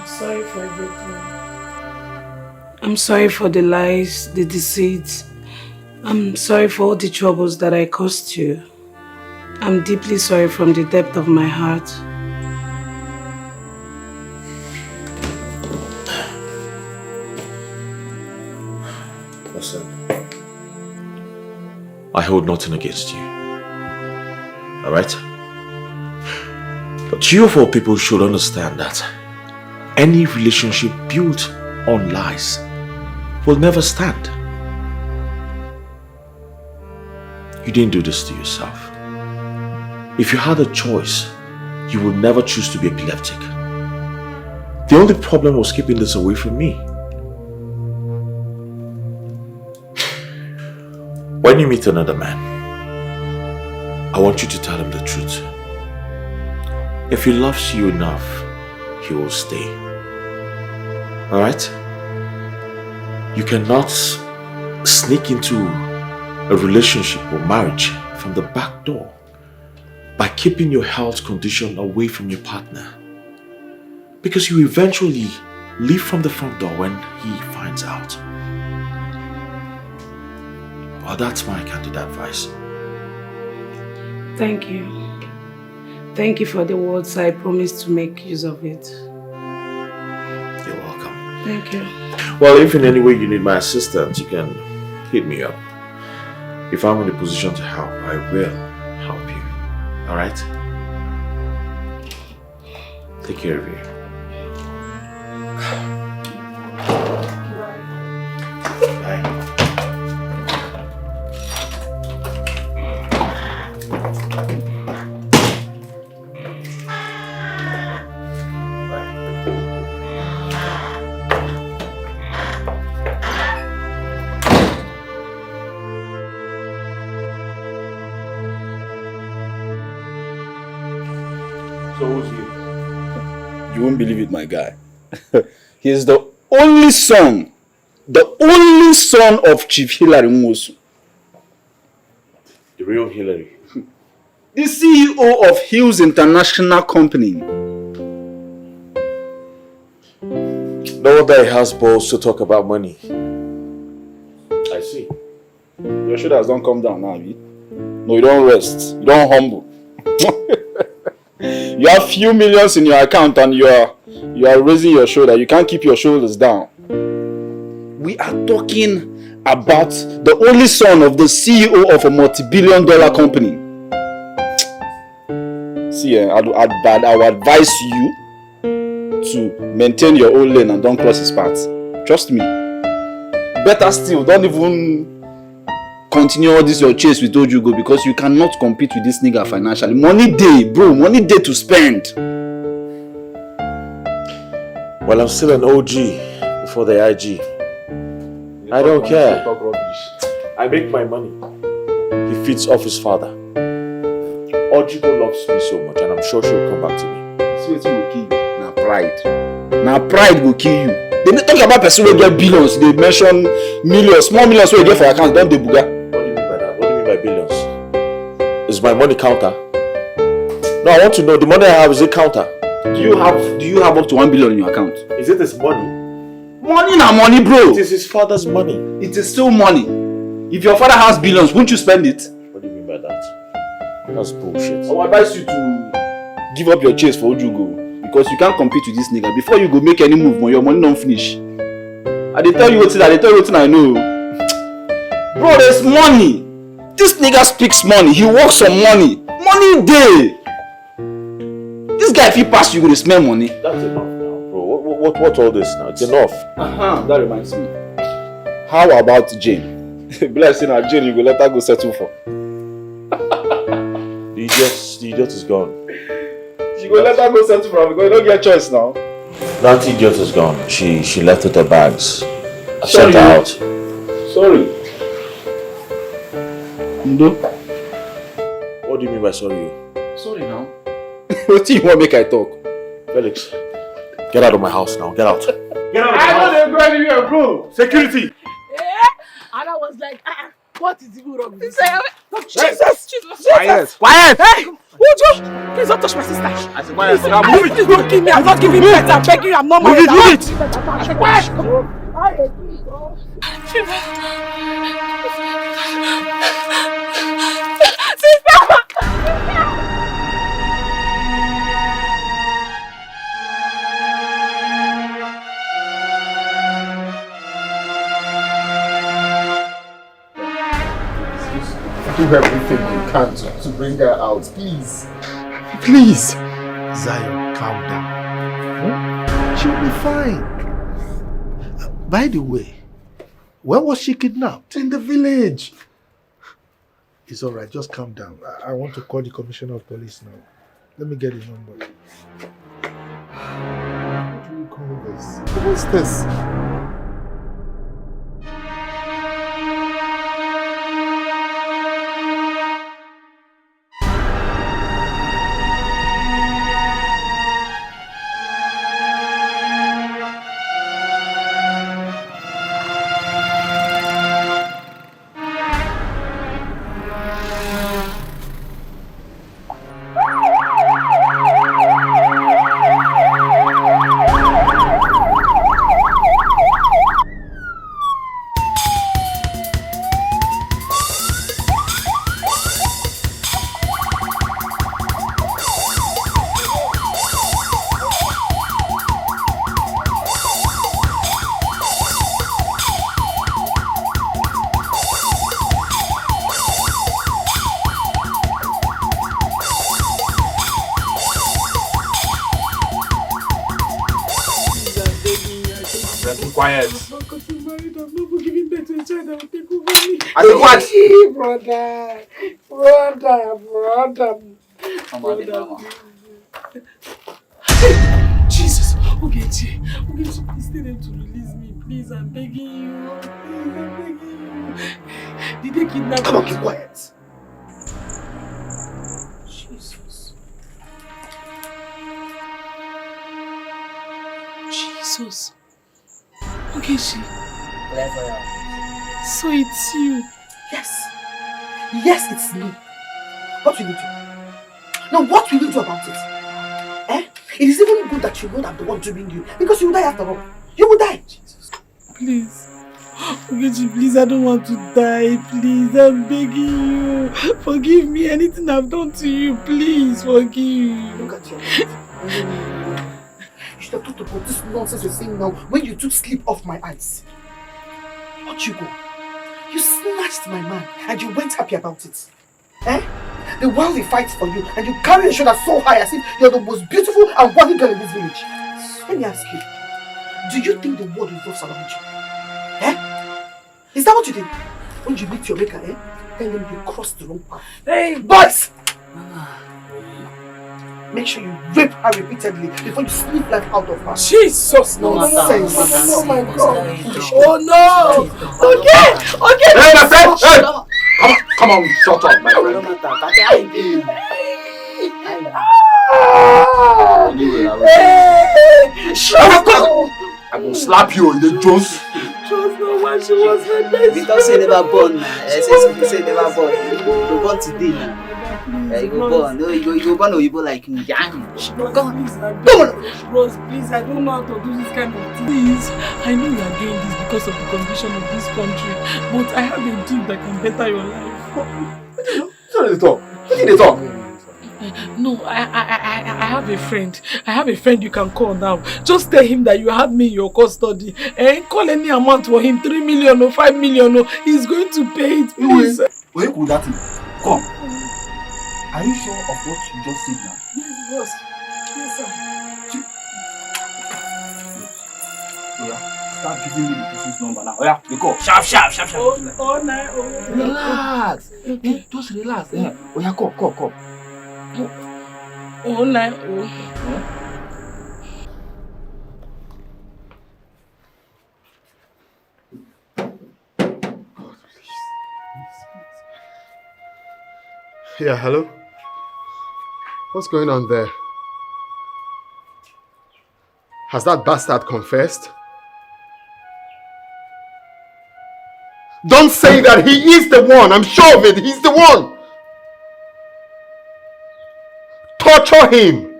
Sorry for everything. I'm sorry for the lies, the deceit. I'm sorry for all the troubles that I caused you. I'm deeply sorry from the depth of my heart. Listen, I hold nothing against you. Alright? But you of all people should understand that any relationship built on lies will never stand. You didn't do this to yourself. If you had a choice, you would never choose to be epileptic. The only problem was keeping this away from me. When you meet another man, I want you to tell him the truth. If he loves you enough, he will stay. Alright? You cannot sneak into a relationship or marriage from the back door by keeping your health condition away from your partner. Because you eventually leave from the front door when he finds out. Well, that's my candid advice. Thank you. Thank you for the words. I promise to make use of it. You're welcome. Thank you. Well, if in any way you need my assistance, you can hit me up. If I'm in a position to help, I will help you. Alright? Take care of you. So who's you? You won't believe it, my guy. He is the only son of Chief Hilary Nwosu. The real Hillary. The CEO of Hills International Company. No wonder he has balls to talk about money. I see. Your shoulders don't come down now, Abi. No, you don't rest. You don't humble. You have few millions in your account and you are raising your shoulder. You can't keep your shoulders down. We are talking about the only son of the CEO of a multi-billion-dollar company. See, I would advise you to maintain your own lane and don't cross his path. Trust me. Better still, don't even continue all this your chase with Ojugo because you cannot compete with this nigga financially. Money day, bro. Money day to spend. Well, I'm still an OG before the IG. I don't care. I make my money. He feeds off his father. Ojugo loves me so much and I'm sure she'll come back to me. See what will kill you? Now pride. Now pride will kill you. They talk about person who get billions. They mention millions, small millions where you get for account. Don't they buga? What do you mean by that? What do you mean by billions? Is my money counter? No, I want to know the money I have, is it counter? Do you have up to 1 billion in your account? Is it his money? Money na money, bro. It is his father's money. It is still money. If your father has billions, won't you spend it? What do you mean by that? That's bullshit. I will advise you to give up your chase for Ojugo because you can't compete with this nigga. Before you go make any move, your money don't finish. I tell you what I know. Bro, there's money. This nigga speaks money. He works on money. Money day. This guy, if he pass you, will smell money. That's enough now, bro. What all this now? It's enough. That reminds me. How about Jane? Blessing her Jane, you will let her go settle for. The idiot is gone. She will let her go settle for because you don't get a choice now. That idiot is gone. She left with her bags. I Sorry. sent her out. Sorry. No. What do you mean by sorry? Sorry now. What do you want to make I talk? Felix, get out of my house now. Get out. Get out of my I house. don't go anywhere, bro. Security. And I was like, what is even wrong with this? Jesus! Quiet! Quiet! Hey! Uju! Please don't touch my sister. I said quiet. Please, please don't kill me. I'm not giving birth. I'm begging you. I'm not married. Move it! Quiet! Do everything you can to bring her out, please. Please. Zion, calm down. She'll be fine. By the way, where was she kidnapped? In the village. It's alright, just calm down. I want to call the commissioner of police now. Let me get his number. What do you call this? What's this? Quiet. I'm not getting married. I'm not giving birth to a child that will take over me. I said what? Jesus. Ogechi, please tell them to release me. Please, I'm begging you. Please, I'm begging you. Did they kidnap me? Come on, keep quiet. Jesus. Jesus. Ogechi. So it's you. Yes. Yes, it's me. What will you do? Now, what will you do about it? Eh? It is even good that you know that I'm the one doing you, because you will die after all. You will die. Jesus. Please. Ogechi, please, I don't want to die. Please, I'm begging you. Forgive me. Anything I've done to you, please forgive. Look at your mind. You should have talked about this nonsense you're saying now when you took sleep off my eyes. How'd you go? You snatched my man and you went happy about it. Eh? The world fights for you and you carry your shoulder so high as if you're the most beautiful and worthy girl in this village. Let me ask you, do you think the world revolves around you? Eh? Is that what you did? When you meet your maker, eh? Tell him you crossed the wrong path. Hey, boys! Make sure you rape her repeatedly before you sneak life out of her. Jesus! Nonsense! Oh my God! Oh no! Okay! Okay! Hey, my friend! Hey! Come on, shut up, my friend. Shut up! I will slap you in the jaws. Just know why she was my best Because say never born now. Say never born. You born today now. You go born. No, you go born Oyibo like me. Bros, please, I don't know how to do this kind of thing. Please, I know you are doing this because of the condition of this country, but I have a deal that can better your life. What did they talk? What did they talk? No, I have a friend. I have a friend you can call now. Just tell him that you have me in your custody. And call any amount for him, 3 million or 5 million. Or he's going to pay it, please. Where could that be? Come. Are you sure of what you just said now? Yes, boss. Yes, sir. Oya, start giving me the person's number now. Oya, you go. Sharp. Oh, no. Relax. Just relax. Oya, call. 090. Yeah, hello? What's going on there? Has that bastard confessed? Don't say that he is the one! I'm sure of it! He's the one! Torture him!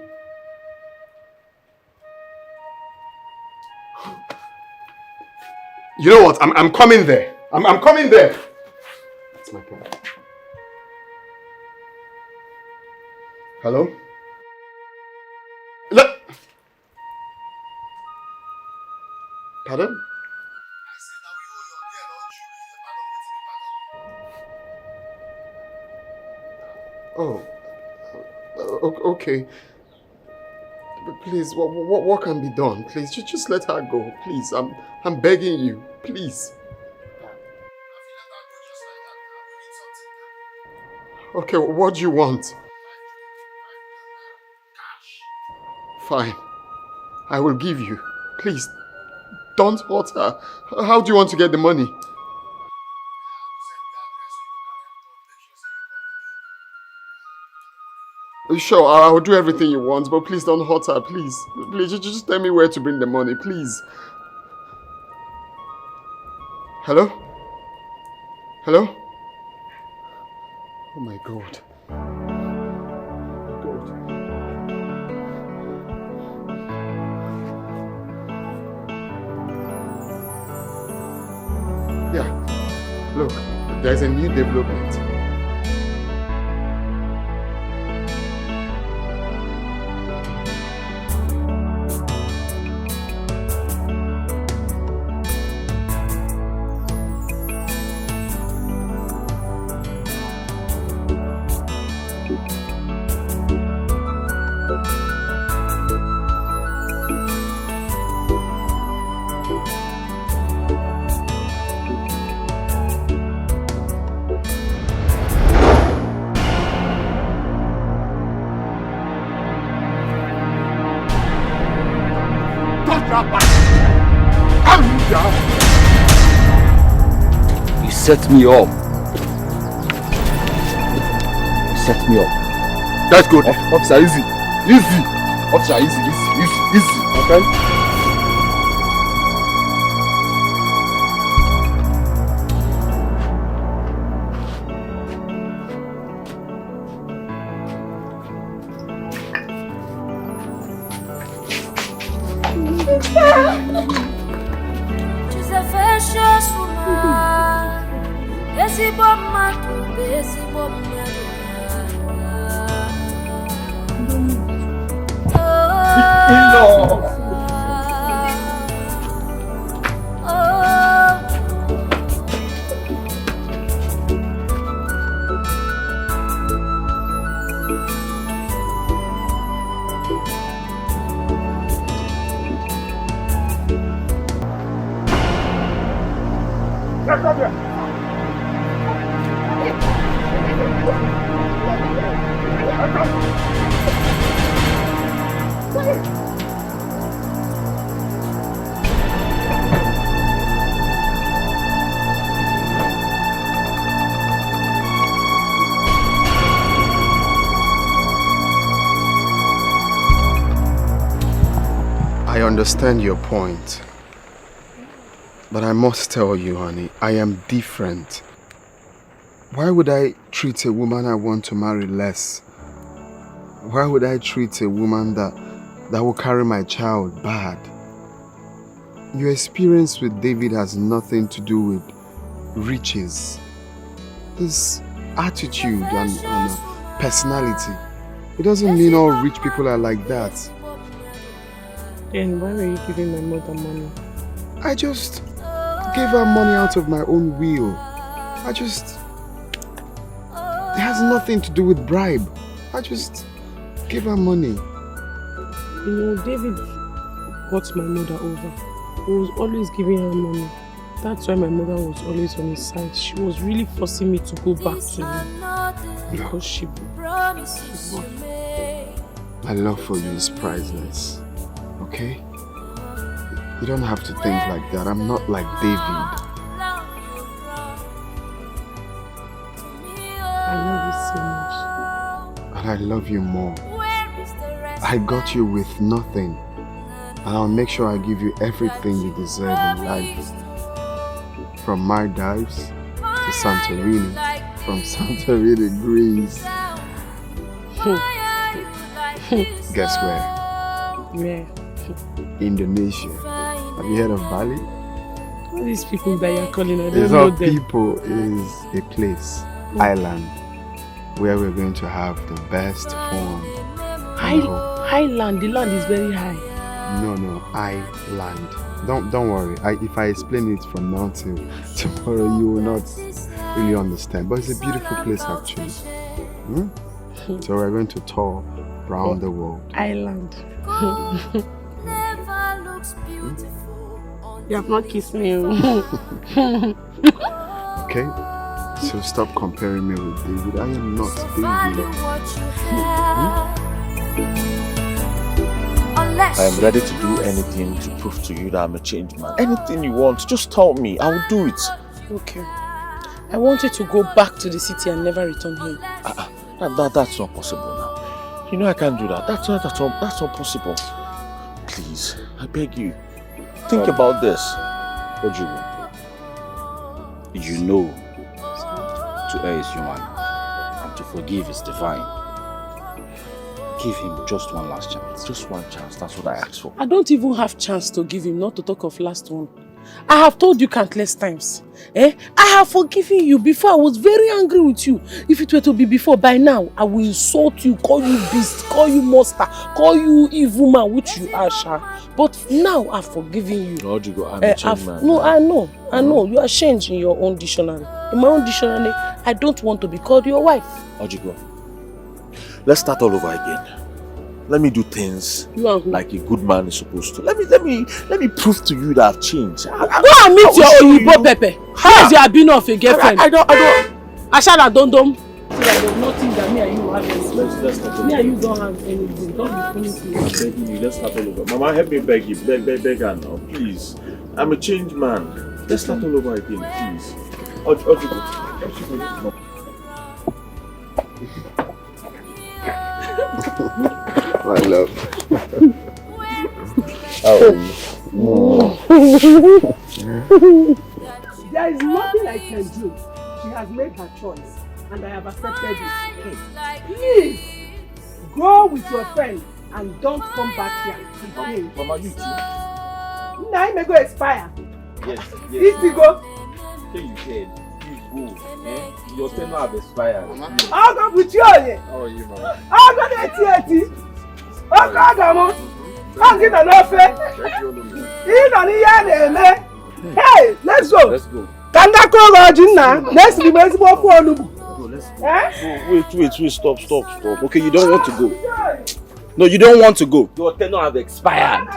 You know what? I'm coming there. I'm coming there. That's my plan. Hello? Look. Pardon? Oh. Okay. But please, what can be done? Please, just let her go. Please, I'm begging you. Please. Okay, what do you want? Fine. I will give you. Please, don't hurt her. How do you want to get the money? Sure, I will do everything you want, but please don't hurt her, please. Please, just tell me where to bring the money, please. Hello? Hello? Oh my God. Yeah, look, there's a new development. You set me up. That's good. Officer, easy. Officer, easy. Okay? I understand your point. But I must tell you, honey, I am different. Why would I treat a woman I want to marry less? Why would I treat a woman that will carry my child bad? Your experience with David has nothing to do with riches. This attitude and personality. It doesn't mean all rich people are like that. Then why were you giving my mother money? I just gave her money out of my own will. It has nothing to do with bribe. I just gave her money. You know, David got my mother over. He was always giving her money. That's why my mother was always on his side. She was really forcing me to go back to him. Because she My love for you is priceless. Okay? You don't have to think like that. I'm not like David. I love you so much. And I love you more. I got you with nothing. And I'll make sure I give you everything you deserve in life. From Maldives to Santorini. From Santorini, Greece. Guess where? Where? Indonesia. Have you heard of Bali? All these people that you're calling, I don't It's know not them. people, it's a place, island, where we're going to have the best fun. High land, the land is very high. No, island. Don't worry. If I explain it from now till tomorrow, you will not really understand. But it's a beautiful place actually. So we're going to tour around the world. Island. You have not kissed me. Okay? So stop comparing me with David. I am not David. I am ready to do anything to prove to you that I'm a changed man. Anything you want, just tell me. I will do it. Okay. I want you to go back to the city and never return here. That's not possible now. You know I can't do that. That's not possible. Please, I beg you. Think about this. Oju, you know, to err is human, and to forgive is divine. Give him just one last chance. Just one chance, that's what I asked for. I don't even have chance to give him, not to talk of last one. I have told you countless times. I have forgiven you. Before I was very angry with you. If it were to be before, by now, I will insult you, call you beast, call you monster, call you evil man, which you are, Sha. But now I've forgiven you. No, I'm a changed man. No, I know. You are changed in your own dictionary. In my own dictionary, I don't want to be called your wife. Ojigo, let's start all over again. Let me do things like a good man is supposed to. Let me prove to you that I've changed. Go and meet your Oyibo Pepe. Here's your albino of a girlfriend. I don't. Ashara Dondom. So that there's nothing that me and you have anything. Me and you don't have anything. Don't be funny. I'm begging you. Let's start all over. Mama, help me beg you. Beg her now, please. I'm a changed man. Let's start all over again, please. Ojigo. My love. There is nothing I can do. She has made her choice and I have accepted it. Please, go with your friend and don't come back here again. Mama, you too. Now I may go expire. Yes. Etiko. You said, go. Your tenure have expired. I'll go with you. How are you, man? I'll go to 80. I'll go. I'll get an offer. Hey, let's go. Let's go. Kanda ko Rajina. Let's be for Olubu. Wait, stop. Okay, you don't want to go. No, you don't want to go. Your tenure have expired.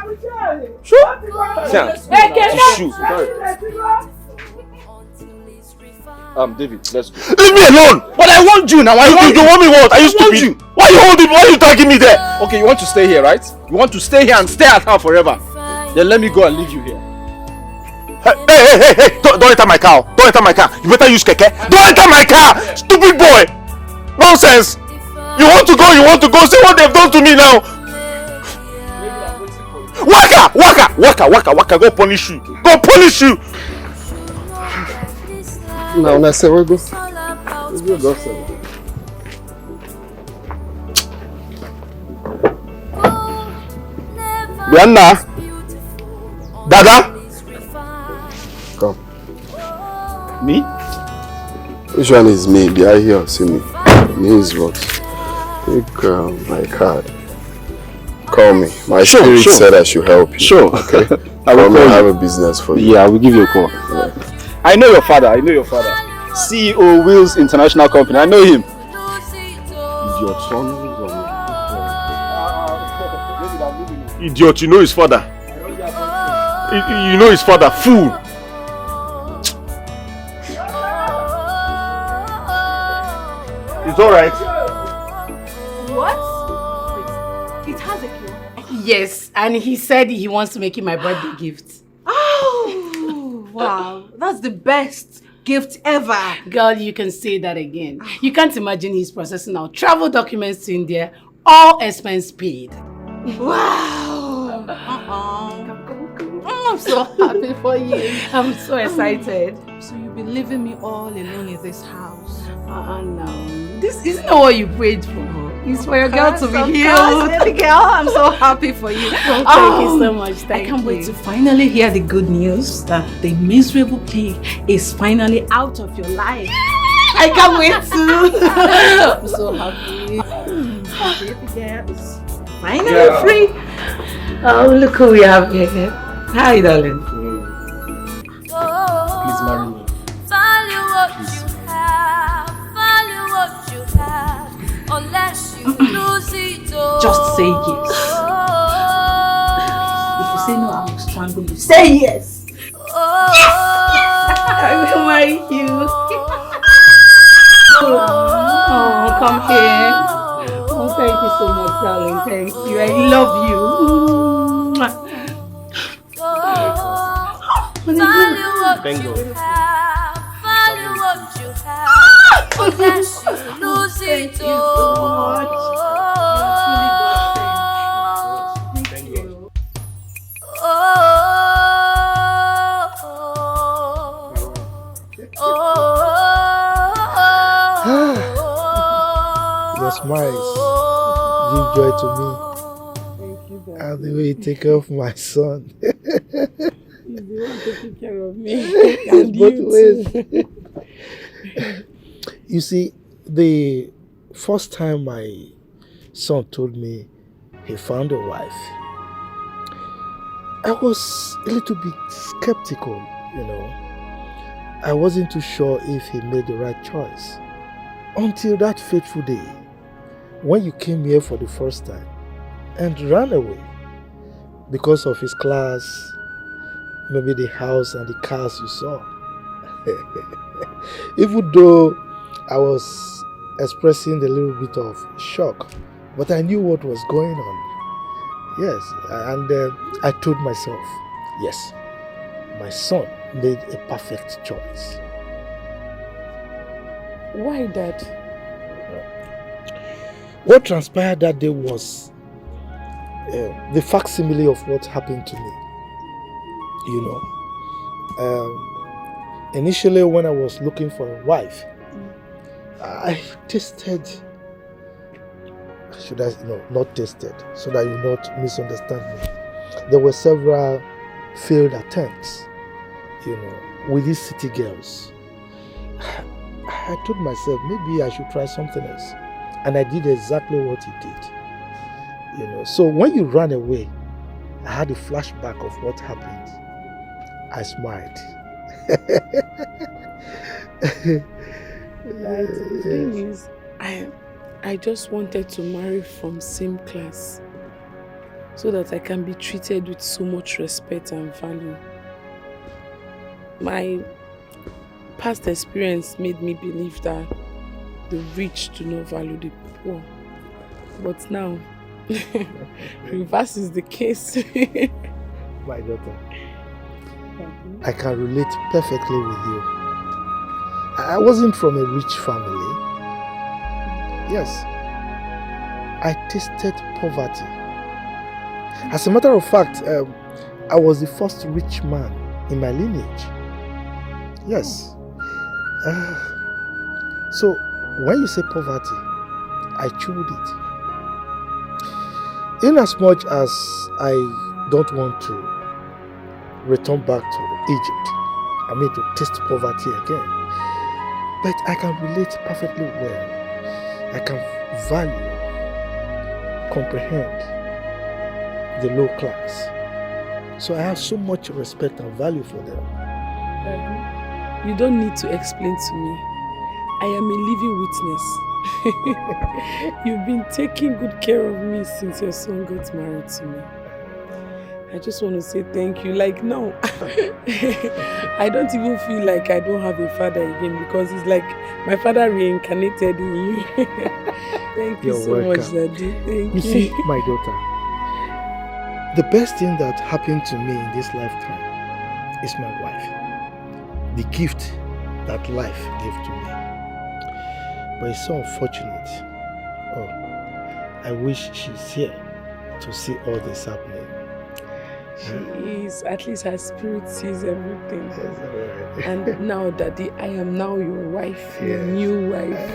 Sure. Sam, shoot. David, let's go. Leave me alone! But I want you now. You want me what? Are you stupid? You. Why are you holding? Why are you tagging me there? Okay, you want to stay here, right? You want to stay here and stay at her forever. Then let me go and leave you here. Hey! Don't enter my car. Don't enter my car. You better use keke. Don't enter my car! Stupid boy! Nonsense! You want to go. See what they've done to me now. Waka! Go punish you. Now, let's say we'll go. Let's go, sir. Brianna! Dada! Come. Me? Which one is me? Did I hear or see me? Me is what? Take my card. Call me. My spirit said I should help you. Sure. Okay. I will call you. have a business for you. Yeah, I will give you a call. Yeah. I know your father. CEO Wheels International Company. I know him. Idiot son. Idiot, you know his father. You know his father, fool. It's alright. What? It has a cure? Yes, and he said he wants to make it my birthday gift. Oh, wow. That's the best gift ever. Girl, you can say that again. You can't imagine he's processing our travel documents to India, all expense paid. Wow. I'm so happy for you. I'm so excited. So you'll be leaving me all alone in this house? No. This isn't what you prayed for. It's for your girl to be healed. Baby girl, I'm so happy for you. Thank you so much. I can't wait to finally hear the good news that the miserable plague is finally out of your life. I can't wait to. I'm so happy. Baby girl is finally free. Oh, look who we have here. Hi, darling. Please marry me. Value what you have, unless you lose it all. Just say yes. If you say no, I will strangle you. Say yes. I will marry you. Oh, come here. Oh, thank you so much, darling. Thank you. I love you. Thank God. Value what you have, unless you lose it all. Thank you. Your smiles give joy to me. Thank you, Daddy. And the way you take care of my son. He's the one taking care of me. It's both ways. You see, the first time my son told me he found a wife, I was a little bit skeptical, you know. I wasn't too sure if he made the right choice. Until that fateful day, when you came here for the first time and ran away because of his class, maybe the house and the cars you saw. Even though I was expressing a little bit of shock, but I knew what was going on. Yes, and I told myself, yes, my son made a perfect choice. Why, Dad? What transpired that day was the facsimile of what happened to me. You know, initially when I was looking for a wife, I tasted, should I, no, not tasted, so that you not misunderstand me. There were several failed attempts, you know, with these city girls. I told myself maybe I should try something else. And I did exactly what he did. You know, so when you ran away, I had a flashback of what happened. I smiled. The thing is, I just wanted to marry from same class so that I can be treated with so much respect and value. My past experience made me believe that the rich do not value the poor. But now, reverse is the case. My daughter, I can relate perfectly with you. I wasn't from a rich family. Yes, I tasted poverty. As a matter of fact, I was the first rich man in my lineage. Yes. So, when you say poverty, I chewed it. In as much as I don't want to return back to Egypt, to taste poverty again, but I can relate perfectly well. I can value, comprehend the low class. So I have so much respect and value for them. You don't need to explain to me. I am a living witness. You've been taking good care of me since your son got married to me. I just want to say thank you. Like now, I don't even feel like I don't have a father again because it's like my father reincarnated in you. Thank you so much, Daddy. Thank you. You see, my daughter, the best thing that happened to me in this lifetime is my wife. The gift that life gave to me. But it's so unfortunate. Oh, I wish she's here to see all this happening. She is. At least her spirit sees everything. And now, Daddy, I am now your wife, your new wife.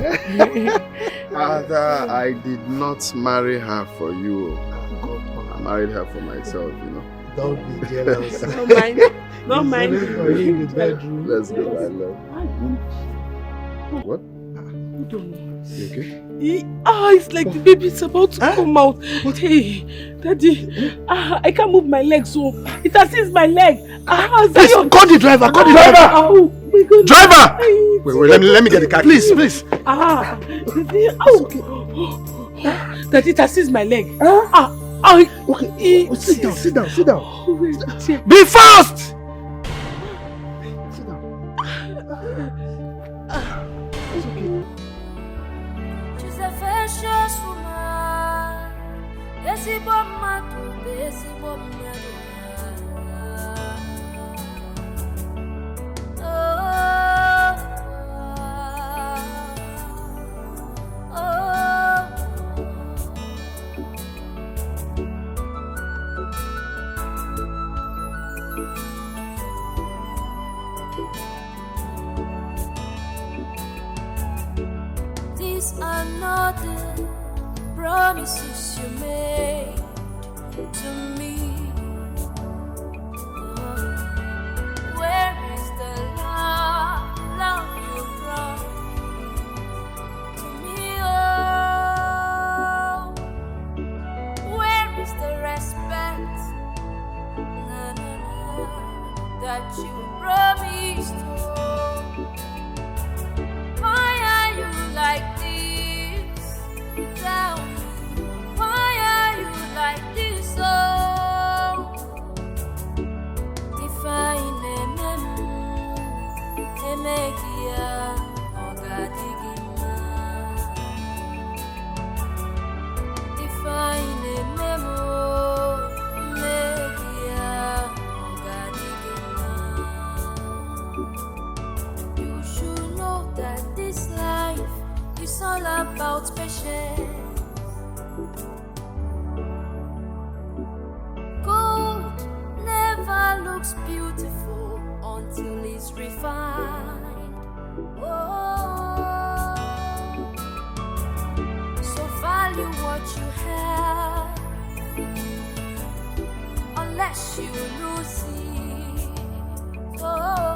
Father, I did not marry her for you. I married her for myself, you know. Don't be jealous. Don't mind. Don't mind. In the bedroom. Let's go, my love. What? You don't know. You okay? It's like the baby's about to come out. Hey, Daddy, I can't move my leg, so it assists my leg. Call the driver, call the driver! Oh my God. Driver! Wait, let me get the car. Please. Daddy, it assists my leg. Okay, sit down. Be fast! She's a precious woman. These are not the promises you made to me. Where is the love you brought to me? Oh, where is the respect that you promised? Why are you like this? Tell me, why are you like this? Oh, define Emekia Ogadigima. Define Memo Mekia Ogadigima. You should know that this life is all about patience. Gold never looks beautiful until it's refined. Oh, so value what you have, unless you lose it. Oh.